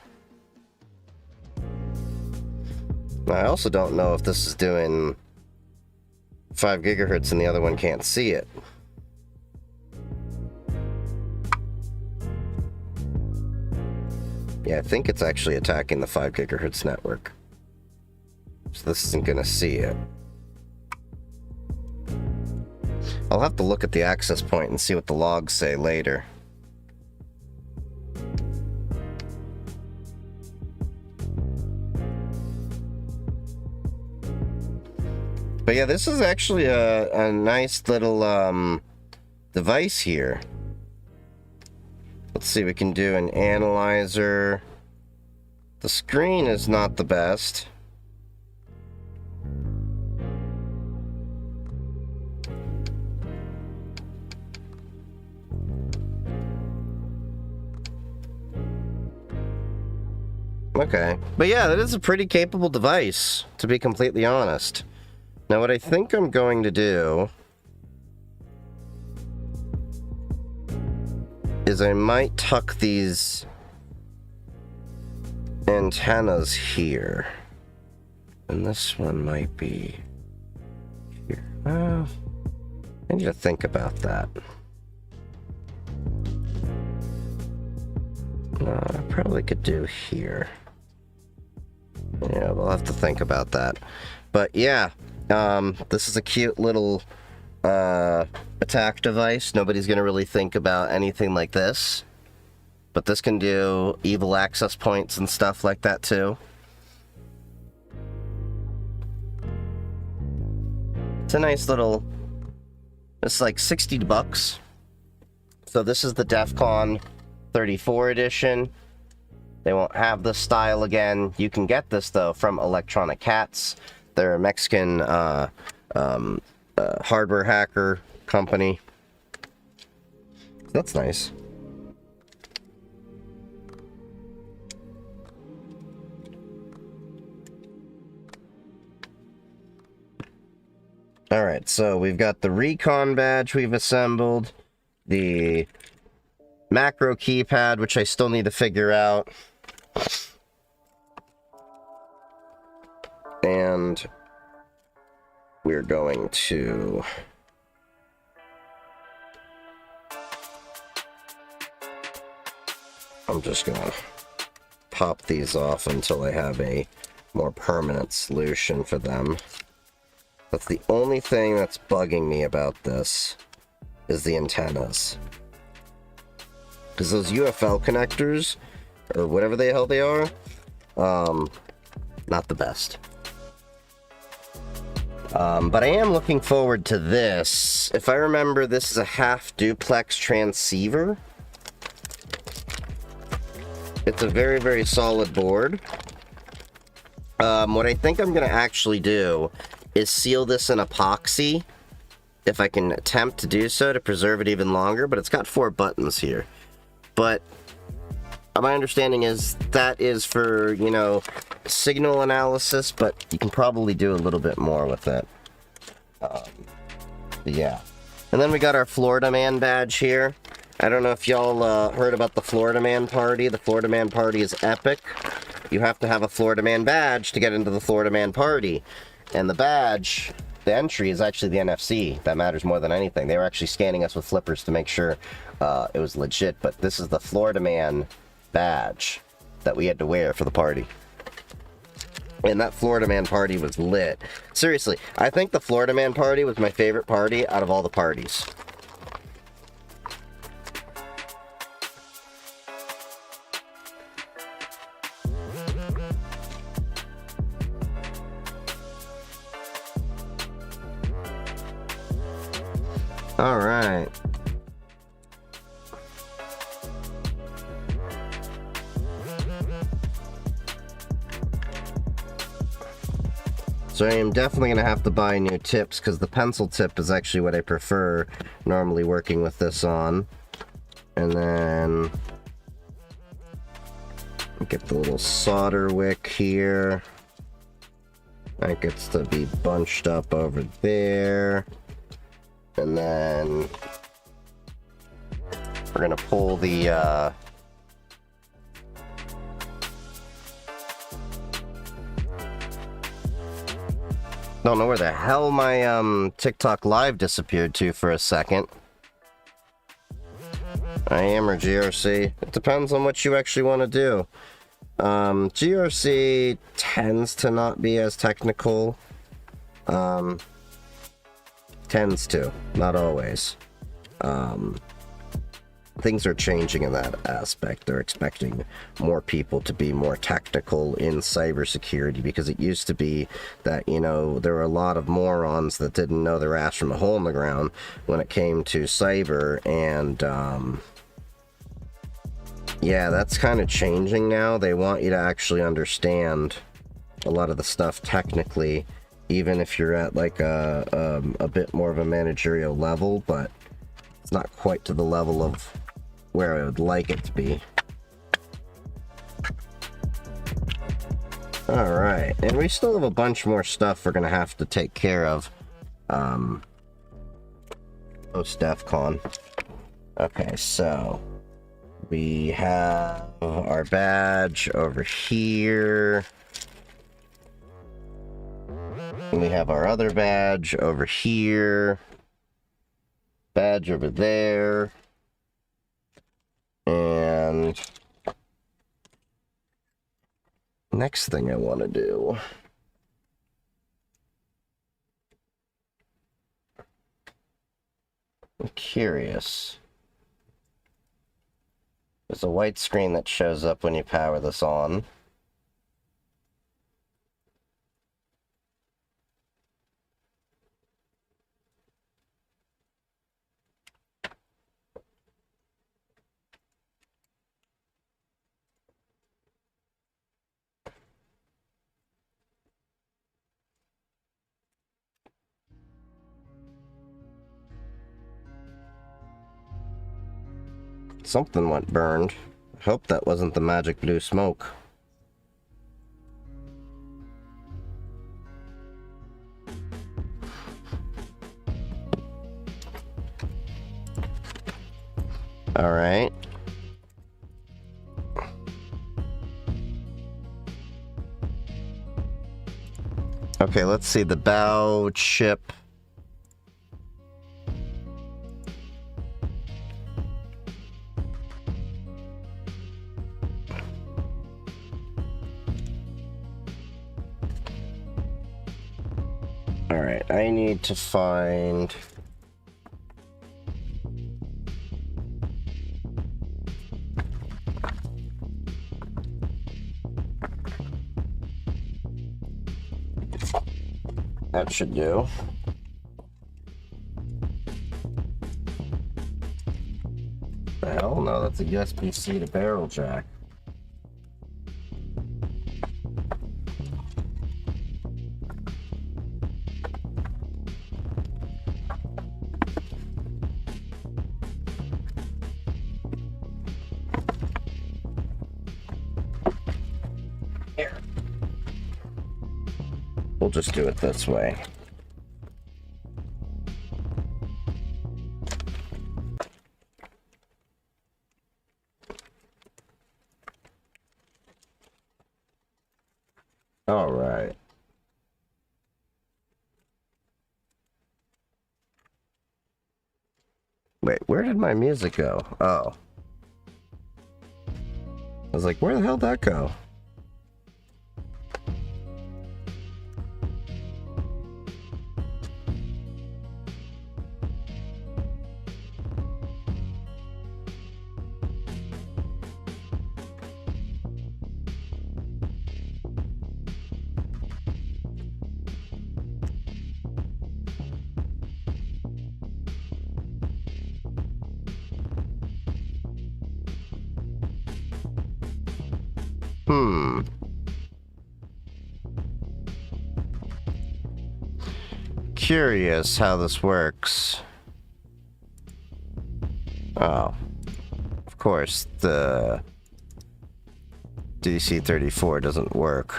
I also don't know if this is doing 5 gigahertz and the other one can't see it. Yeah, I think it's actually attacking the 5 gigahertz network. So this isn't going to see it. I'll have to look at the access point and see what the logs say later. But yeah, this is actually a nice little device here. Let's see, we can do an analyzer. The screen is not the best. Okay, but yeah, that is a pretty capable device, to be completely honest. Now what I think I'm going to do is I might tuck these antennas here. And this one might be here. I need to think about that. I probably could do here. Yeah, we'll have to think about that. But yeah, this is a cute little attack device. Nobody's gonna really think about anything like this. But this can do evil access points and stuff like that too. It's a nice little... It's like $60. So this is the DEFCON 34 edition. They won't have this style again. You can get this, though, from Electronic Cats. They're a Mexican hardware hacker company. That's nice. Alright, so we've got the Recon badge we've assembled, the macro keypad, which I still need to figure out, and we're going to... I'm just gonna pop these off until I have a more permanent solution for them. That's the only thing that's bugging me about this, is the antennas. Because those UFL connectors, or whatever the hell they are, not the best. But I am looking forward to this. If I remember, this is a half duplex transceiver. It's a very, very solid board. What I think I'm going to actually do is seal this in epoxy, if I can attempt to do so, to preserve it even longer, but it's got 4 buttons here. But my understanding is that is for, you know, signal analysis, but you can probably do a little bit more with it. Yeah. And then we got our Florida Man badge here. I don't know if y'all heard about the Florida Man party. The Florida Man party is epic. You have to have a Florida Man badge to get into the Florida Man party. And the badge, the entry, is actually the NFC. That matters more than anything. They were actually scanning us with flippers to make sure it was legit. But this is the Florida Man badge that we had to wear for the party. And that Florida Man party was lit. Seriously, I think the Florida Man party was my favorite party out of all the parties. All right. So I am definitely going to have to buy new tips, because the pencil tip is actually what I prefer normally working with this on. And then get the little solder wick here. That gets to be bunched up over there. And then we're going to pull the don't know where the hell my TikTok live disappeared to for a second. I am or GRC. It depends on what you actually want to do. GRC tends to not be as technical. Tends to, not always. Things are changing in that aspect. They're expecting more people to be more technical in cybersecurity, because it used to be that, you know, there were a lot of morons that didn't know their ass from a hole in the ground when it came to cyber, and yeah, that's kind of changing now. They want you to actually understand a lot of the stuff technically, even if you're at like a bit more of a managerial level, but it's not quite to the level of where I would like it to be. Alright, and we still have a bunch more stuff we're gonna have to take care of post DEFCON. Okay, so we have our badge over here. We have our other badge over here. Badge over there. And next thing I want to do I'm curious. There's a white screen that shows up when you power this on. Something went burned. I hope that wasn't the magic blue smoke. Alright. Okay, let's see. The bow chip. Alright, I need to find... That should do. The hell? No, that's a USB-C to barrel jack. Here. We'll just do it this way. All right. Wait, where did my music go? Oh. I was like, where the hell did that go? Curious how this works. Oh. Of course, the DC-34 doesn't work.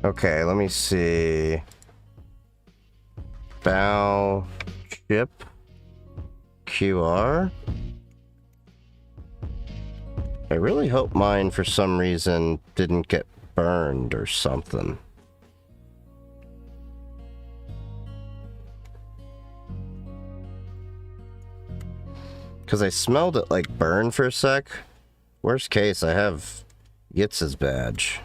Okay, let me see. Bow chip QR. I really hope mine for some reason didn't get burned or something. Because I smelled it like burn for a sec. Worst case, I have Yitz's badge.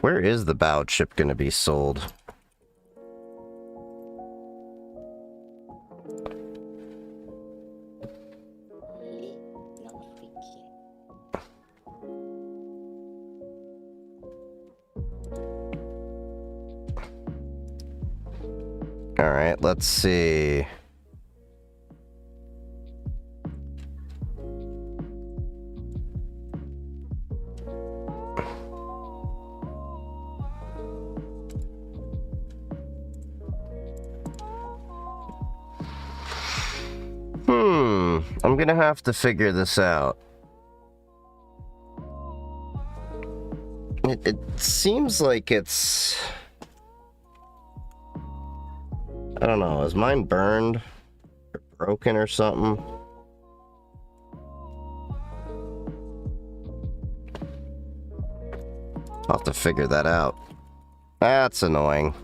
Where is the bow chip gonna be sold? Alright, let's see. I'm gonna have to figure this out. It seems like it's I don't know, is mine burned or broken or something? I'll have to figure that out. That's annoying.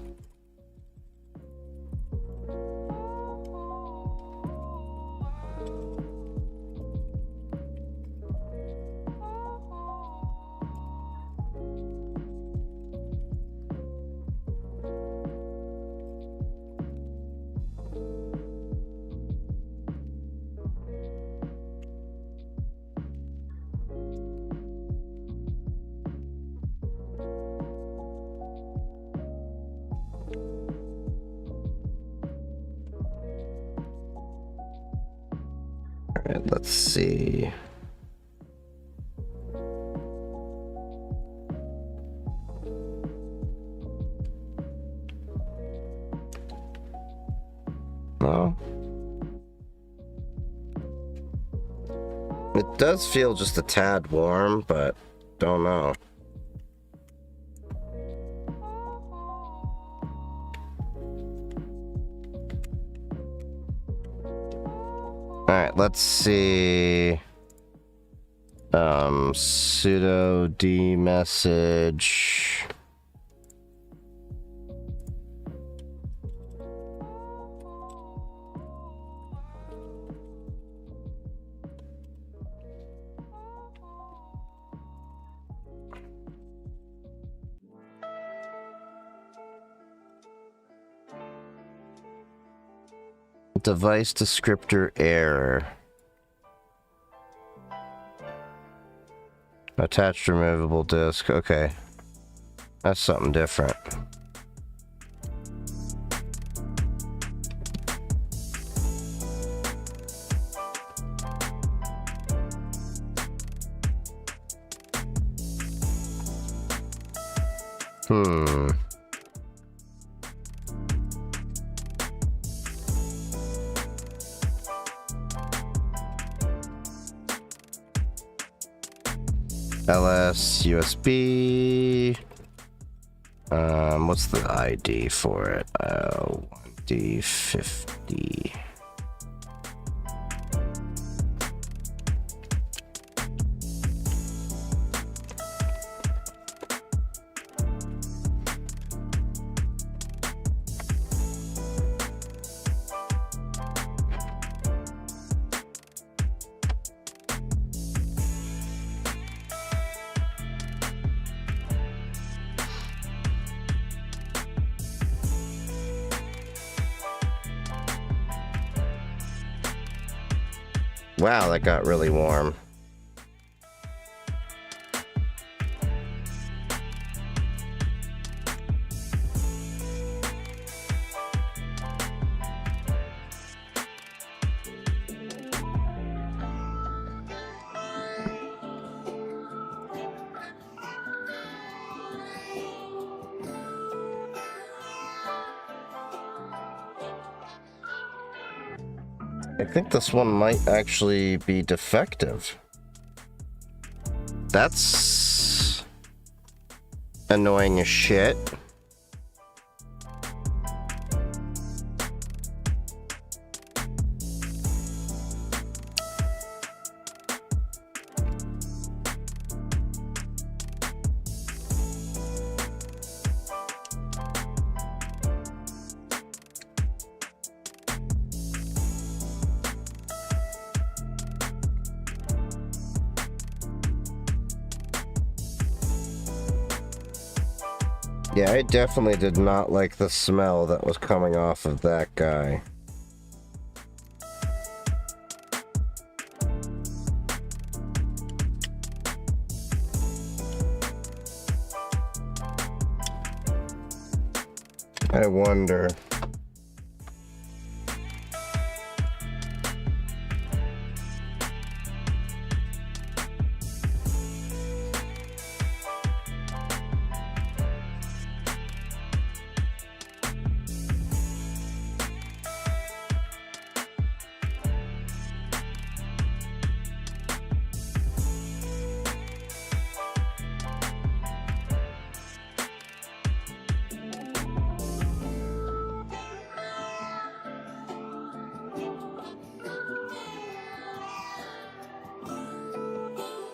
Alright, let's see. No. It does feel just a tad warm, but don't know. Alright, let's see. Sudo d message. Device descriptor error. Attached removable disk. Okay. That's something different. LS USB. What's the ID for it? 1D50. Wow, that got really warm. I think this one might actually be defective. That's annoying as shit. Yeah, I definitely did not like the smell that was coming off of that guy. I wonder.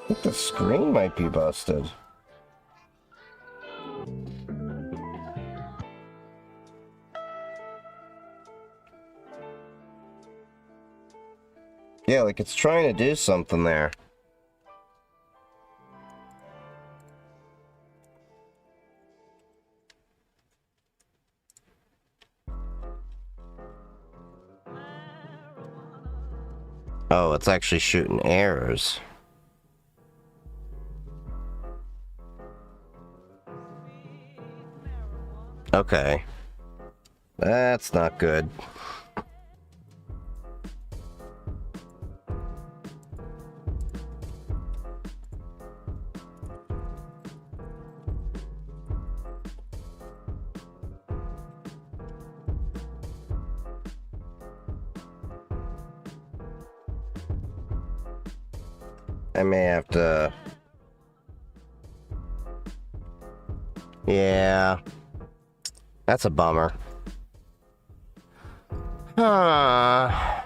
think the screen might be busted. Yeah, like it's trying to do something there. Oh, it's actually shooting errors. Okay. That's not good. I may have to... Yeah. That's a bummer. Huh.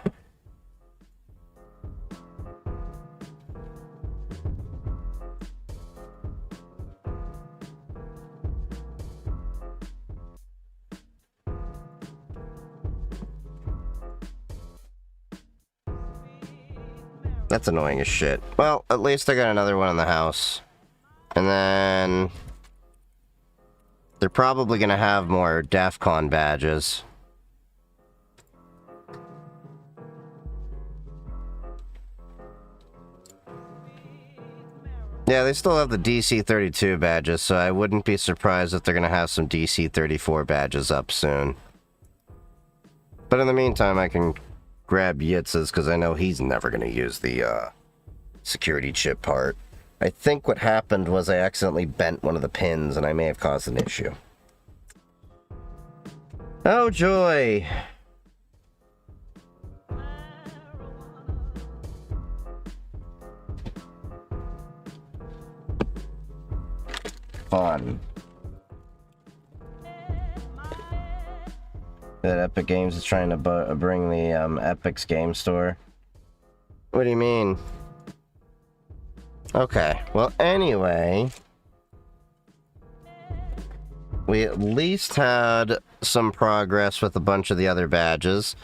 That's annoying as shit. Well, at least I got another one in the house. And then... they're probably gonna have more DEFCON badges. Yeah, they still have the DC-32 badges, so I wouldn't be surprised if they're gonna have some DC-34 badges up soon. But in the meantime, I can grab Yitz's, because I know he's never gonna use the, security chip part. I think what happened was I accidentally bent one of the pins, and I may have caused an issue. Oh, joy! Fun. That Epic Games is trying to bring the Epic's Game Store. What do you mean? Okay, well, anyway, we at least had some progress with a bunch of the other badges.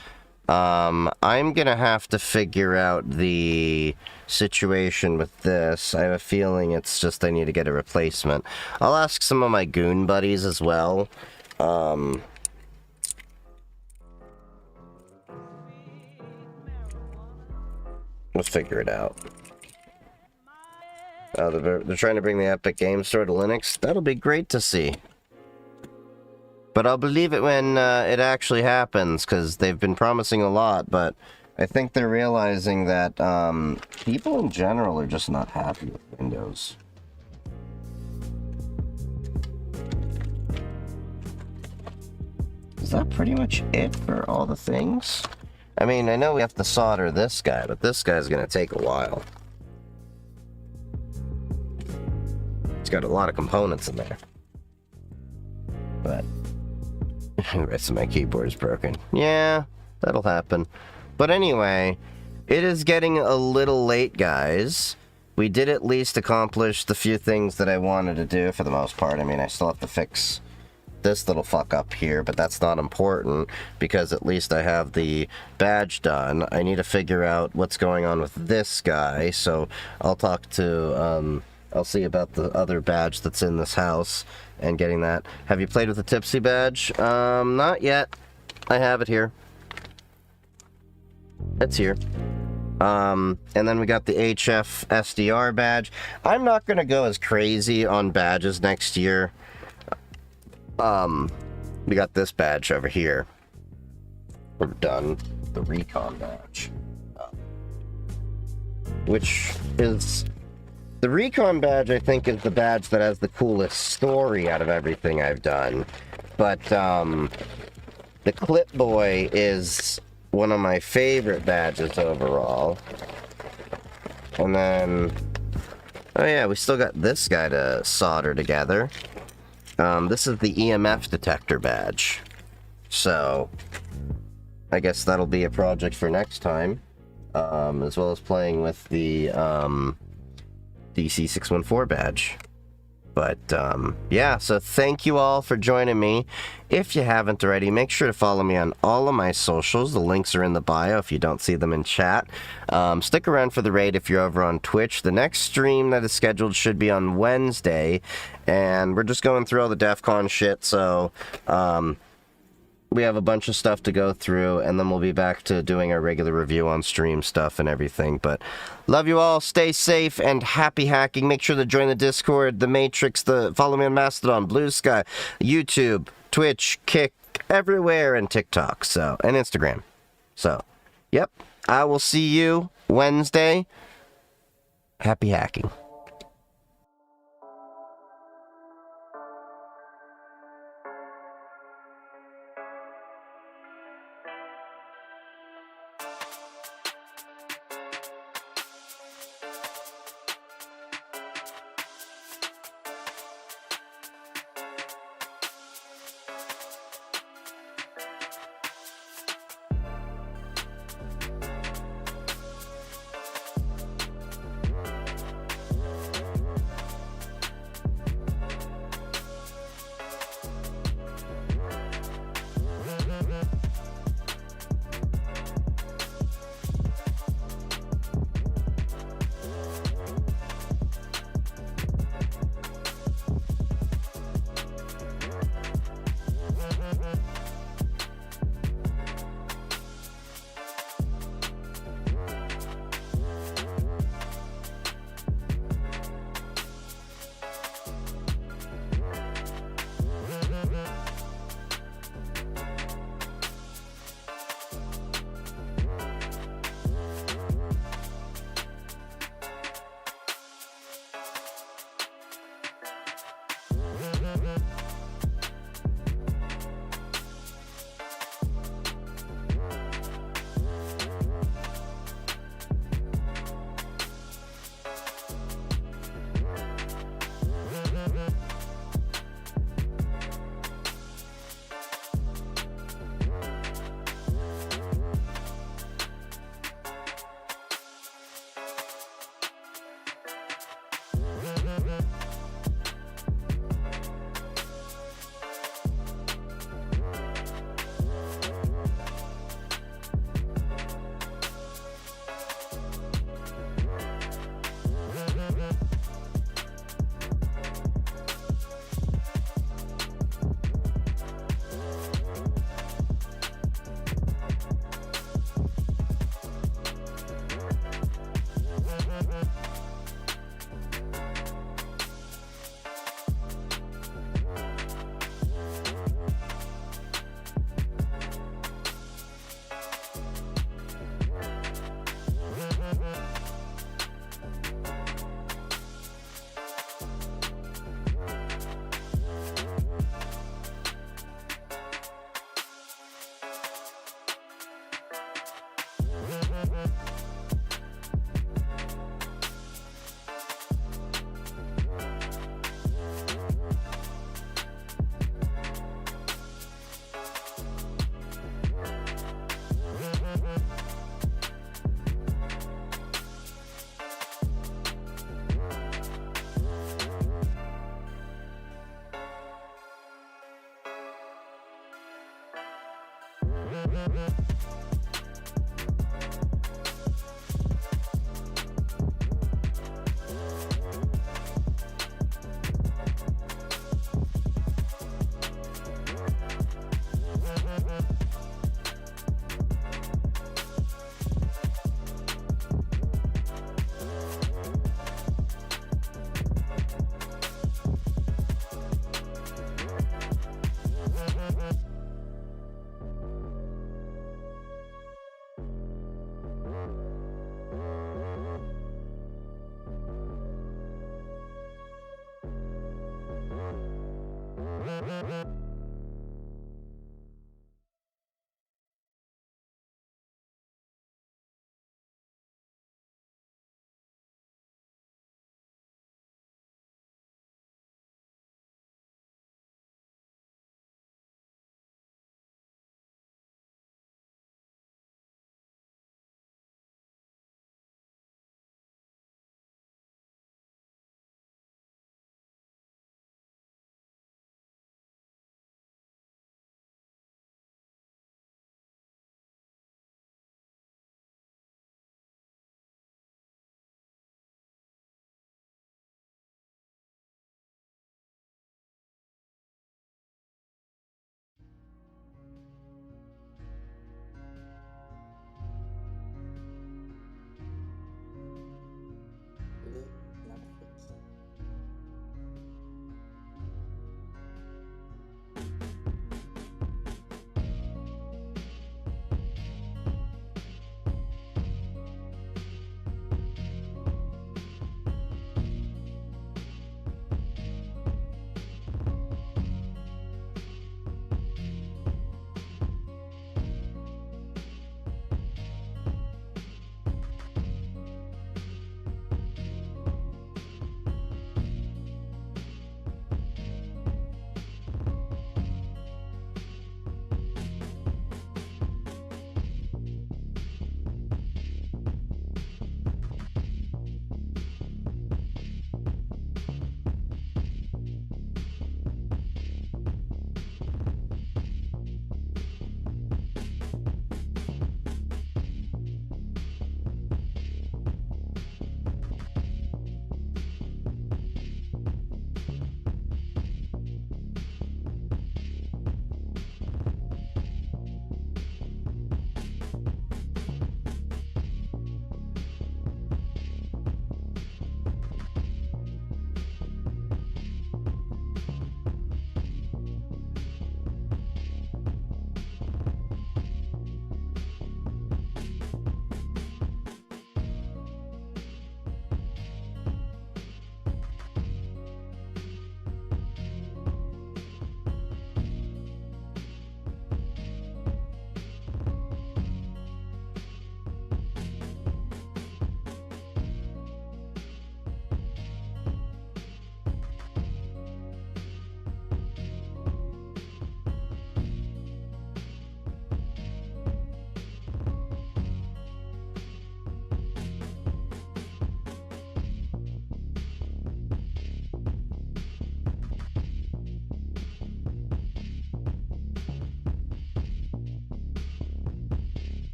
I'm gonna have to figure out the situation with this. I have a feeling it's just I need to get a replacement. I'll ask some of my goon buddies as well. We'll figure it out. They're trying to bring the Epic Game Store to Linux. That'll be great to see. But I'll believe it when it actually happens, because they've been promising a lot, but I think they're realizing that people in general are just not happy with Windows. Is that pretty much it for all the things? I mean, I know we have to solder this guy, but this guy's gonna take a while. It's got a lot of components in there. But the rest of my keyboard is broken. Yeah, that'll happen. But anyway, it is getting a little late, guys. We did at least accomplish the few things that I wanted to do for the most part. I mean, I still have to fix this little fuck up here, but that's not important because at least I have the badge done. I need to figure out what's going on with this guy, so I'll talk to, I'll see about the other badge that's in this house and getting that. Have you played with the Tipsy badge? Not yet. I have it here. It's here. And then we got the HF SDR badge. I'm not gonna go as crazy on badges next year. We got this badge over here. We're done. The Recon badge. Which is... the Recon badge, I think, is the badge that has the coolest story out of everything I've done. But, the Clip Boy is one of my favorite badges overall. And then... oh yeah, we still got this guy to solder together. This is the EMF detector badge. So, I guess that'll be a project for next time. As well as playing with the DC 614 badge. But yeah, so thank you all for joining me. If you haven't already, make sure to follow me on all of my socials. The links are in the bio if you don't see them in chat. Stick around for the raid if you're over on Twitch. The next stream that is scheduled should be on Wednesday, and we're just going through all the DEFCON shit, so we have a bunch of stuff to go through, and then we'll be back to doing our regular review on stream stuff and everything. But love you all, stay safe, and happy hacking. Make sure to join the Discord, the Matrix, follow me on Mastodon, Blue Sky, YouTube, Twitch, Kick, everywhere, and TikTok, and Instagram. So, yep, I will see you Wednesday. Happy hacking.